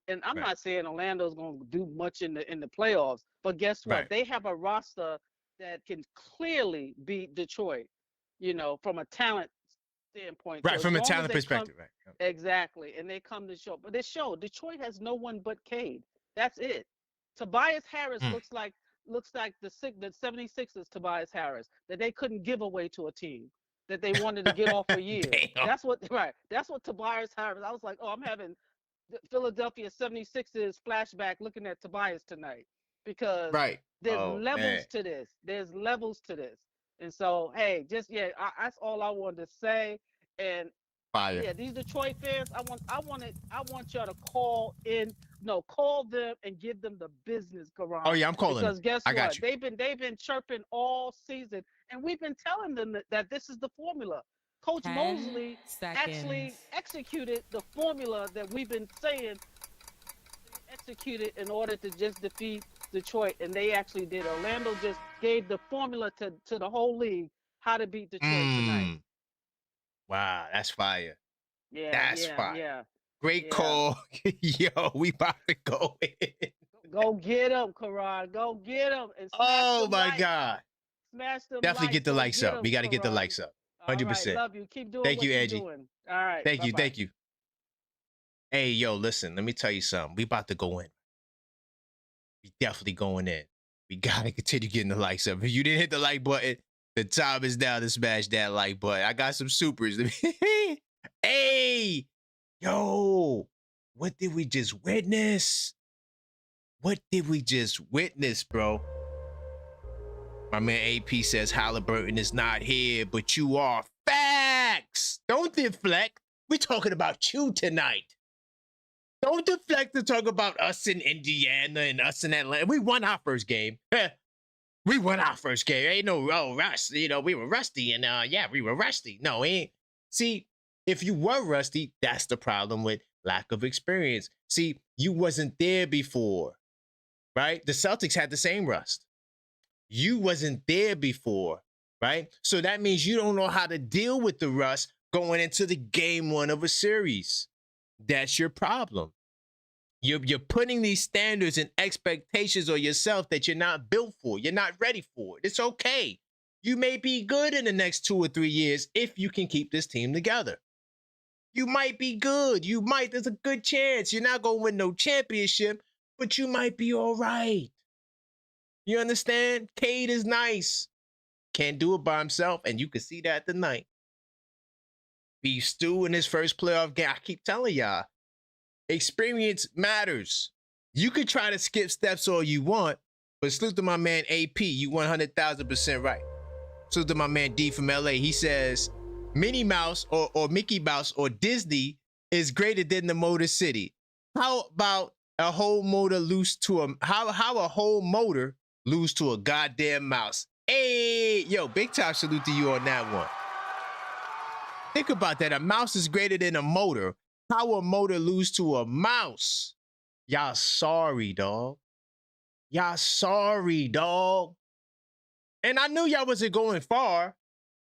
And I'm not saying Orlando's going to do much in the playoffs, but guess what? They have a roster that can clearly beat Detroit, from a talent standpoint. Right, from a talent perspective. Exactly. And they come to show. But Detroit has no one but Cade. That's it. Tobias Harris looks like the 76ers Tobias Harris, that they couldn't give away to a team that they wanted to get off for years. That's what Tobias Harris. I was like, oh, I'm having the Philadelphia 76ers flashback looking at Tobias tonight, because Right. there's Oh, levels man. to this. There's levels to this. And so, hey, just that's all I wanted to say. And Fire. yeah, these Detroit fans, I want y'all to call in. No, call them and give them the business, Karan. Oh yeah, I'm calling because them. guess I what? got you. They've been chirping all season, and we've been telling them that this is the formula. Coach Mosley actually executed the formula that we've been saying executed in order to just defeat Detroit, and they actually did. Orlando just gave the formula to the whole league how to beat Detroit tonight. Wow, that's fire. Yeah, that's yeah, fire. yeah. Great call. Yo, we about to go in. Go get him, Karan. Go get him. And oh my God. Smash them. Definitely get the Go likes up. We got to get the Karan. likes up. 100%. All right, love you. Keep doing Thank what you, you're Angie. doing. All right. Thank you. bye-bye. Thank you. Hey, yo, listen, let me tell you something. We about to go in. We definitely going in. We got to continue getting the likes up. If you didn't hit the like button, the time is now to smash that like button. I got some supers. Hey, yo, what did we just witness? What did we just witness, bro? My man AP says Halliburton is not here, but you are. Facts. Don't deflect. We're talking about you tonight. Don't deflect to talk about us in Indiana and us in Atlanta. We won our first game. We won our first game. Ain't no rust. You know, we were rusty, and we were rusty. No, ain't. See, if you were rusty, that's the problem with lack of experience. See, you wasn't there before, right? The Celtics had the same rust. You wasn't there before, right? So that means you don't know how to deal with the rust going into the game one of a series. That's your problem. You're putting these standards and expectations on yourself that you're not built for. You're not ready for it. It's okay. You may be good in the next 2 or 3 years if you can keep this team together. You might be good. There's a good chance. You're not going to win no championship, but you might be all right. You understand? Cade is nice. Can't do it by himself, and you can see that tonight. Beef Stew in his first playoff game. I keep telling y'all, experience matters. You could try to skip steps all you want, but salute to my man AP. You 100,000% right. Salute to my man D from LA. He says, Minnie Mouse or Mickey Mouse or Disney is greater than the Motor City. How about a whole motor lose to a how a whole motor lose to a goddamn mouse? Hey, yo, big time salute to you on that one. Think about that. A mouse is greater than a motor. How a motor lose to a mouse? Y'all sorry, dog. Y'all sorry, dog. And I knew y'all wasn't going far.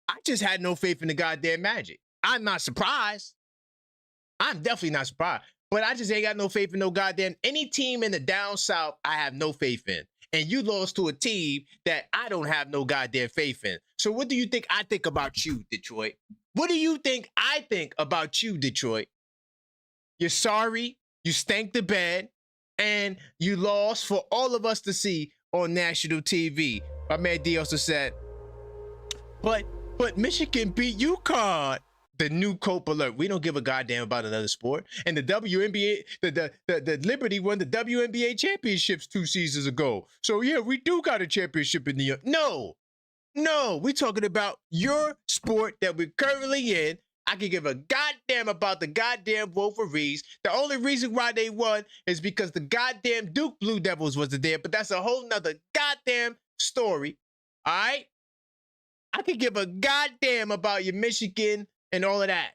I just had no faith in the goddamn Magic. I'm not surprised. I'm definitely not surprised. But I just ain't got no faith in no goddamn any team in the down south. I have no faith in. And you lost to a team that I don't have no goddamn faith in. So what do you think I think about you, Detroit? What do you think I think about you, Detroit? You're sorry, you stank the bed, and you lost for all of us to see on national TV. My man D also said, but Michigan beat UConn. The new Cope alert. We don't give a goddamn about another sport. And the WNBA, the Liberty won the WNBA championships 2 seasons ago. So yeah, we do got a championship in New York. No, we talking about your sport that we're currently in. I can give a goddamn about the goddamn Wolverines. The only reason why they won is because the goddamn Duke Blue Devils wasn't there, but that's a whole nother goddamn story. All right? I can give a goddamn about your Michigan and all of that.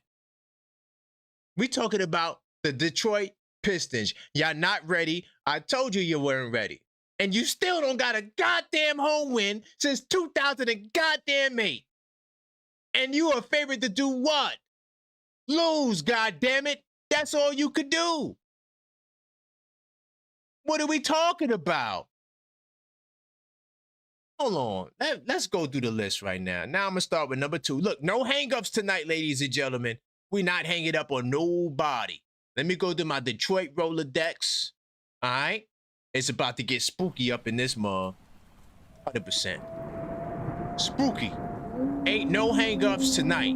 We talking about the Detroit Pistons. Y'all not ready. I told you you weren't ready. And you still don't got a goddamn home win since 2008. And you are favored to do what? Lose, goddammit. That's all you could do. What are we talking about? Hold on. Let's go through the list right now. Now I'm going to start with number 2. Look, no hang-ups tonight, ladies and gentlemen. We're not hanging up on nobody. Let me go to my Detroit Rolodex. All right? It's about to get spooky up in this mug. 100%. Spooky. Ain't no hang-ups tonight.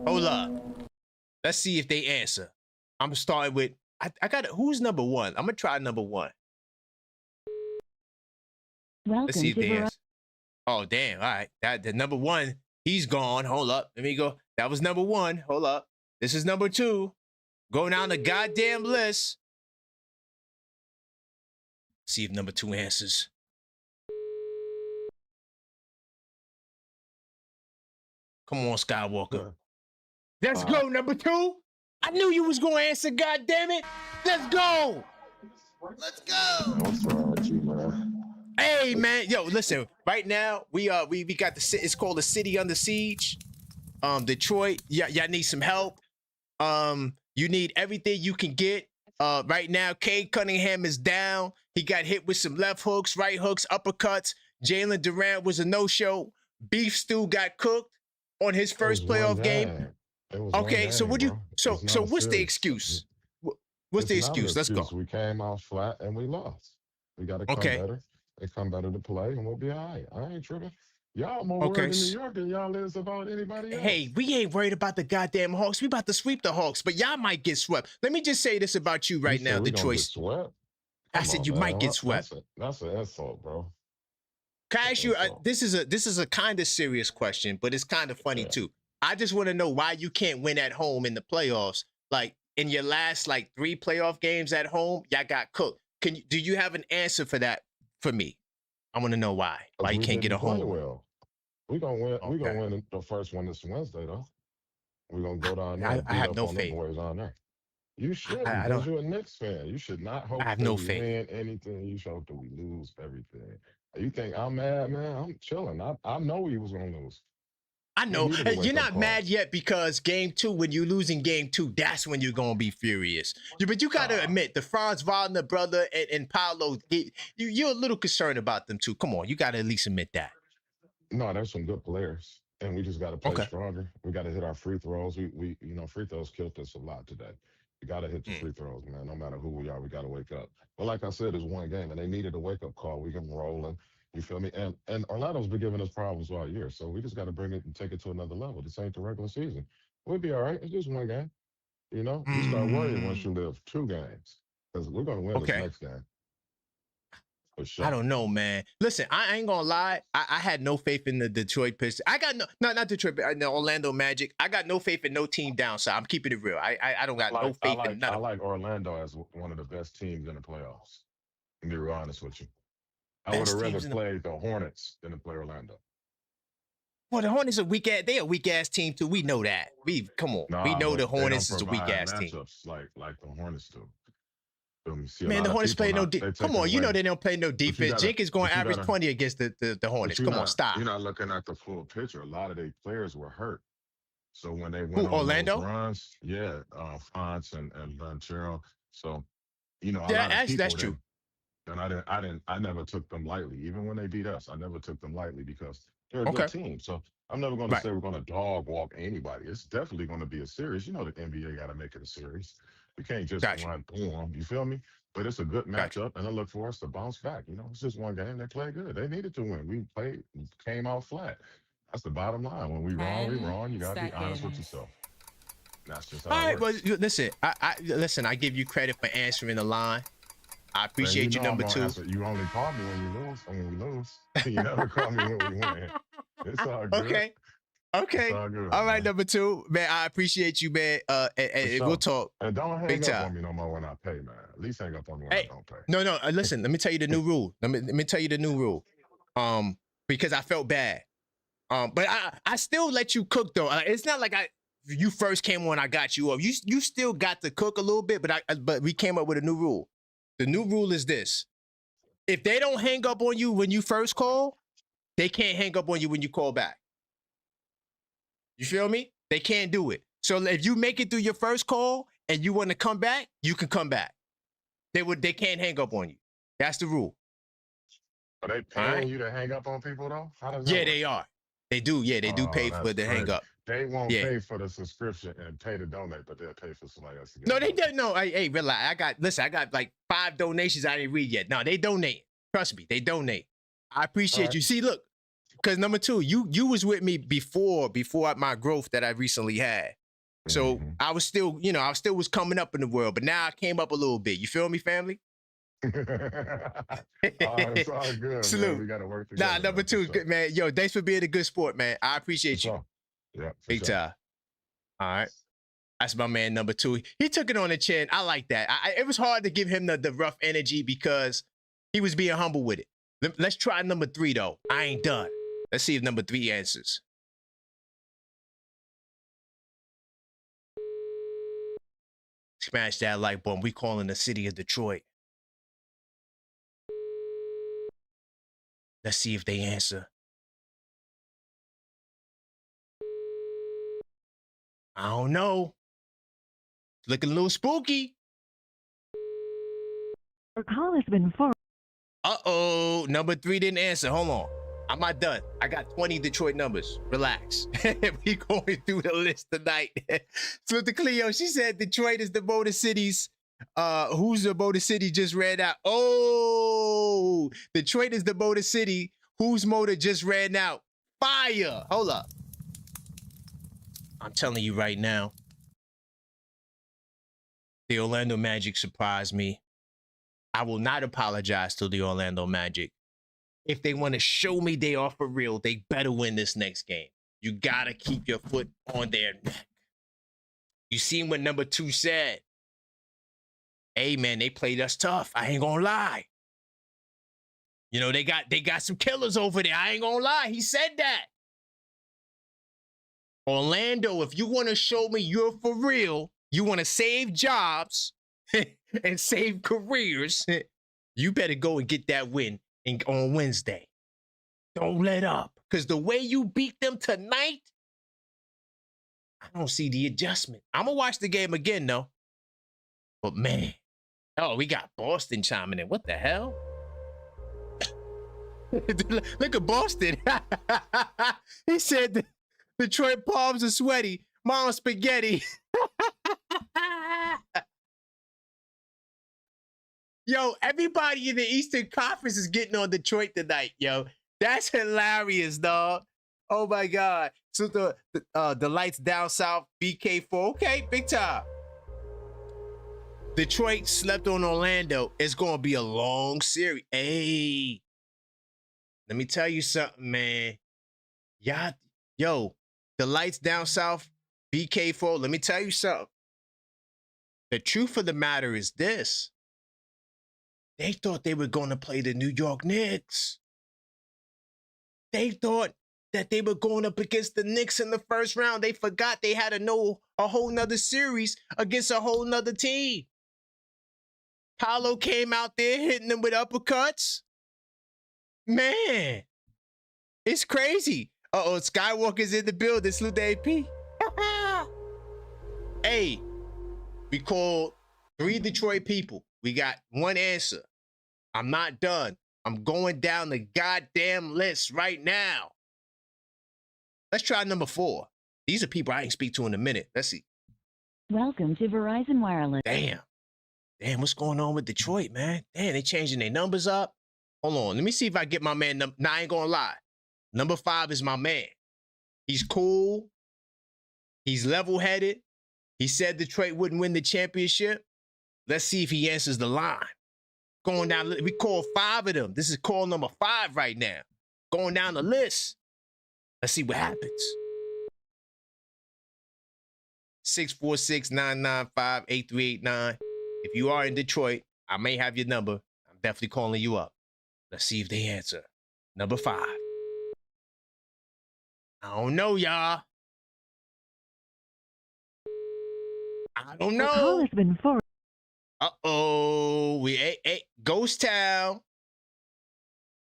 Hold up. Let's see if they answer. I'm starting with, I got who's number one? I'm going to try number one. Let's see if they answer. Oh, damn. All right. The number one, he's gone. Hold up. Let me go. That was number one. Hold up. This is number two. Go down the goddamn list. See if number two answers. Come on, Skywalker. Let's go, number two. I knew you was going to answer, goddammit. Let's go. Let's go. What's wrong with you, man? Hey, man. Yo, listen. Right now, we got it's called The City Under Siege. Detroit, y'all need some help. You need everything you can get. Right now, Cade Cunningham is down. He got hit with some left hooks, right hooks, uppercuts. Jalen Durant was a no-show. Beef Stew got cooked on his first playoff game. Okay, so what's the excuse? What's the excuse? Let's go. We came out flat and we lost. We got to come better. They come better to play, and we'll be all right. I ain't tripping. Y'all more worried in New York than y'all is about anybody else. Hey, we ain't worried about the goddamn Hawks. We about to sweep the Hawks, but y'all might get swept. Let me just say this about you right now, Detroit. I said you might get swept. That's an insult, bro. Can I ask you? This is a kind of serious question, but it's kind of funny too. I just want to know why you can't win at home in the playoffs. Like in your last 3 playoff games at home, y'all got cooked. Do you have an answer for that for me? I want to know why you can't get a home. Well, we're gonna win. We're gonna win the first one this Wednesday, though. We're gonna go down there. I have no faith. Boys on there. You should, because you're a Knicks fan. You should not hope that we win anything. You should hope that we lose everything. You think I'm mad, man? I'm chilling. I know we was gonna lose. I know. You're not mad yet because game 2, when you're losing game 2, that's when you're going to be furious. But you got to admit, the Franz Wagner brother and Paolo, you're a little concerned about them too. Come on, you got to at least admit that. No, there's some good players, and we just got to play stronger. We got to hit our free throws. We free throws killed us a lot today. We got to hit the free throws, man. No matter who we are, we got to wake up. But like I said, it's one game, and they needed a wake-up call. We can rolling. You feel me? And Orlando's been giving us problems all year, so we just got to bring it and take it to another level. This ain't the regular season. We'll be all right. It's just one game. You know, you start worrying once you live 2 games, because we're going to win this next game. For sure. I don't know, man. Listen, I ain't gonna lie. I had no faith in the Detroit Pistons. I got not Detroit, but the Orlando Magic. I got no faith in no team downside. I'm keeping it real. I don't got no faith in none. I like Orlando as one of the best teams in the playoffs. To be real honest with you. I would have rather played the Hornets than to play Orlando. Well, the Hornets are weak ass. They a weak ass team too. We know that. We know the Hornets is a weak ass team. Like the Hornets do. Man, the Hornets play no defense. Come on, you know they don't play no defense. Jenkins going to average 20 against the Hornets. Come on, stop. You're not looking at the full picture. A lot of their players were hurt. So when they went on Orlando those runs, Fonz and Ventura. So that's true. And I never took them lightly. Even when they beat us, I never took them lightly because they're a good team. So I'm never going to say we're going to dog walk anybody. It's definitely going to be a series. You know, the NBA got to make it a series. We can't just run through them. You feel me? But it's a good matchup, and I look for us to bounce back. You know, it's just one game. They played good. They needed to win. We came out flat. That's the bottom line. When we wrong, we wrong. You got to be honest with yourself. That's just how it works. Well, listen, I give you credit for answering the line. I appreciate you, number 2. You only call me when you lose. When we lose, you never call me when we win. It's all good. Okay. All right, number 2, man. I appreciate you, man. And we'll talk. And don't hang up on me no more when I pay, man. At least hang up on me when I don't pay. No. Listen, let me tell you the new rule. Let me tell you the new rule. Because I felt bad. But I still let you cook though. It's not like you first came on, I got you up. You still got to cook a little bit, but we came up with a new rule. The new rule is this: if they don't hang up on you when you first call, they can't hang up on you when you call back. You feel me? They can't do it. So if you make it through your first call and you want to come back, you can come back. They can't hang up on you. That's the rule. Are they paying you to hang up on people though? How does that work? They are. They do. Yeah, they do pay for the hang up. They won't pay for the subscription and pay to donate, but they'll pay for somebody else to get No, they don't. No, hey, relax. I got like 5 donations I didn't read yet. No, they donate. Trust me, they donate. I appreciate you. See, look, because number 2, you was with me before my growth that I recently had. So I was still, I still was coming up in the world, but now I came up a little bit. You feel me, family? It's all good, Salute. man. We got to work together. Nah, number 2, good man. Yo, thanks for being a good sport, man. I appreciate you. Yeah, big time. All right. That's my man, number 2. He took it on the chin. I like that. It was hard to give him the rough energy because he was being humble with it. Let's try number 3, though. I ain't done. Let's see if number 3 answers. Smash that like button. We calling the city of Detroit. Let's see if they answer. I don't know. It's looking a little spooky. Your call has been forwarded. Uh-oh. Number 3 didn't answer. Hold on. I'm not done. I got 20 Detroit numbers. Relax. We going through the list tonight. So the Cleo, she said Detroit is the Motor City's. Who's the Motor City just ran out? Oh, Detroit is the Motor City whose motor just ran out. Fire. Hold up. I'm telling you right now. The Orlando Magic surprised me. I will not apologize to the Orlando Magic. If they want to show me they are for real, they better win this next game. You got to keep your foot on their neck. You seen what number 2 said. Hey, man, they played us tough. I ain't going to lie. You know, they got some killers over there. I ain't going to lie. He said that. Orlando, if you want to show me you're for real, you want to save jobs and save careers, you better go and get that win on Wednesday. Don't let up. Because the way you beat them tonight, I don't see the adjustment. I'm going to watch the game again, though. But, man. Oh, we got Boston chiming in. What the hell? Look at Boston. He said Detroit palms are sweaty. Mom spaghetti. Yo, everybody in the Eastern Conference is getting on Detroit tonight, yo. That's hilarious, dog. Oh, my God. So the lights down south, BK4. Okay, big time. Detroit slept on Orlando. It's going to be a long series. Hey, let me tell you something, man. Yo, the lights down south, BK4. Let me tell you something. The truth of the matter is this. They thought they were going to play the New York Knicks. They thought that they were going up against the Knicks in the first round. They forgot they had to know a whole nother series against a whole nother team. Paolo came out there hitting them with uppercuts. Man, it's crazy. Uh-oh, Skywalker's in the building. Salute the AP. Hey, we called 3 Detroit people. We got 1 answer. I'm not done. I'm going down the goddamn list right now. Let's try number 4. These are people I ain't speak to in a minute. Let's see. Welcome to Verizon Wireless. Damn, what's going on with Detroit, man? Damn, they changing their numbers up. Hold on. Let me see if I get my man. Nah, I ain't gonna lie. Number 5 is my man. He's cool. He's level-headed. He said Detroit wouldn't win the championship. Let's see if he answers the line. Going down, we call 5 of them. This is call number 5 right now. Going down the list. Let's see what happens. 646-995-8389. If you are in Detroit, I may have your number. I'm definitely calling you up. Let's see if they answer. Number 5. I don't know, y'all. I don't know. Your call has been forwarded. Uh-oh. Ghost Town.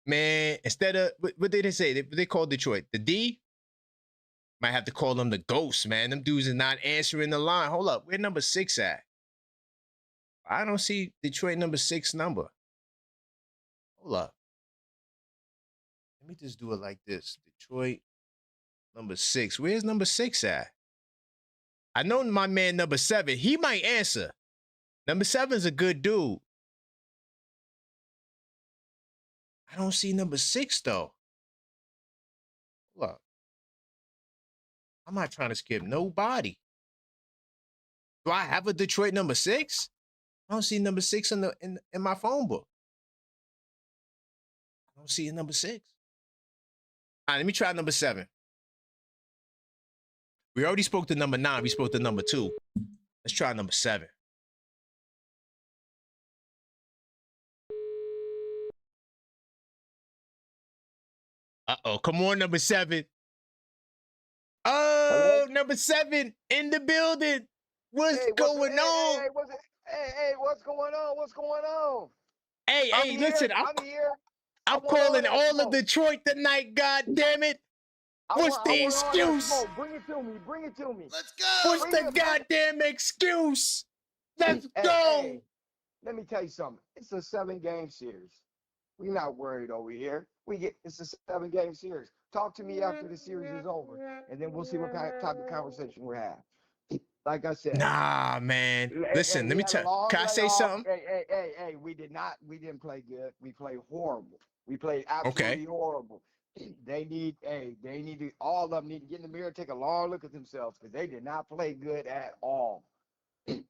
Man, instead of, what did they say? They called Detroit. The D? Might have to call them the Ghosts, man. Them dudes are not answering the line. Hold up. Where number 6 at? I don't see Detroit number 6 number. Hold up. Let me just do it like this. Detroit number 6. Where's number 6 at? I know my man number 7. He might answer. Number 7's a good dude. I don't see number 6 though. Hold up. I'm not trying to skip nobody. Do I have a Detroit number 6? I don't see number 6 in my phone book. I don't see a number 6. All right, let me try number 7. We already spoke to number 9. We spoke to number 2. Let's try number 7. Uh-oh, come on, number 7. Oh, number 7 in the building. What's going on? Hey, what's going on? What's going on? Hey, listen, I'm here. I'm calling all of Detroit tonight, God damn it. What's the excuse? Bring it to me. Bring it to me. Let's go. What's the goddamn excuse? Let's go. Hey, let me tell you something. It's a 7-game series. We're not worried over here. It's a 7-game series. Talk to me after the series is over, and then we'll see what type of conversation we have. Like I said. Nah, man. Listen, let me tell. Can I say something? Hey, we didn't play good. We played horrible. We played absolutely horrible. All of them need to get in the mirror and take a long look at themselves because they did not play good at all.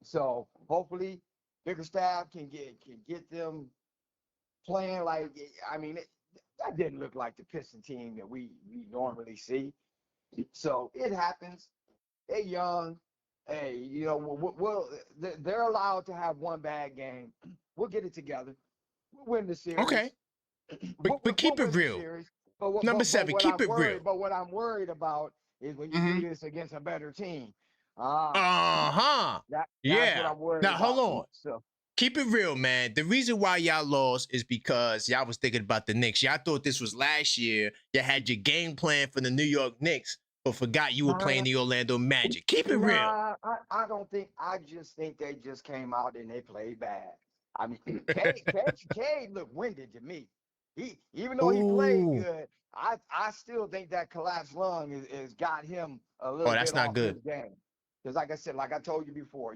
So hopefully Bickerstaff can get them playing like, that didn't look like the Piston team that we normally see. So it happens. They're young. Hey, they're allowed to have one bad game. We'll get it together. We'll win the series. Okay. But keep it real. Number 7, keep it real. But what I'm worried about is when you do this against a better team. That's what I'm worried now, about. hold on. So, keep it real, man. The reason why y'all lost is because y'all was thinking about the Knicks. Y'all thought this was last year. You had your game plan for the New York Knicks, but forgot you were playing the Orlando Magic. Keep it real. I don't think. I just think they just came out and they played bad. I mean, Cade looked winded to me. Even though he played good, I still think that collapsed lung is got him a little bit off his game. Because like I said, like I told you before,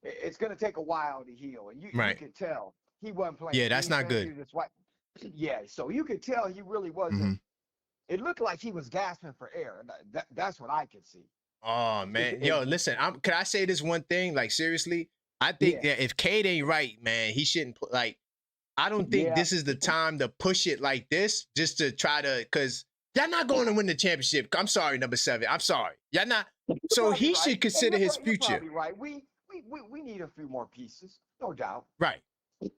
it's going to take a while to heal, and you could tell he wasn't playing. Yeah, that's not good. Yeah, so you could tell he really wasn't. It looked like he was gasping for air. That's what I could see. Oh man, yo, listen. Can I say this one thing? Like seriously, I think that if Cade ain't right, man, he shouldn't. I don't think this is the time to push it like this, just to try to, because y'all not going to win the championship. I'm sorry, number 7. I'm sorry, y'all not. So he should consider his future. You're probably right. We need a few more pieces, no doubt. Right.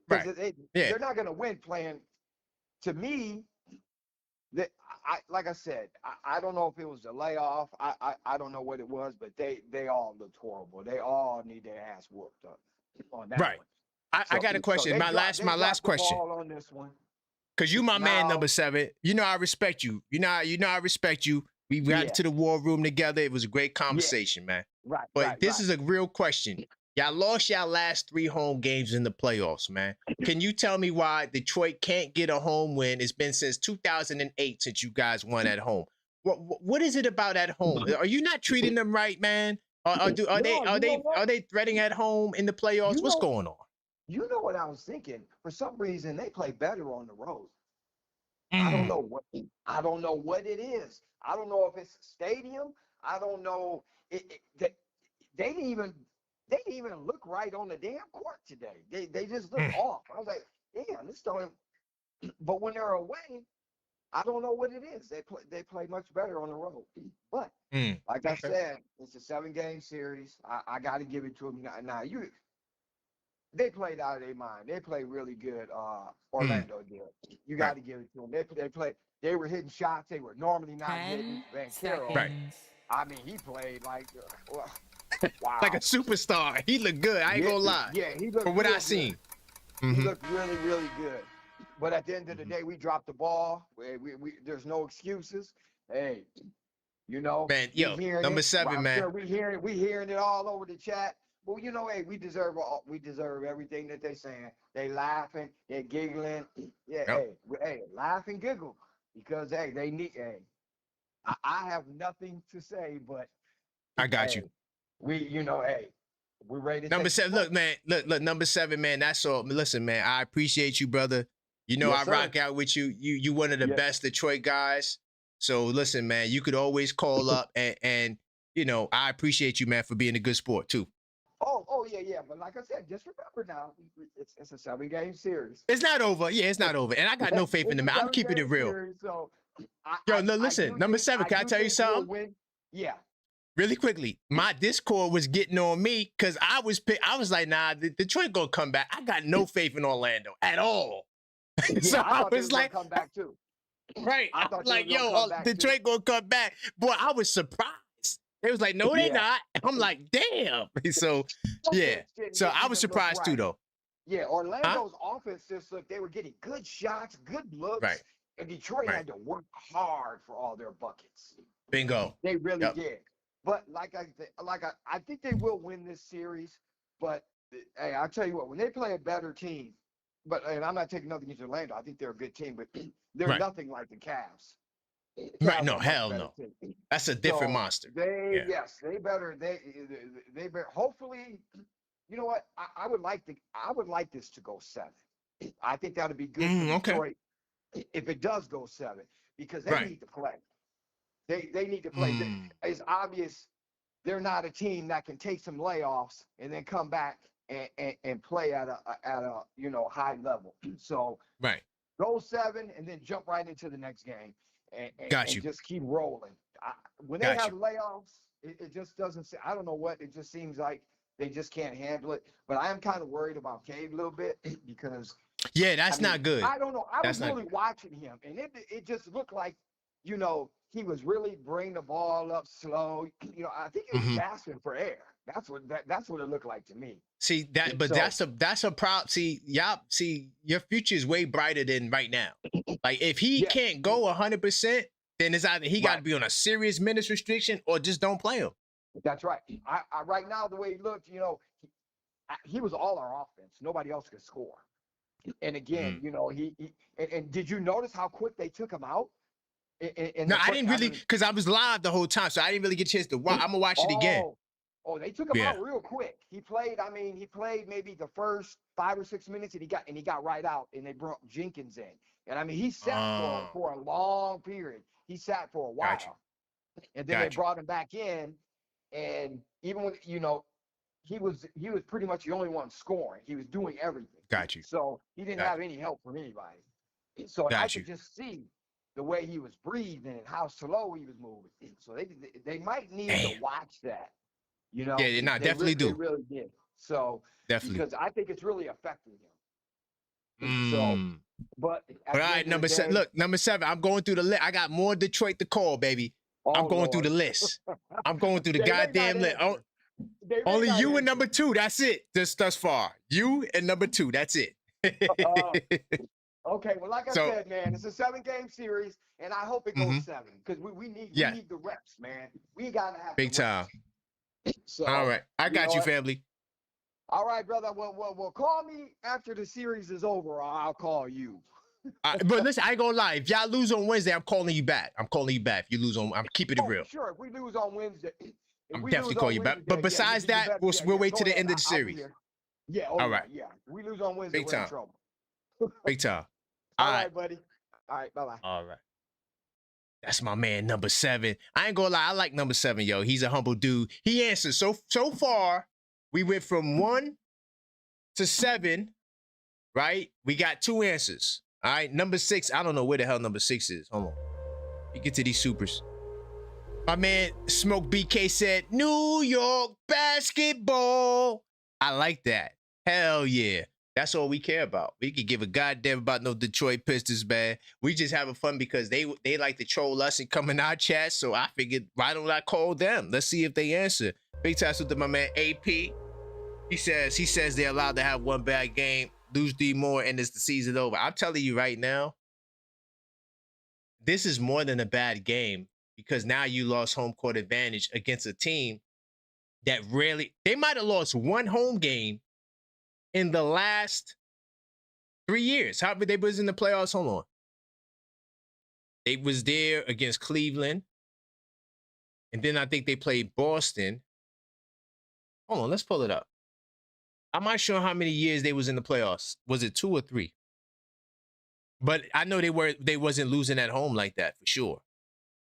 They're not going to win playing. To me, like I said, I don't know if it was the layoff. I don't know what it was, but they all looked horrible. They all need their ass whooped up on that one. I got a question. My last question. On this one. Cause you my man, number 7. You know I respect you. You know I respect you. We got into the war room together. It was a great conversation, man. Right. But this is a real question. Y'all lost y'all last 3 home games in the playoffs, man. Can you tell me why Detroit can't get a home win? It's been since 2008 since you guys won at home. What is it about at home? Are you not treating them right, man? Are they threatening at home in the playoffs? What's going on? You know what I was thinking? For some reason, they play better on the road. I don't know what it is. I don't know if it's a stadium. I don't know. They didn't even look right on the damn court today. They just looked off. I was like, damn, this don't. But when they're away, I don't know what it is. They play much better on the road. But like I said, it's a 7-game series. I got to give it to them. Now they played out of their mind. They played really good. Orlando did. You got to give it to them. They were hitting shots they were normally not hitting. Right. I mean, he played like wow. Like a superstar. He looked good. I ain't gonna lie. Yeah, he looked. From what I seen, he looked really, really good. But at the end of the day, we dropped the ball. We there's no excuses. Hey, man, yo, number 7, man. Sure we hearing it all over the chat. Well, hey, we deserve everything that they saying. They laughing, they giggling. Yeah, hey, laugh and giggle because they need. Hey, I have nothing to say, but I got you. Hey, we're ready. Number 7, look, man, look, number 7, man. That's all. Listen, man, I appreciate you, brother. I rock out with you. You one of the best Detroit guys. So listen, man, you could always call up and I appreciate you, man, for being a good sport too. yeah. But like I said, just remember now, it's a 7-game series. It's not over. Yeah, it's not over. And I got no faith in them. I'm keeping it real. Series, so no, listen. Number 7, can I tell you something? Yeah. Really quickly, my Discord was getting on me because I was like, nah, Detroit gonna come back. I got no faith in Orlando at all. So I was like, come back too. Right. I was like, yo, Detroit gonna come back. Boy, I was surprised. They was like, no, they're not. I'm like, damn. So, yeah. So I was surprised too, though. Yeah, Orlando's offense just looked, they were getting good shots, good looks. Right. And Detroit had to work hard for all their buckets. Bingo. They really did. But I think they will win this series. But hey, I'll tell you what, when they play a better team, and I'm not taking nothing against Orlando, I think they're a good team, but they're nothing like the Cavs. Right? No, hell no. That's a different monster. They better. Hopefully, you know what? I would like this to go 7. I think that would be good for Detroit if it does go 7 because they need to play. They need to play. It's obvious they're not a team that can take some layoffs and then come back and play at a high level. So go 7 and then jump right into the next game and just keep rolling. When they have layoffs, it just doesn't. I don't know what. It just seems like they just can't handle it. But I am kind of worried about Cade a little bit because that's not good. I don't know. I was really watching him, and it just looked like he was really bringing the ball up slow. I think he was gasping for air. That's what it looked like to me. See that, but that's a problem. See, your future is way brighter than right now. Like if he can't go 100%, then it's either he got to be on a serious minutes restriction or just don't play him. That's right. I right now the way he looked, he was all our offense. Nobody else could score. And again, he did you notice how quick they took him out? No, I didn't really, because I was live the whole time, so I didn't really get a chance to watch. I'm gonna watch it again. Oh, they took him out real quick. He played maybe the first 5 or 6 minutes, and he got right out, and they brought Jenkins in. And he sat for a long period. He sat for a while, and then they brought him back in. And even when he was pretty much the only one scoring. He was doing everything. So he didn't have any help from anybody. So I could just see the way he was breathing and how slow he was moving. So they might need to watch that. Yeah, they definitely do. They really did. So definitely, because I think it's really affecting him. So, but all right, number 7. Look, number 7. I'm going through the list. I got more Detroit to call, baby. I'm going through the list. I'm going through the goddamn list. Only you and number 2. That's it. Just thus far. You and number 2. That's it. Okay, well, like I said, man, it's a 7-game series, and I hope it goes 7 because we need the reps, man. We gotta have big time. So, all right, I got you, family. All right, brother. Well, call me after the series is over, or I'll call you. But listen, I ain't gonna lie. If y'all lose on Wednesday, I'm calling you back. If you lose on, I'm keeping it real. Sure, if we lose on Wednesday, I'm definitely calling you back. But besides that, we'll wait till the end of the series. Yeah. All right. Yeah. If we lose on Wednesday, big we're time. in trouble. Big time. All right, buddy. All right, bye-bye. All right. That's my man, number 7. I ain't gonna lie, I like number 7, yo. He's a humble dude. He answered. So far, we went from 1 to 7, right? We got 2 answers. All right, number 6. I don't know where the hell number 6 is. Hold on. You get to these supers. My man, Smoke BK said, New York basketball. I like that. Hell yeah. That's all we care about. We could give a goddamn about no Detroit Pistons, man. We just having fun because they like to troll us and come in our chat. So I figured, why don't I call them? Let's see if they answer. Big time to my man AP. He says they're allowed to have one bad game, lose D more, and it's the season over. I'm telling you right now, this is more than a bad game because now you lost home court advantage against a team that they might have lost one home game in the last 3 years. How they was in the playoffs? Hold on. They was there against Cleveland. And then I think they played Boston. Hold on, let's pull it up. I'm not sure how many years they was in the playoffs. Was it 2 or 3? But I know they wasn't losing at home like that for sure.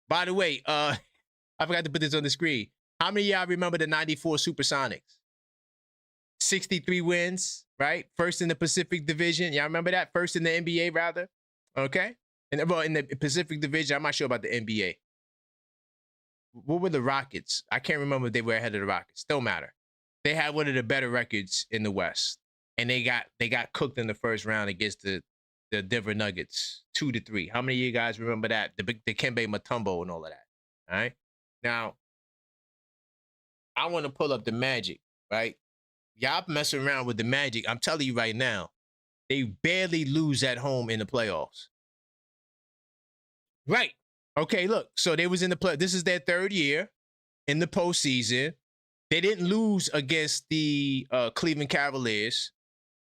By the way, I forgot to put this on the screen. How many of y'all remember the 94 Supersonics? 63 wins, right? First in the Pacific Division. Y'all remember that? First in the NBA, rather. Okay. And well, in the Pacific Division, I'm not sure about the NBA. What were the Rockets? I can't remember if they were ahead of the Rockets. Don't matter. They had one of the better records in the West, and they got cooked in the first round against the Denver Nuggets, 2-3. How many of you guys remember that? The Dikembe Mutombo and all of that. All right. Now, I want to pull up the Magic, right? Y'all messing around with the Magic. I'm telling you right now, they barely lose at home in the playoffs. Right. Okay, look. So they was in the play. This is their third year in the postseason. They didn't lose against the Cleveland Cavaliers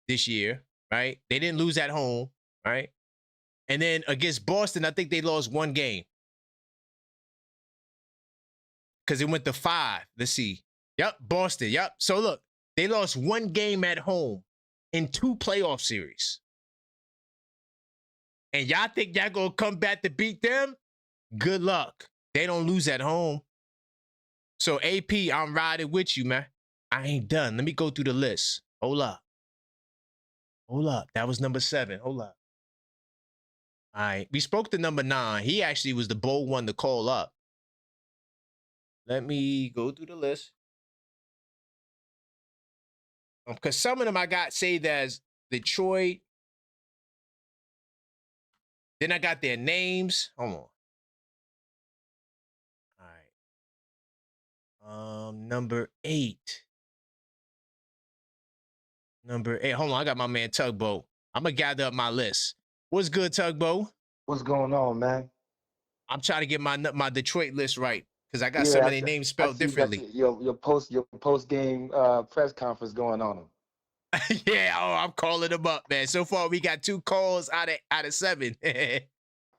this year, right? They didn't lose at home, right? And then against Boston, I think they lost one game. Because it went to 5. Let's see. Yep, Boston. Yep. So look, they lost one game at home in 2 playoff series. And y'all think y'all gonna come back to beat them? Good luck. They don't lose at home. So AP, I'm riding with you, man. I ain't done. Let me go through the list. Hold up. Hold up. That was number 7. Hold up. All right. We spoke to number 9. He actually was the bold one to call up. Let me go through the list. Because some of them I got saved as Detroit. Then I got their names. Hold on. All right. Number 8. Number 8. Hold on. I got my man Tugboat. I'm going to gather up my list. What's good, Tugboat? What's going on, man? I'm trying to get my Detroit list right because I got so many names spelled differently. Your post game press conference going on. Yeah, I'm calling them up, man. So far, we got 2 calls out of 7.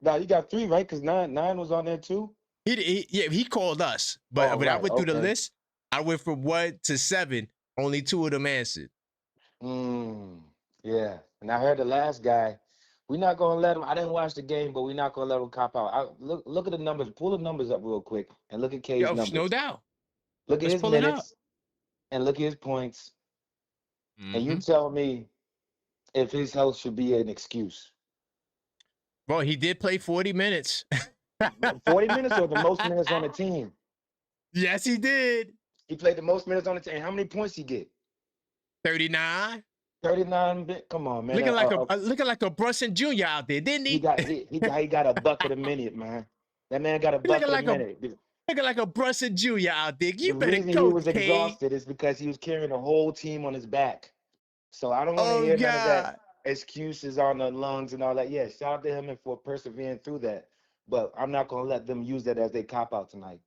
No, you got 3, right? Because nine was on there too. He called us, but when I went through the list, I went from 1 to 7. Only 2 of them answered. Yeah, and I heard the last guy. We're not gonna let him. I didn't watch the game, but we're not gonna let him cop out. Look at the numbers. Pull the numbers up real quick and look at K's numbers. No doubt. Look at his minutes and look at his points. And you tell me if his health should be an excuse. Well, he did play 40 minutes. 40 minutes or the most minutes on the team? Yes, he did. He played the most minutes on the team. How many points he get? 39. 39. Come on, man. Looking like a Brunson Jr. out there, didn't he? He got a bucket a minute, man. That man got a bucket a minute. Looking like a Brunson Jr. out there. You better go. The reason go, he was exhausted is because he was carrying the whole team on his back. So I don't want to hear none of that excuses on the lungs and all that. Yeah, shout out to him for persevering through that. But I'm not going to let them use that as they cop out tonight.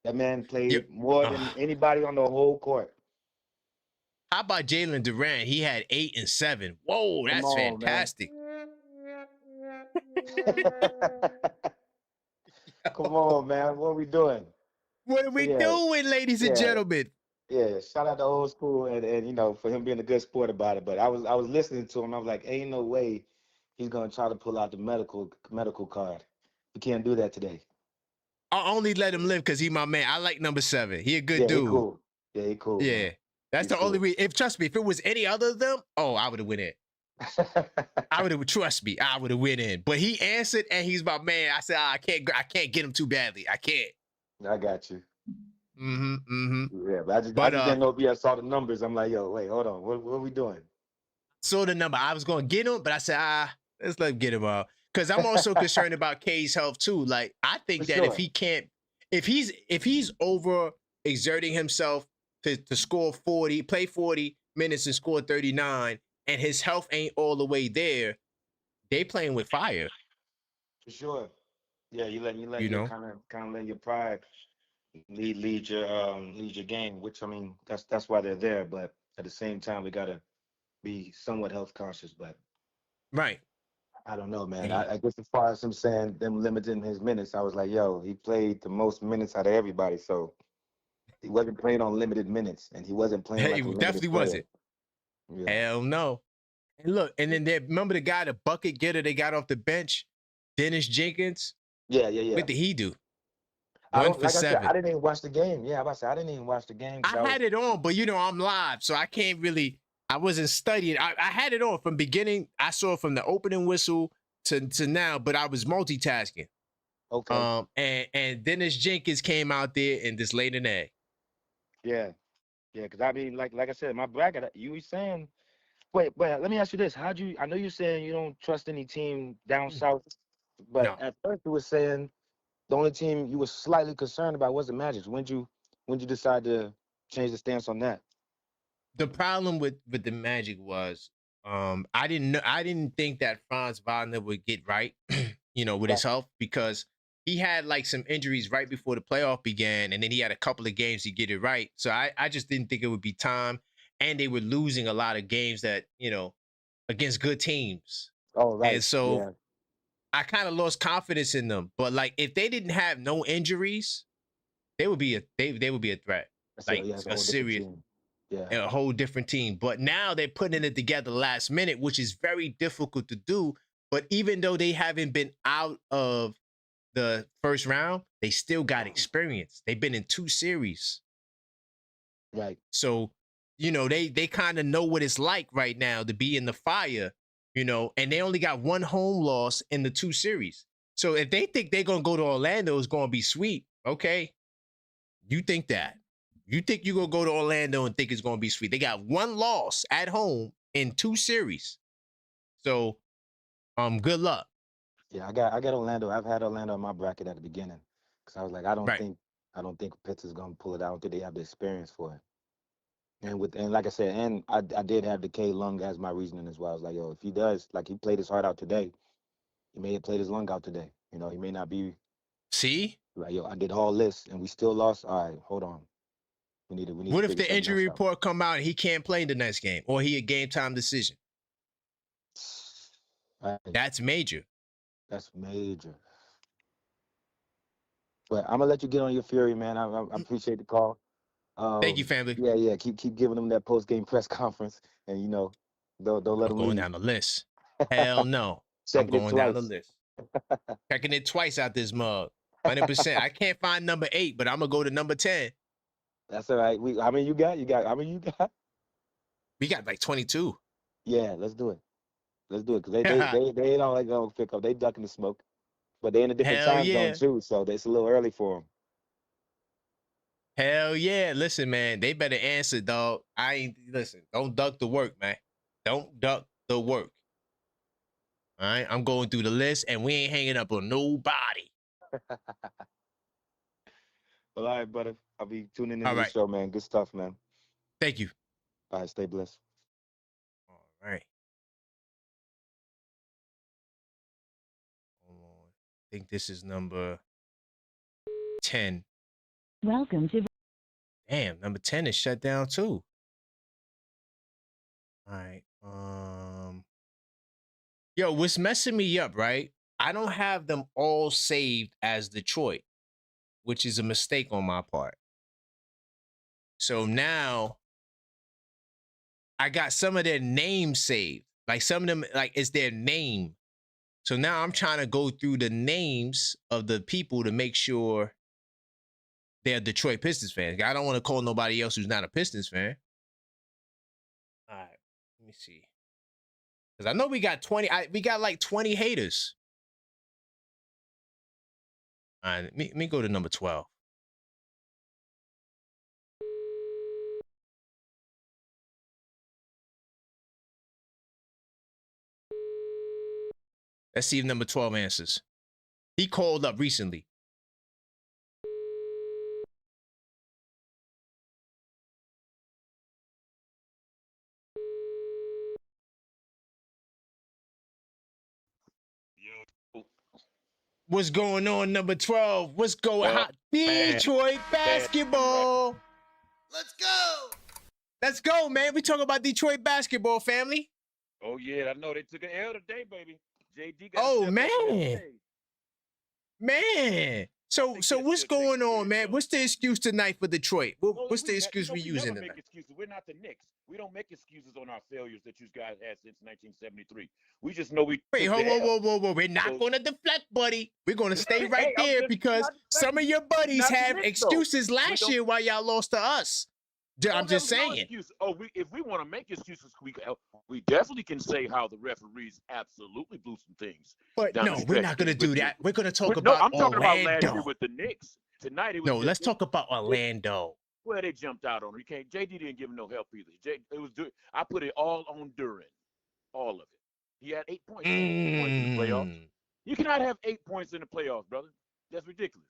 That man played more than anybody on the whole court. How about Jalen Durant? He had 8 and 7. Whoa, that's fantastic. Come on, man. What are we doing? What are we doing, ladies and gentlemen? Yeah, shout out to old school and for him being a good sport about it. But I was listening to him. I was like, ain't no way he's gonna try to pull out the medical card. You can't do that today. I'll only let him live because he's my man. I like number 7. He a good dude. He cool. Yeah, he cool. Yeah. Man. That's the only reason. Trust me, if it was any other of them, I would have went in. I would have went in. But he answered and he's my man. I said, I can't get him too badly. I can't. I got you. Yeah, but I just didn't know if I saw the numbers. I'm like, yo, wait, hold on. What are we doing? Saw the number. I was going to get him, but I said, let's let him get him out. Because I'm also concerned about K's health too. Like, I think if he's over exerting himself to score 40, play 40 minutes and score 39, and his health ain't all the way there, they playing with fire. For sure. Yeah, you let kind of let your pride lead your game, which I mean that's why they're there. But at the same time, we gotta be somewhat health conscious. But right, I don't know, man. I guess as far as him saying them limiting his minutes, I was like, yo, he played the most minutes out of everybody, so he wasn't playing on limited minutes, and he wasn't playing. Like he definitely wasn't. Yeah. Hell no. And look, and then remember the guy, the bucket getter they got off the bench, Dennis Jenkins. Yeah. What did he do? I 1 don't for like I said, 7. I didn't even watch the game. Yeah, I about to say I didn't even watch the game. I had it on, but I'm live, so I can't really. I wasn't studying. I had it on from beginning. I saw it from the opening whistle to now, but I was multitasking. Okay. And Dennis Jenkins came out there and just laid an egg. Yeah. Yeah, because I mean, like I said, my bracket, you were saying, wait, let me ask you this. I know you're saying you don't trust any team down south, but No. at first you were saying the only team you were slightly concerned about was the Magic. When'd you decide to change the stance on that? The problem with the Magic was I didn't think that Franz Wagner would get right, with his health, because he had like some injuries right before the playoff began, and then he had a couple of games to get it right. So I just didn't think it would be time, and they were losing a lot of games that against good teams. Oh, right. And so yeah. I kind of lost confidence in them. But like if they didn't have no injuries, they would be a threat, like a serious. Yeah. A whole different team. But now they're putting it together last minute, which is very difficult to do. But even though they haven't been out of the first round, they still got experience. They've been in 2 series. Right. So, they kind of know what it's like right now to be in the fire, and they only got 1 home loss in the 2 series. So if they think they're going to go to Orlando, it's going to be sweet. Okay. You think that. You think you're going to go to Orlando and think it's going to be sweet. They got 1 loss at home in 2 series. So, good luck. Yeah, I got Orlando. I've had Orlando in my bracket at the beginning because I was like, I don't think Pitts is going to pull it out. I don't think they have the experience for it. And like I said, and I did have the K lung as my reasoning as well. I was like, yo, if he does, like he played his heart out today, he may have played his lung out today. He may not be. See? Like, yo, I did all this and we still lost. All right, hold on. We need. What if the injury report come out and he can't play the next game, or he a game time decision? Right. That's major. That's major. But I'm gonna let you get on your fury, man. I appreciate the call. Thank you, family. Yeah. Keep giving them that post game press conference, and don't let them I'm going leave. down the list. Hell no. I'm going down the list. Checking it twice out this mug. 100%. I can't find number 8, but I'm gonna go to number 10. That's all right. How many you got? You got? We got like 22. Yeah, let's do it. Let's do it because they don't like to pick up. They ducking the smoke, but they in a different time zone too, so it's a little early for them. Hell yeah! Listen, man, they better answer, dog. Don't duck the work, man. Don't duck the work. All right, I'm going through the list, and we ain't hanging up on nobody. Well, all right, brother. I'll be tuning into the show, man. Good stuff, man. Thank you. All right, stay blessed. All right. Hold on. I think this is number 10. Welcome to. Damn, number 10 is shut down too. All right. Yo, what's messing me up, right? I don't have them all saved as Detroit, which is a mistake on my part. So now I got some of their names saved. Like some of them, like it's their name. So now I'm trying to go through the names of the people to make sure they're Detroit Pistons fans. I don't want to call nobody else who's not a Pistons fan. All right, let me see. Because I know we got 20. We got like 20 haters. All right, let me go to number 12. Let's see if number 12 answers. He called up recently. What's going on, number 12? What's going on? Detroit basketball. Let's go. Let's go, man. We talking about Detroit basketball, family. Oh, yeah. I know they took an L today, baby. JD got oh, man. Man. So what's going on, man? What's the excuse tonight for Detroit? What's the excuse we using never tonight? make excuses. We're not the Knicks. We don't make excuses on our failures that you guys had since 1973. We just know we. Wait, whoa. We're not going to deflect, buddy. We're going to stay right there because some of your buddies have excuses last year why y'all lost to us. I'm just saying. No, if we want to make excuses, we definitely can say how the referees absolutely blew some things. But no, we're not going to do that. We're going to talk about I'm talking Orlando. about last year with the Knicks. Tonight it was. No, let's talk about Orlando. Well, they jumped out on him. JD didn't give him no help either. I put it all on Duran, all of it. He had 8 points. 8 points in the playoffs. You cannot have 8 points in the playoffs, brother. That's ridiculous.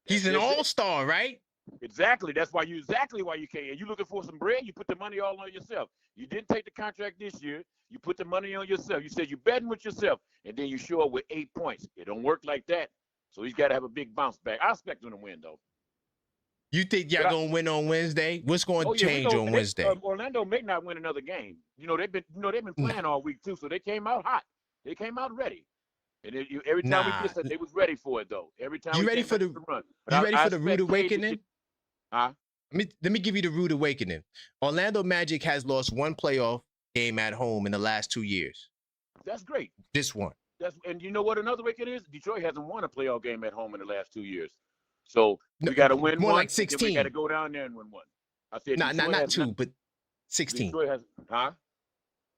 He's an all-star, right? Exactly. That's why you can't. And you looking for some bread, you put the money all on yourself. You didn't take the contract this year. You put the money on yourself. You said you're betting with yourself, and then you show up with 8 points. It don't work like that. So he's got to have a big bounce back. I expect him to win, though. You think y'all going to win on Wednesday? What's going to change on Wednesday? Orlando may not win another game. They've been playing all week too, so they came out hot. They came out ready. And every time we did that, they was ready for it though. Every time you ready for the run. You ready for the rude awakening? Let me give you the rude awakening. Orlando Magic has lost one playoff game at home in the last 2 years. That's great. Just one. And you know what another awakening is? Detroit hasn't won a playoff game at home in the last 2 years. So we got to win more one. Like 16. We got to go down there and win one. I said not two, but 16. Detroit has,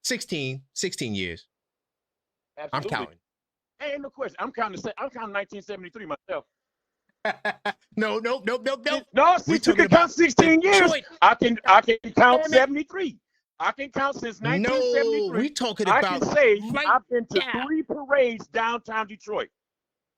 16 years. Absolutely. I'm counting. Ain't no question. I'm counting 1973 myself. No. No, since you can count 16 years, I can count 73. I can count since 1973. No, we talking about. I can say I've been to 3 parades downtown Detroit.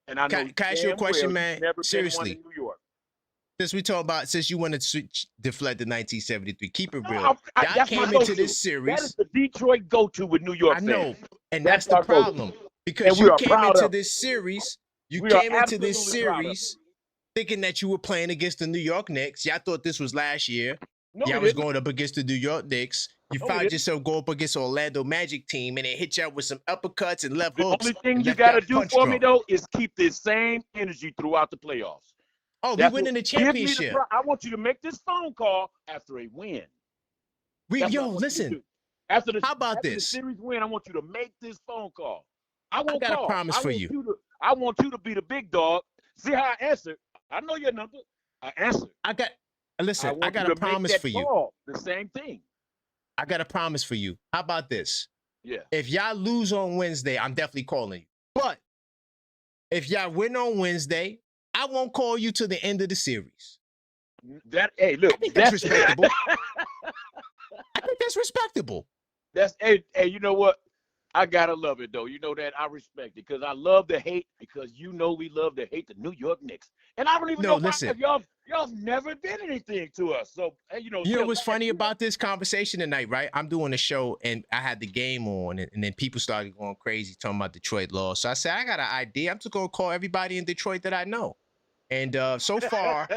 And I know. Can I ask you a question, man? Never Seriously. been one in New York. Since you want to deflect the 1973, keep it real. Y'all came into this series. That is the Detroit go-to with New York. I know, and that's the problem because you came into this series. You came into this series thinking that you were playing against the New York Knicks. Y'all thought this was last year. Y'all was going up against the New York Knicks. You found yourself go up against Orlando Magic team, and it hit you up with some uppercuts and left hooks. The only thing you got to do for me, though, is keep this same energy throughout the playoffs. Oh, we winning the championship. I want you to make this phone call after a win. Listen. How about this? The series win, I want you to make this phone call. I got a promise for you. I want you to be the big dog. See how I answer? I know your number. I answer. I got a promise for you. The same thing. I got a promise for you. How about this? Yeah. If y'all lose on Wednesday, I'm definitely calling you. But if y'all win on Wednesday, I won't call you to the end of the series. Hey, look. I think that's respectable. I think that's respectable. Hey, you know what? I gotta love it though. You know that I respect it because I love the hate because we love to hate the New York Knicks. And I don't even know why y'all never did anything to us. So you know what's funny about this conversation tonight, right? I'm doing a show and I had the game on, and then people started going crazy talking about Detroit loss. So I said, I got an idea. I'm just gonna call everybody in Detroit that I know. And so far,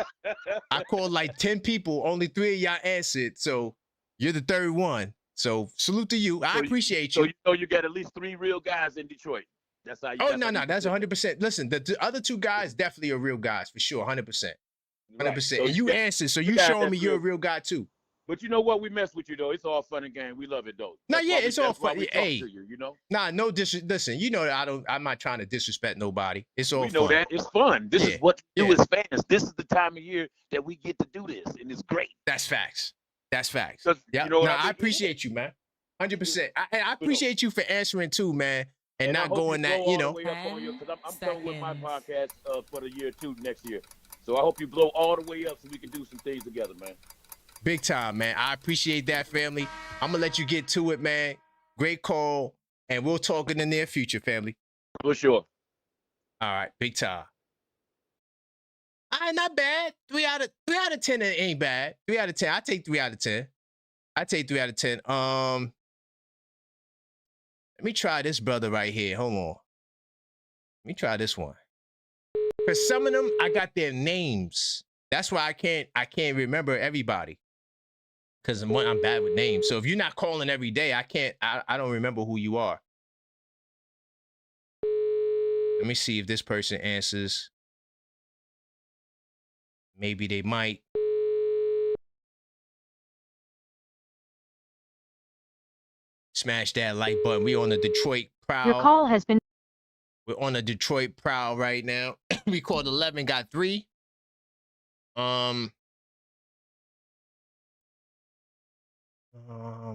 I called like 10 people. Only 3 of y'all answered. So you're the third one. So salute to you. I appreciate you. So you know you got at least 3 real guys in Detroit. That's how you. Oh no, that's 100%. Listen, the other 2 guys definitely are real guys for sure, 100%, 100%. So and you answered, so you showing me you're a real guy too. But you know what? We mess with you though. It's all fun and game. We love it though. It's all fun. Hey, you know. No listen. You know that I'm not trying to disrespect nobody. It's all fun. We know that it's fun. This is what we do as fans. This is the time of year that we get to do this, and it's great. That's facts. Yeah. You know I appreciate you, man. 100%. I appreciate you for answering too, man, and not going that, you know. I'm done with my podcast for the year 2 next year. So I hope you blow all the way up so we can do some things together, man. Big time, man. I appreciate that, family. I'm going to let you get to it, man. Great call, and we'll talk in the near future, family. For sure. All right, big time. All right, not bad. 3 out of 10 ain't bad. 3 out of 10. I take 3 out of 10. Let me try this brother right here. Hold on. Let me try this one. For some of them, I got their names. That's why I can't remember everybody. Because I'm bad with names. So if you're not calling every day, I don't remember who you are. Let me see if this person answers. Maybe they might. Smash that like button. We on the Detroit prowl. Your call has been. We're on the Detroit prowl right now. We called 11, got 3.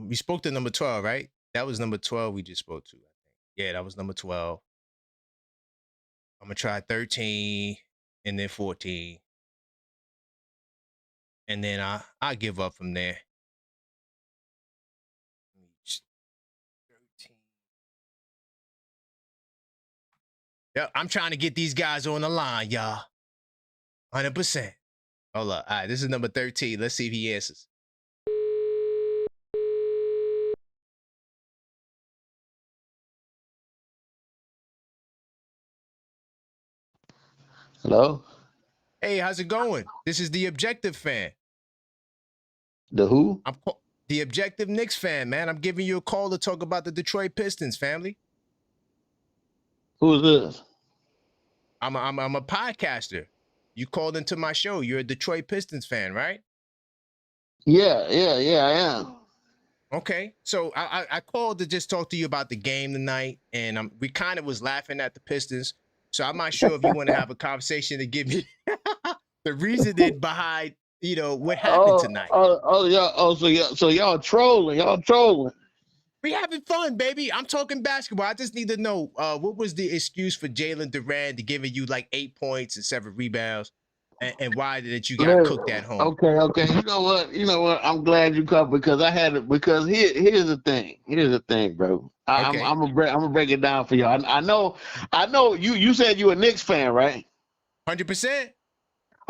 We spoke to number 12, right? That was number 12 we just spoke to, I think. Yeah, that was number 12. I'm gonna try 13 and then 14. And then I'll give up from there. 13. Yep, I'm trying to get these guys on the line, y'all. 100%. Hold up. All right, this is number 13. Let's see if he answers. Hello? Hey, how's it going? This is the Objective Fan. The who? I'm the Objective Knicks fan, man. I'm giving you a call to talk about the Detroit Pistons, family. Who is this? I'm a podcaster. You called into my show. You're a Detroit Pistons fan, right? Yeah, I am. Okay, so I called to just talk to you about the game tonight, and we kind of was laughing at the Pistons. So I'm not sure if you want to have a conversation to give me the reasoning behind, what happened tonight. So y'all trolling. We having fun, baby. I'm talking basketball. I just need to know what was the excuse for Jalen Duran to giving you like 8 points and 7 rebounds, and why did you got cooked at home? Okay. You know what? I'm glad you covered because I had it. Because here's the thing, bro. I'm gonna break it down for you. I know. You said you a Knicks fan, right? 100%.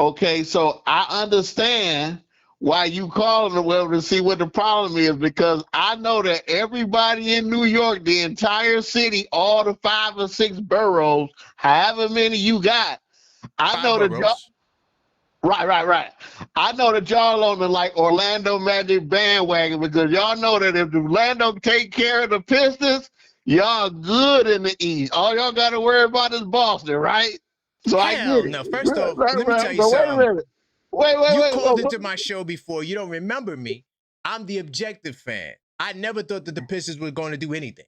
Okay, so I understand why you calling the web to see what the problem is, because I know that everybody in New York, the entire city, all the 5 or 6 boroughs, however many you got, I know that y'all. Right. I know that y'all on the like Orlando Magic bandwagon, because y'all know that if Orlando take care of the Pistons, y'all good in the East. All y'all got to worry about is Boston, right? So I get it. No, first off, let me tell you something. Wait. You called into my show before. You don't remember me. I'm the Objective Fan. I never thought that the Pistons were going to do anything.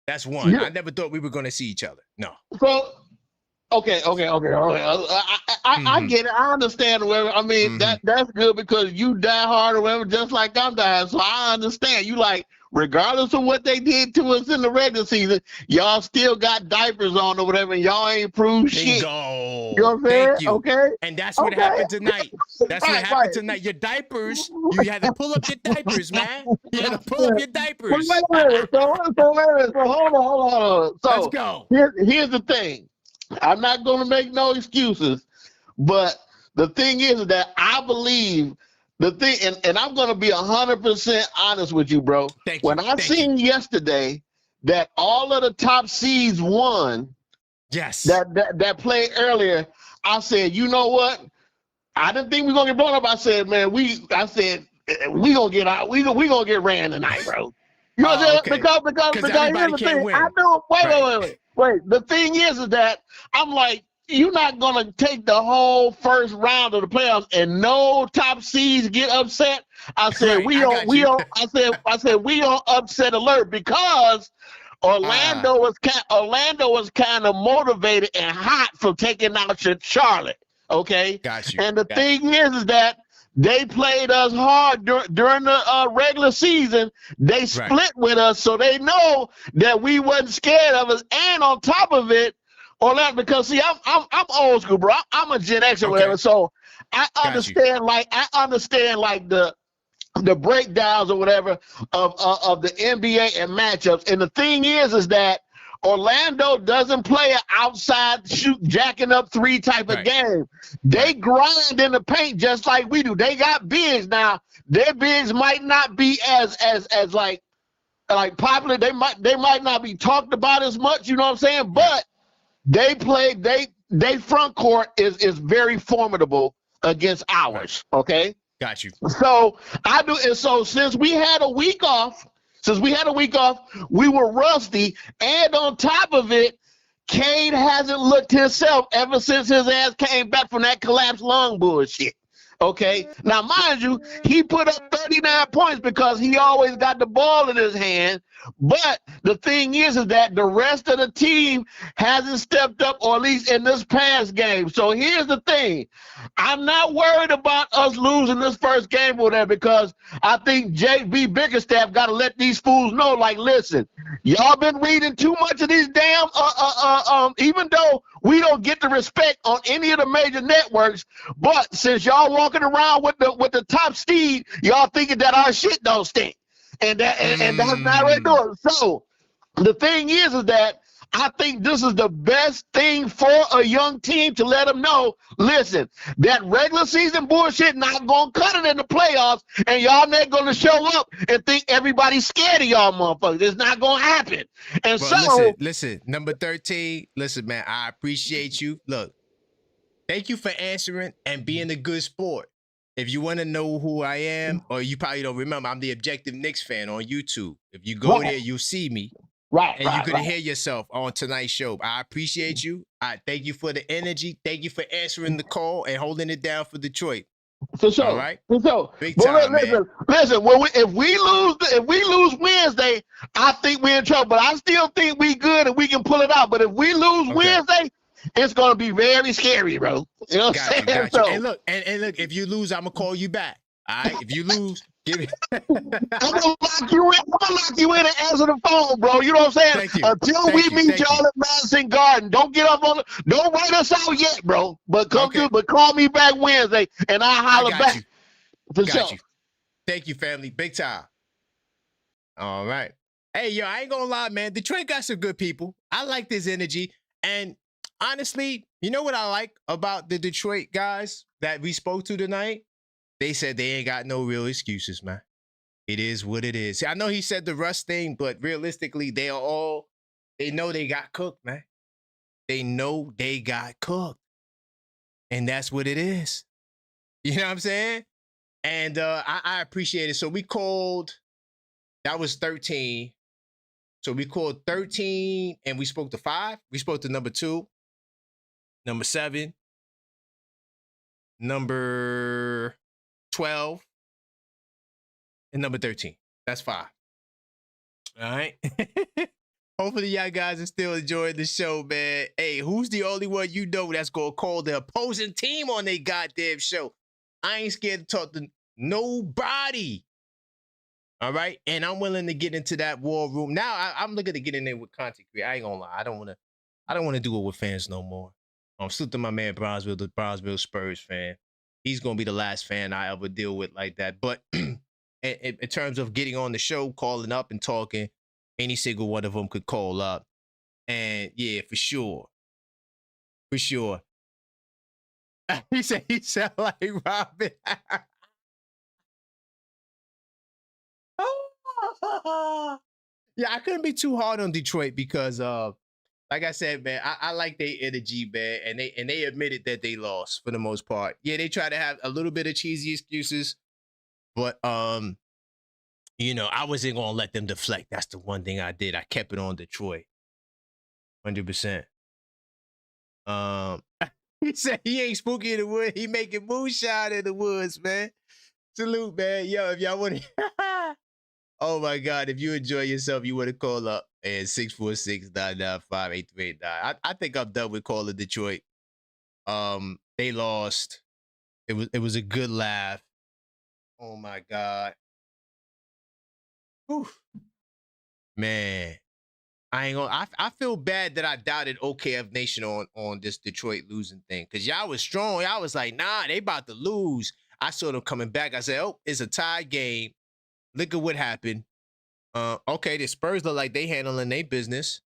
That's one. I never thought we were going to see each other. No. So, okay. I get it. I understand. I mean, that's good because you die hard or whatever, just like I'm dying. So I understand. You like, regardless of what they did to us in the regular season, y'all still got diapers on or whatever, and y'all ain't proved shit. You know what I'm saying? Thank you. Okay. And that's what happened tonight. That's what happened tonight. Your diapers, you had to pull up your diapers, man. You had to pull up your diapers. Wait. So hold on. So let's go. Here's the thing. I'm not going to make no excuses, but the thing is that I believe the thing, and I'm going to be 100% honest with you, bro. When I seen yesterday that all of the top seeds won, yes, that played earlier, I said, you know what? I didn't think we were going to get blown up. I said, man, we going to get out. We going to get ran tonight, bro. You know what I'm saying? Okay. Because here's the thing. I knew. Wait. The thing is that I'm like, you're not gonna take the whole first round of the playoffs and no top seeds get upset. I said we on upset alert because Orlando was kind of motivated and hot for taking out Charlotte. Okay, got you. And the thing is that they played us hard during the regular season. They split with us, so they know that we wasn't scared of us. And on top of it, Orlando, because see, I'm old school, bro. I'm a Gen X or whatever, so I understand like the breakdowns or whatever of the NBA and matchups. And the thing is that Orlando doesn't play an outside shoot, jacking up 3 type of game. They grind in the paint just like we do. They got bigs now. Their bigs might not be as like popular. They might not be talked about as much. You know what I'm saying? But they front court is very formidable against ours. Okay. Got you. So I do, and so since we had a week off, we were rusty, and on top of it, Cade hasn't looked himself ever since his ass came back from that collapsed lung bullshit. Okay. Now, mind you, he put up 39 points because he always got the ball in his hand. But the thing is that the rest of the team hasn't stepped up, or at least in this past game. So here's the thing. I'm not worried about us losing this first game or whatever, because I think JB Bickerstaff got to let these fools know, like, listen, y'all been reading too much of these damn, even though we don't get the respect on any of the major networks, but since y'all walking around with the top steed, y'all thinking that our shit don't stink. And that's not what we're doing. So the thing is that I think this is the best thing for a young team, to let them know, listen, that regular season bullshit not going to cut it in the playoffs, and y'all not going to show up and think everybody's scared of y'all motherfuckers. It's not going to happen. And well, listen, number 13, listen, man, I appreciate you. Look, thank you for answering and being a good sport. If you want to know who I am, or you probably don't remember, I'm the Objective Knicks fan on YouTube. If you go there, you'll see me. And you could hear yourself on tonight's show. I appreciate you. I thank you for the energy. Thank you for answering the call and holding it down for Detroit. For sure. All right. For sure. Big time, man. Listen. If we lose Wednesday, I think we're in trouble. But I still think we good and we can pull it out. But if we lose Wednesday, it's gonna be very scary, bro. You know what I'm saying? So, and look, if you lose, I'm gonna call you back. All right. If you lose, give me. I'm gonna lock you in. I'm gonna lock you in and answer the phone, bro. You know what I'm saying? Thank you. Until we meet y'all at Madison Garden, don't get up on. Don't write us out yet, bro. But but call me back Wednesday, and I'll holler back. You. For got sure. you. Thank you, family. Big time. All right. Hey, yo, I ain't gonna lie, man. Detroit got some good people. I like this energy, and honestly, you know what I like about the Detroit guys that we spoke to tonight? They said they ain't got no real excuses, man. It is what it is. I know he said the Russ thing, but realistically, they know they got cooked, man. They know they got cooked. And that's what it is. You know what I'm saying? And I appreciate it. So we called, that was 13. So we called 13 and we spoke to 5. We spoke to number 2, number 7, number 12, and number 13. That's 5. All right. Hopefully y'all guys are still enjoying the show, man. Hey, who's the only one you know that's going to call the opposing team on their goddamn show? I ain't scared to talk to nobody. All right. And I'm willing to get into that war room. Now I'm looking to get in there with content creators. I ain't gonna lie. I don't want to do it with fans no more. I'm salute to my man Brownsville, the Brownsville Spurs fan. He's gonna be the last fan I ever deal with like that. But in terms of getting on the show, calling up and talking, any single one of them could call up. And yeah, for sure. For sure. He said he sound like Robin. Yeah, I couldn't be too hard on Detroit because like I said, man, I like their energy, man, and they admitted that they lost for the most part. Yeah, they try to have a little bit of cheesy excuses, but you know, I wasn't gonna let them deflect. That's the one thing I did. I kept it on Detroit. 100%. He said he ain't spooky in the woods. He making moonshine in the woods, man. Salute, man. Yo, if y'all want to, oh my God, if you enjoy yourself, you want to call up and 646-995-8389. I think I'm done with calling Detroit. They lost. It was a good laugh. Oh my God. Whew. Man. I ain't gonna. I feel bad that I doubted OKF Nation on this Detroit losing thing, because y'all was strong. Y'all was like, nah, they about to lose. I saw them coming back. I said, oh, it's a tie game. Look at what happened. Okay, the Spurs look like they handling their business.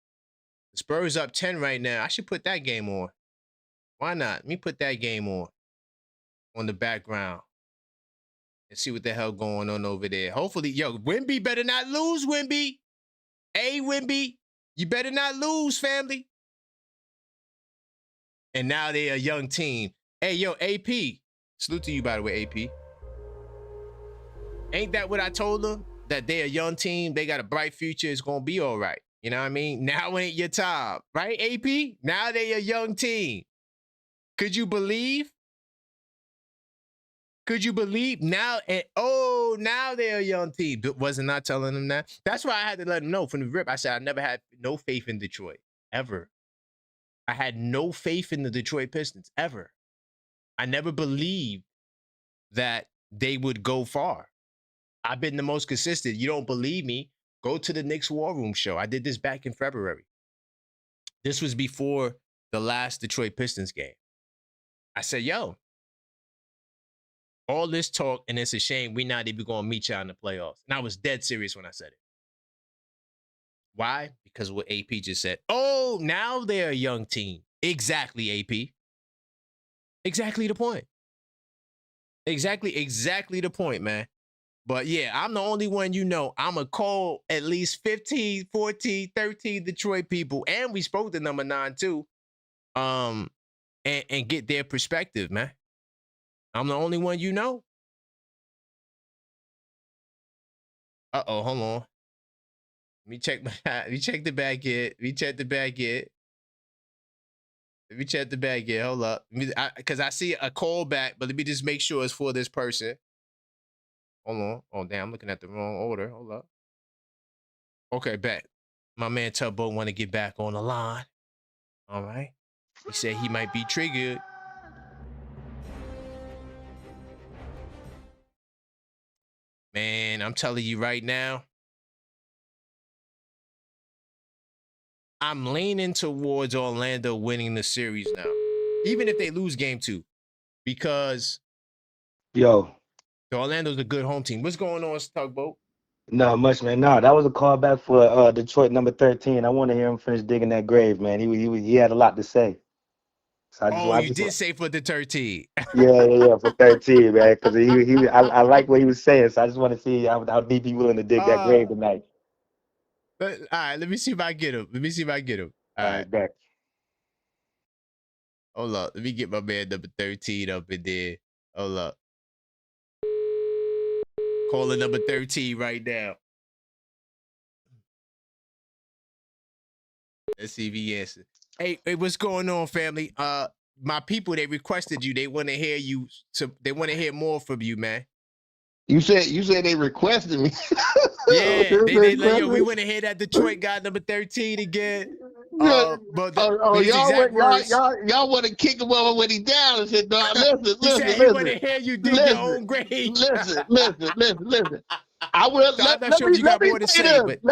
The Spurs up 10 right now. I should put that game on. Why not? Let me put that game on the background and see what the hell going on over there. Hopefully, yo, Wemby better not lose, Wemby. Hey, Wemby. You better not lose, family. And now they're a young team. Hey, yo, AP. Salute to you, by the way, AP. Ain't that what I told them? That they're a young team. They got a bright future. It's going to be all right. You know what I mean? Now ain't your time. Right, AP? Now they a young team. Could you believe? Could you believe now? Now they're a young team. Wasn't I telling them that? That's why I had to let them know from the rip. I said I never had no faith in Detroit ever. I had no faith in the Detroit Pistons ever. I never believed that they would go far. I've been the most consistent. You don't believe me? Go to the Knicks War Room show. I did this back in February. This was before the last Detroit Pistons game. I said, yo, all this talk, and it's a shame we're not even going to meet y'all in the playoffs. And I was dead serious when I said it. Why? Because of what AP just said. Oh, now they're a young team. Exactly, AP. Exactly the point. Exactly the point, man. But yeah, I'm the only one you know. I'm going to call at least 15, 14, 13 Detroit people. And we spoke to number 9 too. And get their perspective, man. I'm the only one you know. Uh-oh, hold on. Let me check the back end. Let me check the back end. Hold up. Because I see a call back, but let me just make sure it's for this person. Hold on. Oh, damn, I'm looking at the wrong order. Hold up. Okay, bet. My man Tubbo want to get back on the line. All right. He said he might be triggered. Man, I'm telling you right now, I'm leaning towards Orlando winning the series now, even if they lose game 2, because Orlando's a good home team. What's going on, Tugboat? Not much, man. No, that was a callback for Detroit number 13. I want to hear him finish digging that grave, man. He had a lot to say. So you did say for the 13. Yeah, for 13, man. Because I like what he was saying. So I just want to see how deep he willing to dig that grave tonight. All right, let me see if I get him. All right, back. Hold up. Let me get my man number 13 up in there. Hold up. Calling number 13 right now. Let's see if he answers. Hey, what's going on, family? My people, they requested you. They want to hear you. They want to hear more from you, man. You said they requested me. Yeah, they like, yo, we want to hear that Detroit guy number 13 again. But y'all want to kick him over when he down and said, "No, listen." He want to hear you dig your own grave. Listen. I will. So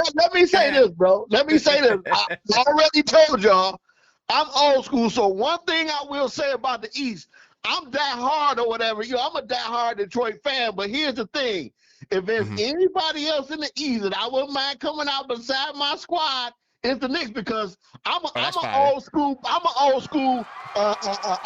let me say this, bro. Let me say this. I already told y'all I'm old school. So one thing I will say about the East, I'm that hard or whatever. I'm a that hard Detroit fan. But here's the thing: if there's anybody else in the East that I wouldn't mind coming out beside my squad, it's the Knicks, because I'm an old school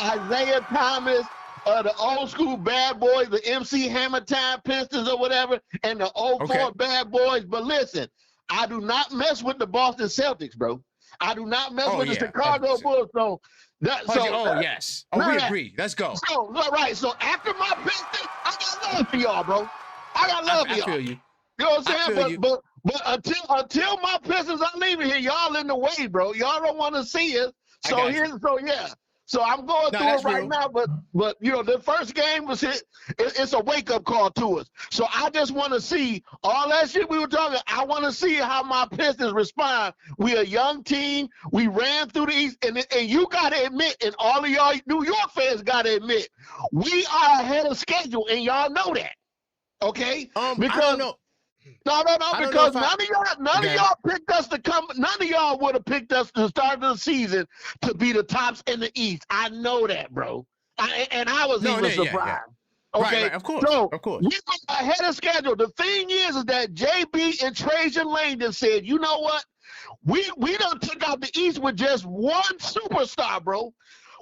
Isaiah Thomas, the old school bad boys, the MC Hammer Time Pistons or whatever, and the 04 bad boys. But listen, I do not mess with the Boston Celtics, bro. I do not mess with the Chicago Bulls. So yes. We agree. Let's go. So after my Pistons, I got love for y'all, bro. I got love for y'all. I feel you. You know what I'm saying? But until my Pistons are leaving here, y'all in the way, bro. Y'all don't want to see us. So I'm going through it right now. But the first game was it's a wake up call to us. So I just want to see all that shit we were talking. I want to see how my Pistons respond. We a young team. We ran through the East, and you got to admit, and all of y'all New York fans got to admit, we are ahead of schedule, and y'all know that. Okay? Because I don't know. No, because none of y'all picked us to come. None of y'all would have picked us to start the season to be the tops in the East. I know that, bro. I was even surprised. Yeah. Okay, right, of course. We are ahead of schedule. The thing is that JB and Trajan Langdon said, you know what? We done took out the East with just one superstar, bro.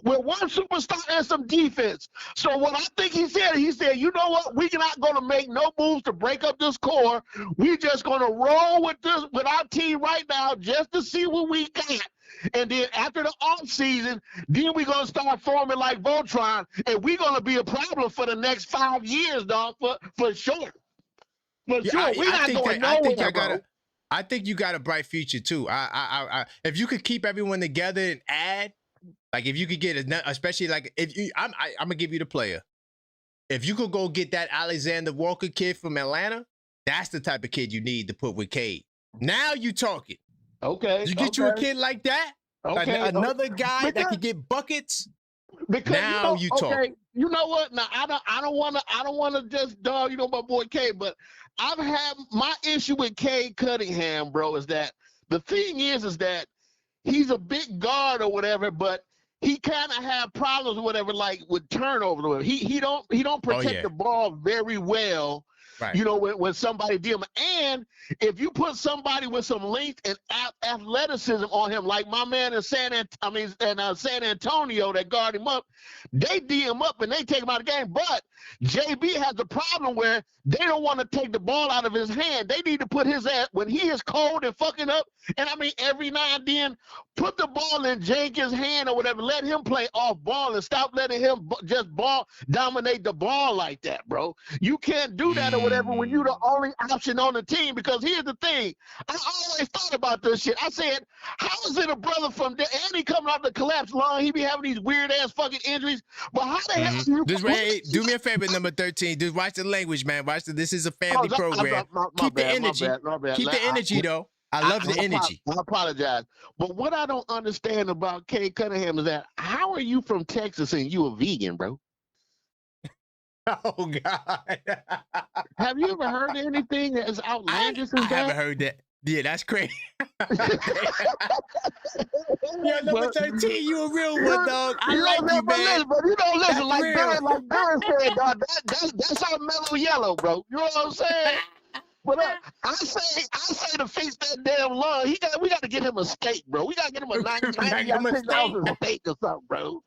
With one superstar and some defense. So what I think he said, you know what? We're not going to make no moves to break up this core. We're just going to roll with our team right now just to see what we got. And then after the offseason, then we're going to start forming like Voltron, and we're going to be a problem for the next 5 years, dog, for sure. For sure. We're not going nowhere, bro. I think you got a bright future, too. If you could keep everyone together and add, like if you could get especially like I'm gonna give you the player. if you could go get that Alexander Walker kid from Atlanta, that's the type of kid you need to put with Cade. Now you talking. Okay. You get you a kid like that, another guy that could get buckets. Because now you talk. Okay, you know what? Now I don't wanna just dog, my boy Cade, but I've had my issue with Cade Cunningham, bro, is that the thing is that he's a big guard or whatever, but he kind of have problems or whatever, like with turnovers. He don't protect the ball very well. Right. When somebody deal him. And if you put somebody with some length and athleticism on him, like my man in San Antonio that guard him up, they D him up and they take him out of the game. But JB has a problem where they don't want to take the ball out of his hand. They need to put his ass, when he is cold and fucking up, and every now and then, put the ball in Jenkins' hand or whatever. Let him play off ball and stop letting him just dominate the ball like that, bro. You can't do that or whatever when you're the only option on the team, because here's the thing. I always thought about this shit. I said, how is it a brother from there, and he coming off the collapse line, he be having these weird-ass fucking injuries, but how the hell do you... Do me a favor, number 13. Just watch the language, man. This is a family program. Keep the energy. Keep the energy, though. I love the energy. I apologize. But what I don't understand about Cade Cunningham is that, how are you from Texas and you a vegan, bro? Oh, God. Have you ever heard anything as outlandish as that? I haven't heard that. Yeah, that's crazy. Yo, number 13, you a real one, dog. I like you, man. But you don't listen, like Darren said, dog, that's our mellow yellow, bro. You know what I'm saying? But I say to fix that damn lung, we got to get him a steak, bro. We got to get him a $96 steak or something, bro.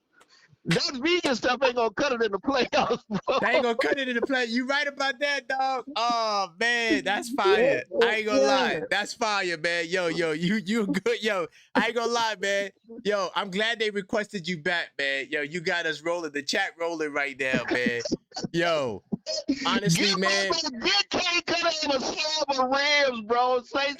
That vegan stuff ain't gonna cut it in the playoffs, bro. They ain't gonna cut it in the play. You right about that, dog? Oh man, that's fire. I ain't gonna lie. That's fire, man. Yo, you good, yo. I ain't gonna lie, man. Yo, I'm glad they requested you back, man. Yo, you got us rolling, the chat rolling right now, man. Yo, honestly, man. Get Cade Cunningham a slab of ribs, bro. Say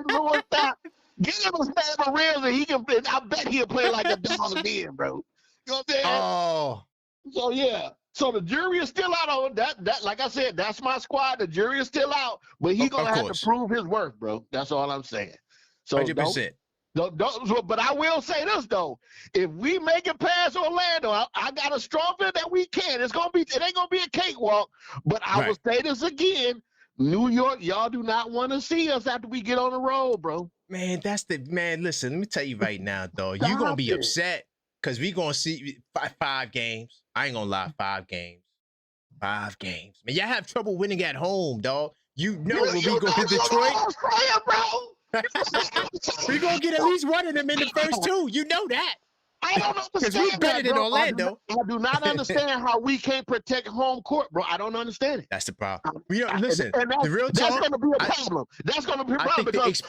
Louis, stop. Get him a slab of ribs and he can. I bet he'll play like a dog again, bro. You know what I'm saying? Oh. So yeah. So the jury is still out on that. Like I said, that's my squad. The jury is still out, but he's gonna have to prove his worth, bro. That's all I'm saying. So 100%. But I will say this though: if we make it past Orlando, I got a strong feeling that we can. It ain't gonna be a cakewalk. But I will say this again: New York, y'all do not want to see us after we get on the road, bro. Man, listen, let me tell you right now, though. You're gonna be upset. Because we going to see 5 games. I ain't going to lie, 5 games. 5 games. Man, y'all have trouble winning at home, dog. You know when we go to Detroit. We're going to get at least one of them in the first 2. You know that. I don't understand. Because we better than Orlando. I do not understand how we can't protect home court, bro. I don't understand it. That's the problem. Listen, the real talk. That's going to be a problem. That's going to be a problem because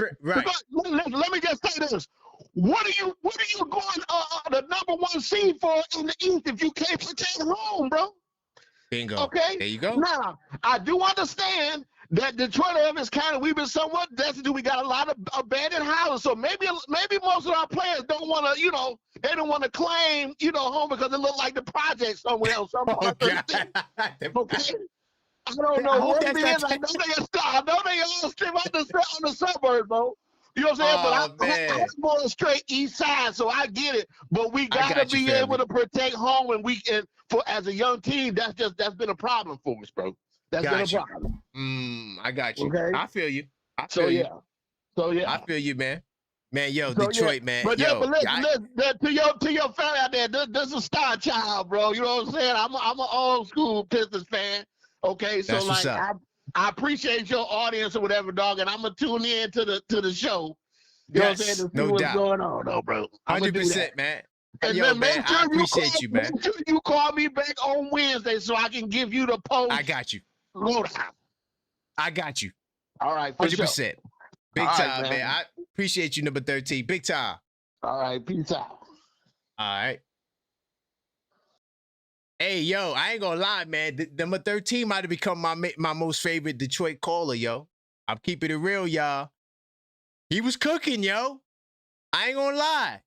let me just say this. What are you going the number 1 seed for in the East if you can't protect home, bro? Bingo. Okay. There you go. Now, I do understand that Detroit Evans County, we've been somewhat destitute. We got a lot of abandoned houses. So maybe most of our players don't want to, they don't want to claim, home because it looks like the project somewhere else. Okay. I don't know what it is. I know they all strip out on the suburbs, bro. You know what I'm saying? But I'm more straight east side, so I get it. But we gotta be able to protect home, and as a young team, that's been a problem for us, bro. That's been a problem. I got you. Okay? I feel you. So yeah. I feel you, man. Man, yo, Detroit, man. But yo, listen, to your family out there, this is a star child, bro. You know what I'm saying? I'm an old school Pistons fan. Okay, so like I appreciate your audience or whatever, dog, and I'm gonna tune in to the show. You know what I'm saying? To see what's going on, though, bro. 100%, man. And yo, then man, I appreciate you, man. Make sure you call me back on Wednesday so I can give you the post. I got you. I got you. All right, 100%. Sure. Big time, man. I appreciate you, number 13. Big time. All right, peace out. All right. Hey, yo, I ain't gonna lie, man. Number 13 might have become my most favorite Detroit caller, yo. I'm keeping it real, y'all. He was cooking, yo. I ain't gonna lie.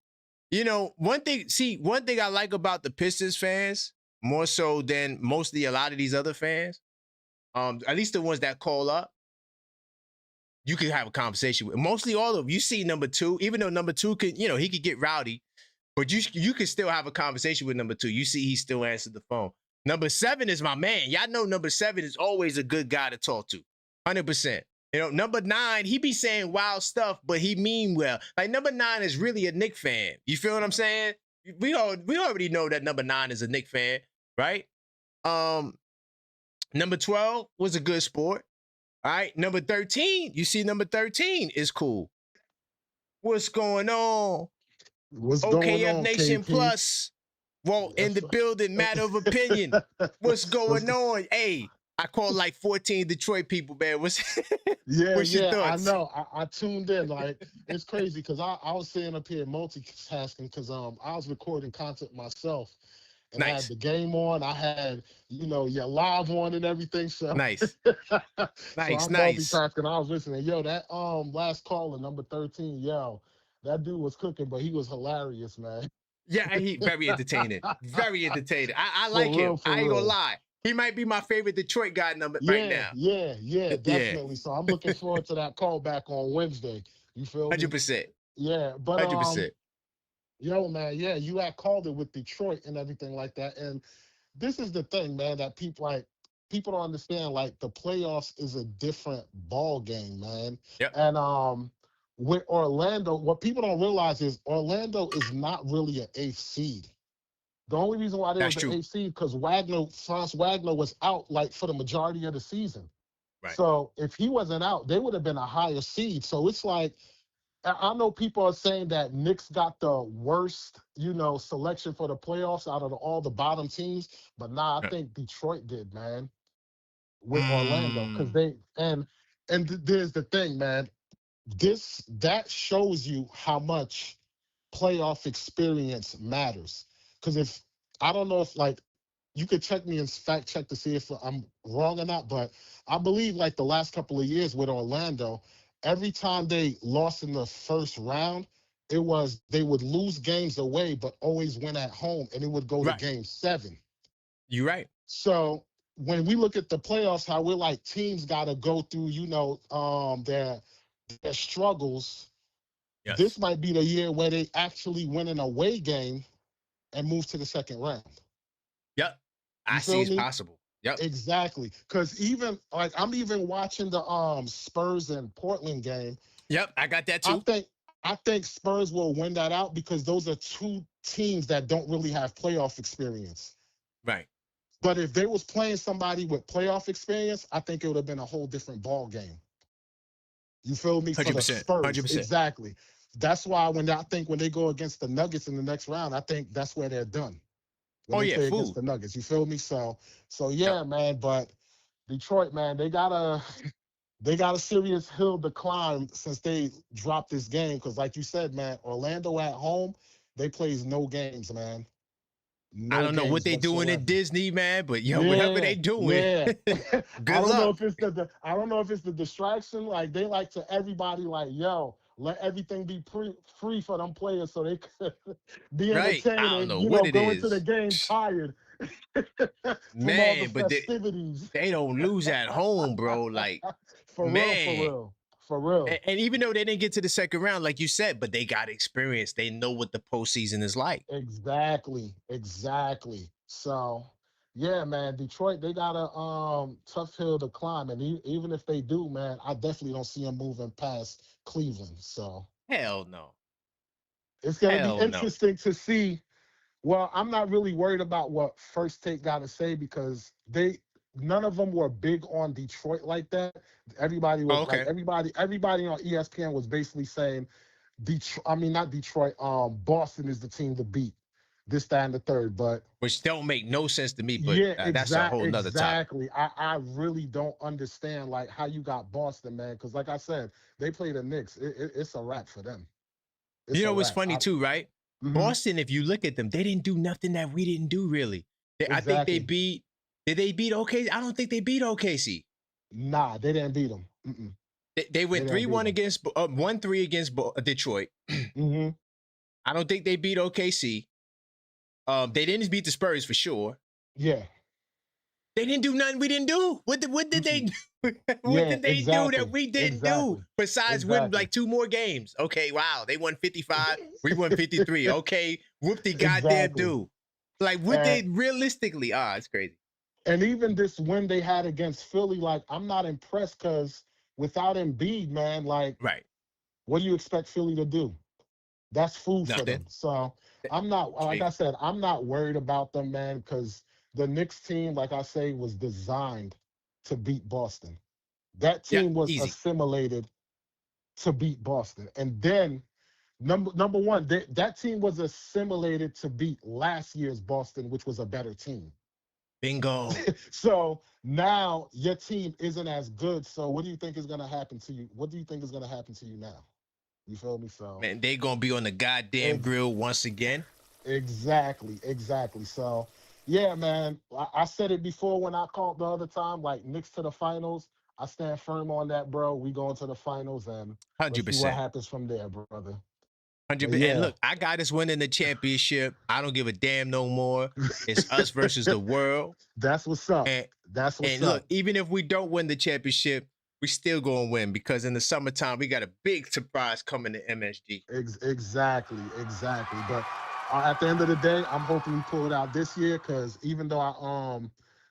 One thing I like about the Pistons fans, more so than mostly a lot of these other fans. At least the ones that call up, you can have a conversation with. Mostly all of them. You see number 2, even though number 2 could, he could get rowdy, but you can still have a conversation with number 2. You see he still answered the phone. Number 7 is my man. Y'all know number 7 is always a good guy to talk to. 100%. Number 9, he be saying wild stuff, but he mean well. Like number 9 is really a Knicks fan. You feel what I'm saying? We already know that number 9 is a Knicks fan, right? Number 12 was a good sport. All right. Number 13, you see number 13 is cool. What's going on? What's OKF going on, Nation KP? Plus. Walt in the building, matter of opinion. What's going on? Hey, I called like 14 Detroit people, man. What's your thoughts? I know. I tuned in. Like, it's crazy because I was sitting up here multitasking because I was recording content myself. And I had the game on. I had, your live on and everything. So nice. So I'm multitasking. I was listening. Yo, that last caller, number 13, that dude was cooking, but he was hilarious, man. Yeah, he very entertaining. Very entertaining. I like him. I ain't gonna lie. He might be my favorite Detroit guy right now. Yeah, definitely. So I'm looking forward to that call back on Wednesday. You feel me? 100%. Yeah, but 100%. Yo, man, you had called it with Detroit and everything like that. And this is the thing, man, that people don't understand. Like, the playoffs is a different ball game, man. Yep. And with Orlando, what people don't realize is Orlando is not really an 8th seed. The only reason why they was an 8th seed because Franz Wagner was out like for the majority of the season. Right. So if he wasn't out, they would have been a higher seed. So it's like, I know people are saying that Knicks got the worst, selection for the playoffs out of all the bottom teams, but I think Detroit did, man, with Orlando, because there's the thing, man. That shows you how much playoff experience matters. Because I don't know if you could check me and fact check to see if I'm wrong or not, but I believe like the last couple of years with Orlando, every time they lost in the first round, they would lose games away, but always win at home, and it would go to game 7. You're right. So when we look at the playoffs, how we're like teams got to go through, their struggles. Yes. This might be the year where they actually win an away game and move to the second round. Yep. I see it's possible. Yep. Exactly. Because even I'm even watching the Spurs and Portland game. Yep, I got that too. I think Spurs will win that out because those are two teams that don't really have playoff experience. Right. But if they was playing somebody with playoff experience, I think it would have been a whole different ball game. You feel me? 100%. For the Spurs. 100%. Exactly. That's why when they go against the Nuggets in the next round, I think that's where they're done. When they play against the Nuggets. You feel me? So yeah, man. But Detroit, man, they got a serious hill to climb since they dropped this game. Because like you said, man, Orlando at home, they plays no games, man. I don't know what they doing at Disney, man, but whatever they doing. Yeah. Good I don't luck. know if it's the distraction. Like they like to everybody like, let everything be free for them players so they could be entertained. I don't know and, what it go is. into the game tired. Man, but they don't lose at home, bro. Like, for real. And even though they didn't get to the second round, like you said, but they got experience. They know what the postseason is like. Exactly. So, yeah, man, Detroit, they got a tough hill to climb. And even if they do, man, I definitely don't see them moving past Cleveland. So hell no. It's going to be interesting to see. Well, I'm not really worried about what First Take got to say because none of them were big on Detroit like that. Everybody was everybody on ESPN was basically saying not Detroit, Boston is the team to beat. This, that, and the third, but which don't make no sense to me, but that's a whole nother topic. Exactly. I really don't understand like how you got Boston, man, because like I said, they play the Knicks. It's a wrap for them. What's funny too, right? Boston, if you look at them, they didn't do nothing that we didn't do really. I think they beat. Did they beat OKC? I don't think they beat OKC. Nah, they didn't beat them. They went 3-1 against 1-3 against Detroit. I don't think they beat OKC. They didn't beat the Spurs for sure. Yeah. They didn't do nothing we didn't do. What did they do? What did they do that we didn't do besides win like 2 more games? Okay, wow. They won 55. We won 53. Okay, whoop-de goddamn do. Like, what they realistically are, it's crazy. And even this win they had against Philly, like, I'm not impressed because without Embiid, man, like, what do you expect Philly to do? That's food for them. So I'm not, like I said, I'm not worried about them, man, because the Knicks team, like I say, was designed to beat Boston. That team was assimilated to beat Boston. And then, number one, that team was assimilated to beat last year's Boston, which was a better team. Bingo. So now your team isn't as good. So what do you think is going to happen to you? What do you think is going to happen to you now? You feel me? So man, they going to be on the goddamn grill once again. Exactly. So yeah, man, I said it before when I called the other time, like Knicks to the finals. I stand firm on that, bro. We going to the finals and 100%. Let's see what happens from there, brother. 100%. And look, I got us winning the championship. I don't give a damn no more. It's us versus the world. That's what's up. And look, even if we don't win the championship, we still gonna win because in the summertime we got a big surprise coming to MSG. Exactly. But at the end of the day, I'm hoping we pull it out this year because even though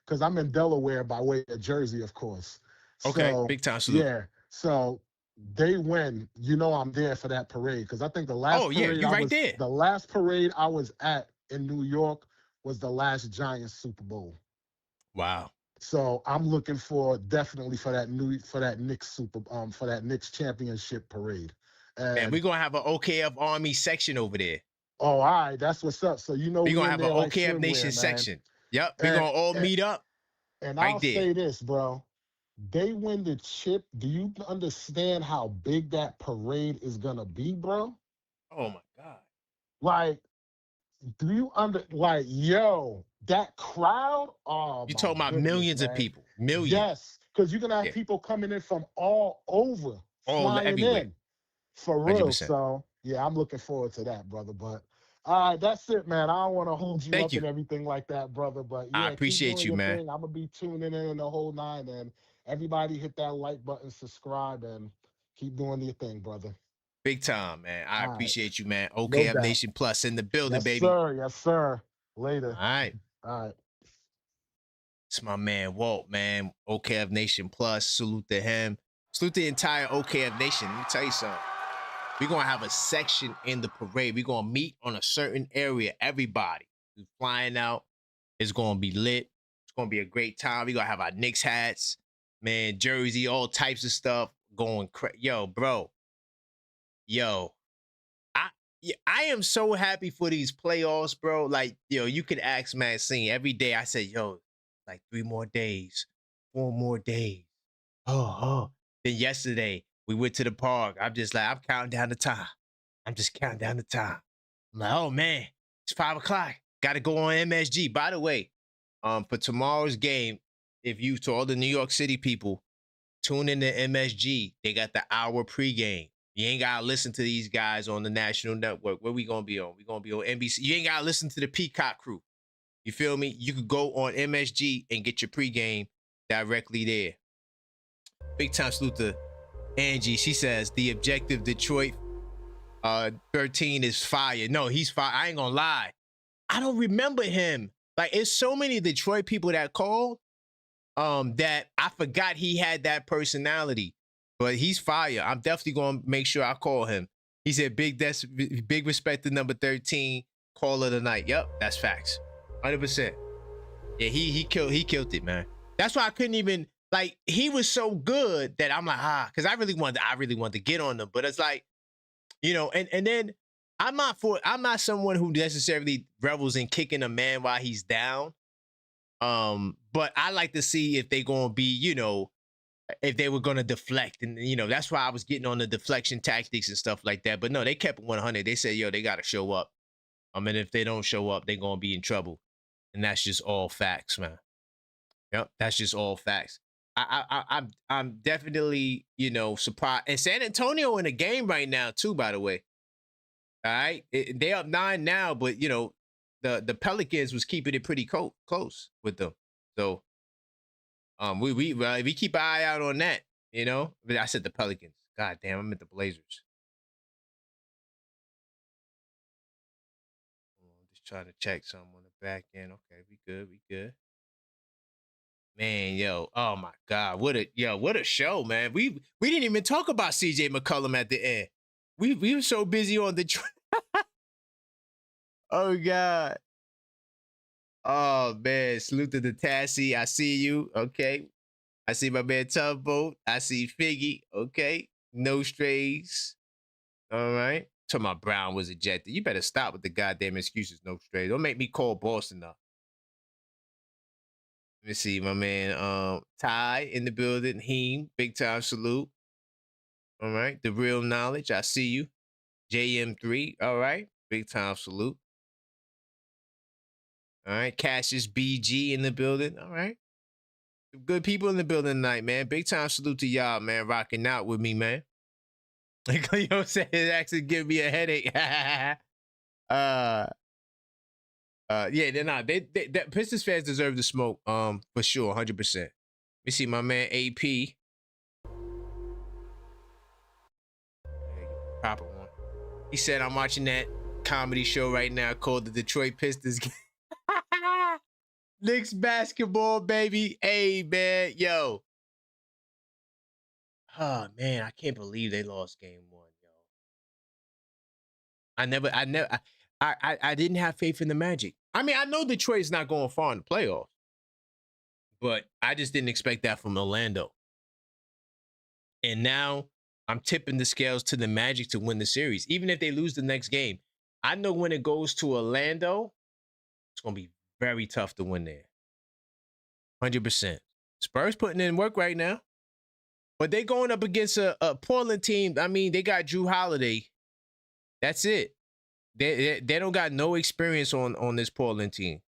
because I'm in Delaware by way of Jersey, of course. Okay, so, big time salute. Yeah, so they win. You know I'm there for that parade because I think the last parade there. The last parade I was at in New York was the last Giants Super Bowl. Wow. So I'm looking definitely for that Knicks championship parade. And we're gonna have an OKF Army section over there. Oh, all right, that's what's up. So you know we're gonna have an OKF like Nation man. section. Yep, we're gonna all meet up. And I'll say this, bro. They win the chip. Do you understand how big that parade is gonna be, bro? Oh my God. Like, do you yo, that crowd? Oh, you talking about millions of people. Millions. Yes, because you're gonna have people coming in from all over, flying everywhere. in. For real. 100%. So yeah, I'm looking forward to that, brother. But all right, that's it, man. I don't want to hold you up and everything like that, brother. But yeah, I appreciate you, man. I'm gonna be tuning in the whole 9, and everybody hit that like button, subscribe, and keep doing your thing, brother. Big time, man. I appreciate you, man. OKF Nation Plus in the building, baby. Yes, sir. Later. All right. It's my man Walt, man. OKF Nation Plus. Salute to him. Salute the entire OKF Nation. Let me tell you something. We're going to have a section in the parade. We're going to meet on a certain area. Everybody who's flying out is going to be lit. It's going to be a great time. We're going to have our Knicks hats, man, jersey, all types of stuff going crazy. Yo, bro. Yo. I am so happy for these playoffs, bro. Like, yo, you could ask Maxine every day. I said, yo, like 3 more days, 4 more days. Oh. Then yesterday, we went to the park. I'm just like, I'm counting down the time. I'm just counting down the time. I'm like, oh, man, it's 5 o'clock. Got to go on MSG. By the way, for tomorrow's game, to all the New York City people, tune in to MSG. They got the hour pregame. You ain't got to listen to these guys on the national network. Where we going to be on? We going to be on NBC. You ain't got to listen to the Peacock crew. You feel me? You could go on MSG and get your pregame directly there. Big time salute to Angie. She says, the objective Detroit 13 is fire. No, he's fire. I ain't going to lie. I don't remember him. Like, it's so many Detroit people that called that I forgot he had that personality. But he's fire. I'm definitely going to make sure I call him. He said, big respect to number 13, call of the night. Yep, that's facts. 100%. Yeah, he killed it, man. That's why I couldn't even, like, he was so good that I'm like, because I really wanted to get on him. But it's like, you know, and then I'm not someone who necessarily revels in kicking a man while he's down. But I like to see if they gonna be, you know, if they were going to deflect. And, you know, that's why I was getting on the deflection tactics and stuff like that. But no, they kept 100. They said, yo, they got to show up. And if they don't show up, they're going to be in trouble. And that's just all facts, man. Yep, that's just all facts. I'm definitely, you know, surprised. And San Antonio in a game right now, too, by the way. All right? They up 9 now, but, you know, the Pelicans was keeping it pretty close with them. So we keep an eye out on that, you know. But I said the Pelicans. God damn, I meant the Blazers. Just trying to check something on the back end. Okay, we good. Man, yo, oh my God, what a show, man. We didn't even talk about CJ McCollum at the end. We were so busy on the oh God. Oh man, salute to the Tassie. I see you. Okay. I see my man Tugboat. I see Figgy. Okay. No strays. All right. Talking about Brown was ejected. You better stop with the goddamn excuses, no strays. Don't make me call Boston up. Let me see, my man Ty in the building. Heem, big time salute. All right. The real knowledge. I see you. JM3. All right. Big time salute. All right. Cassius BG in the building. All right. Good people in the building tonight, man. Big time salute to y'all, man. Rocking out with me, man. Like, you know what I'm saying? It actually give me a headache. Yeah, they're not. They Pistons fans deserve the smoke, for sure, 100%. Let me see my man AP. Proper one. He said, I'm watching that comedy show right now called the Detroit Pistons. Knicks basketball, baby. Hey, man, yo. Oh man, I can't believe they lost game 1, yo. I didn't have faith in the Magic. I mean, I know Detroit's not going far in the playoffs, but I just didn't expect that from Orlando. And now I'm tipping the scales to the Magic to win the series. Even if they lose the next game, I know when it goes to Orlando, it's going to be very tough to win there. 100%. Spurs putting in work right now. But they going up against a Portland team. I mean, they got Drew Holiday. That's it. They don't got no experience on this Portland team.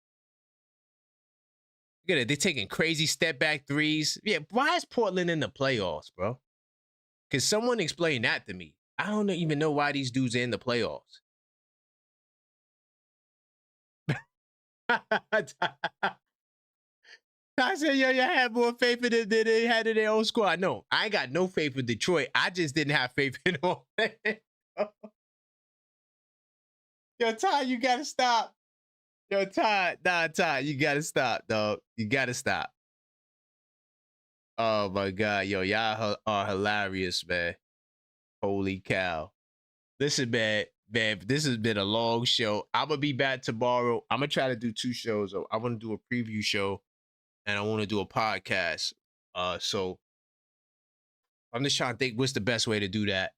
Look at it. They're taking crazy step back threes. Yeah, why is Portland in the playoffs, bro? Because someone explain that to me. I don't even know why these dudes are in the playoffs. I said, yo, you had more faith in it than they had in their own squad. No, I ain't got no faith in Detroit. I just didn't have faith in all. Yo, Ty, you gotta stop. Yo, Ty, you gotta stop, dog. You gotta stop. Oh my God, yo, y'all are hilarious, man. Holy cow. Listen, man, this has been a long show. I'm gonna be back tomorrow. I'm gonna try to do 2 shows. I want to do a preview show. And I want to do a podcast. So I'm just trying to think what's the best way to do that.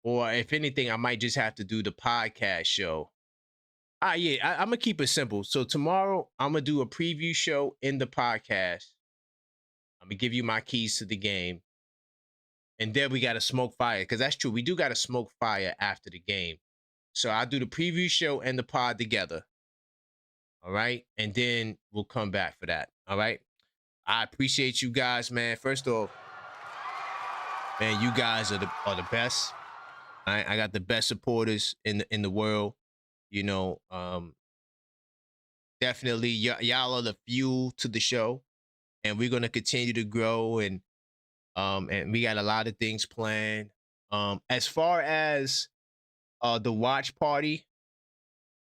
Or if anything, I might just have to do the podcast show. Yeah, I'm going to keep it simple. So tomorrow, I'm going to do a preview show in the podcast. I'm going to give you my keys to the game. And then we got to smoke fire. Because that's true. We do got to smoke fire after the game. So I'll do the preview show and the pod together. All right. And then we'll come back for that. All right. I appreciate you guys, man. First off, man, you guys are the best. I got the best supporters in the world. You know, definitely y'all are the fuel to the show. And we're gonna continue to grow and we got a lot of things planned. As far as the watch party,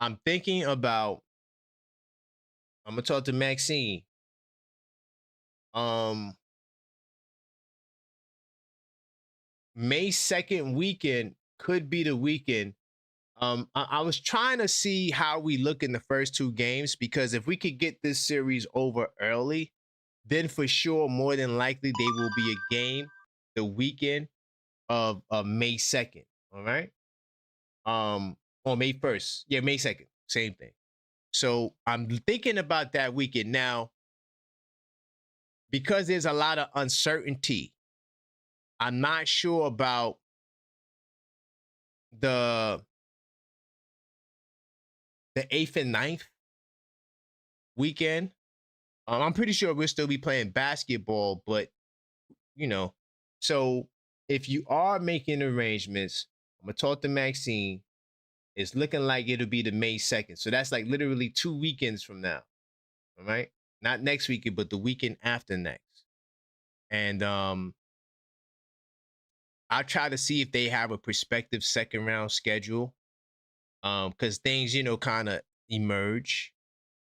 I'm thinking about I'm gonna talk to Maxine. May 2nd weekend could be the weekend. I was trying to see how we look in the first 2 games, because if we could get this series over early, then for sure, more than likely, they will be a game the weekend of May 2nd. All right. Or May 1st. Yeah, May 2nd. Same thing. So I'm thinking about that weekend now, because there's a lot of uncertainty. I'm not sure about the 8th and 9th weekend. I'm pretty sure we'll still be playing basketball, but you know, so if you are making arrangements, I'm gonna talk to Maxine. It's looking like it'll be the May 2nd. So that's like literally 2 weekends from now. All right. Not next weekend, but the weekend after next. And I'll try to see if they have a prospective second round schedule. Because things, you know, kind of emerge.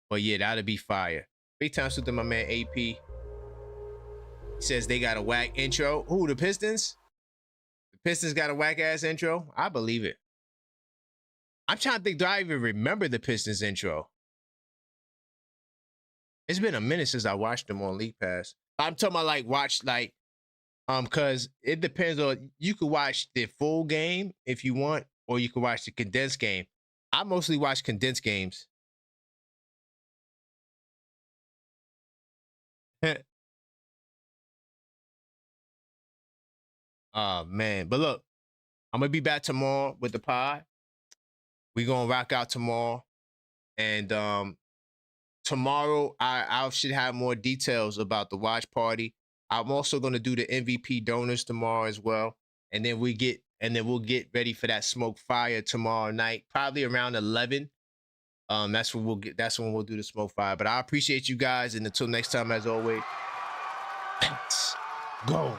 But yeah, that'll be fire. Big time to my man AP. He says they got a whack intro. Who, the Pistons? The Pistons got a whack ass intro? I believe it. I'm trying to think, do I even remember the Pistons intro? It's been a minute since I watched them on League Pass. I'm talking about like watch like because it depends on, you could watch the full game if you want, or you could watch the condensed game. I mostly watch condensed games. Oh man. But look, I'm gonna be back tomorrow with the pod. We're gonna rock out tomorrow. And tomorrow I should have more details about the watch party. I'm also gonna do the MVP donors tomorrow as well. And then we'll get ready for that smoke fire tomorrow night, probably around 11. That's when we'll do the smoke fire. But I appreciate you guys, and until next time, as always, let's go.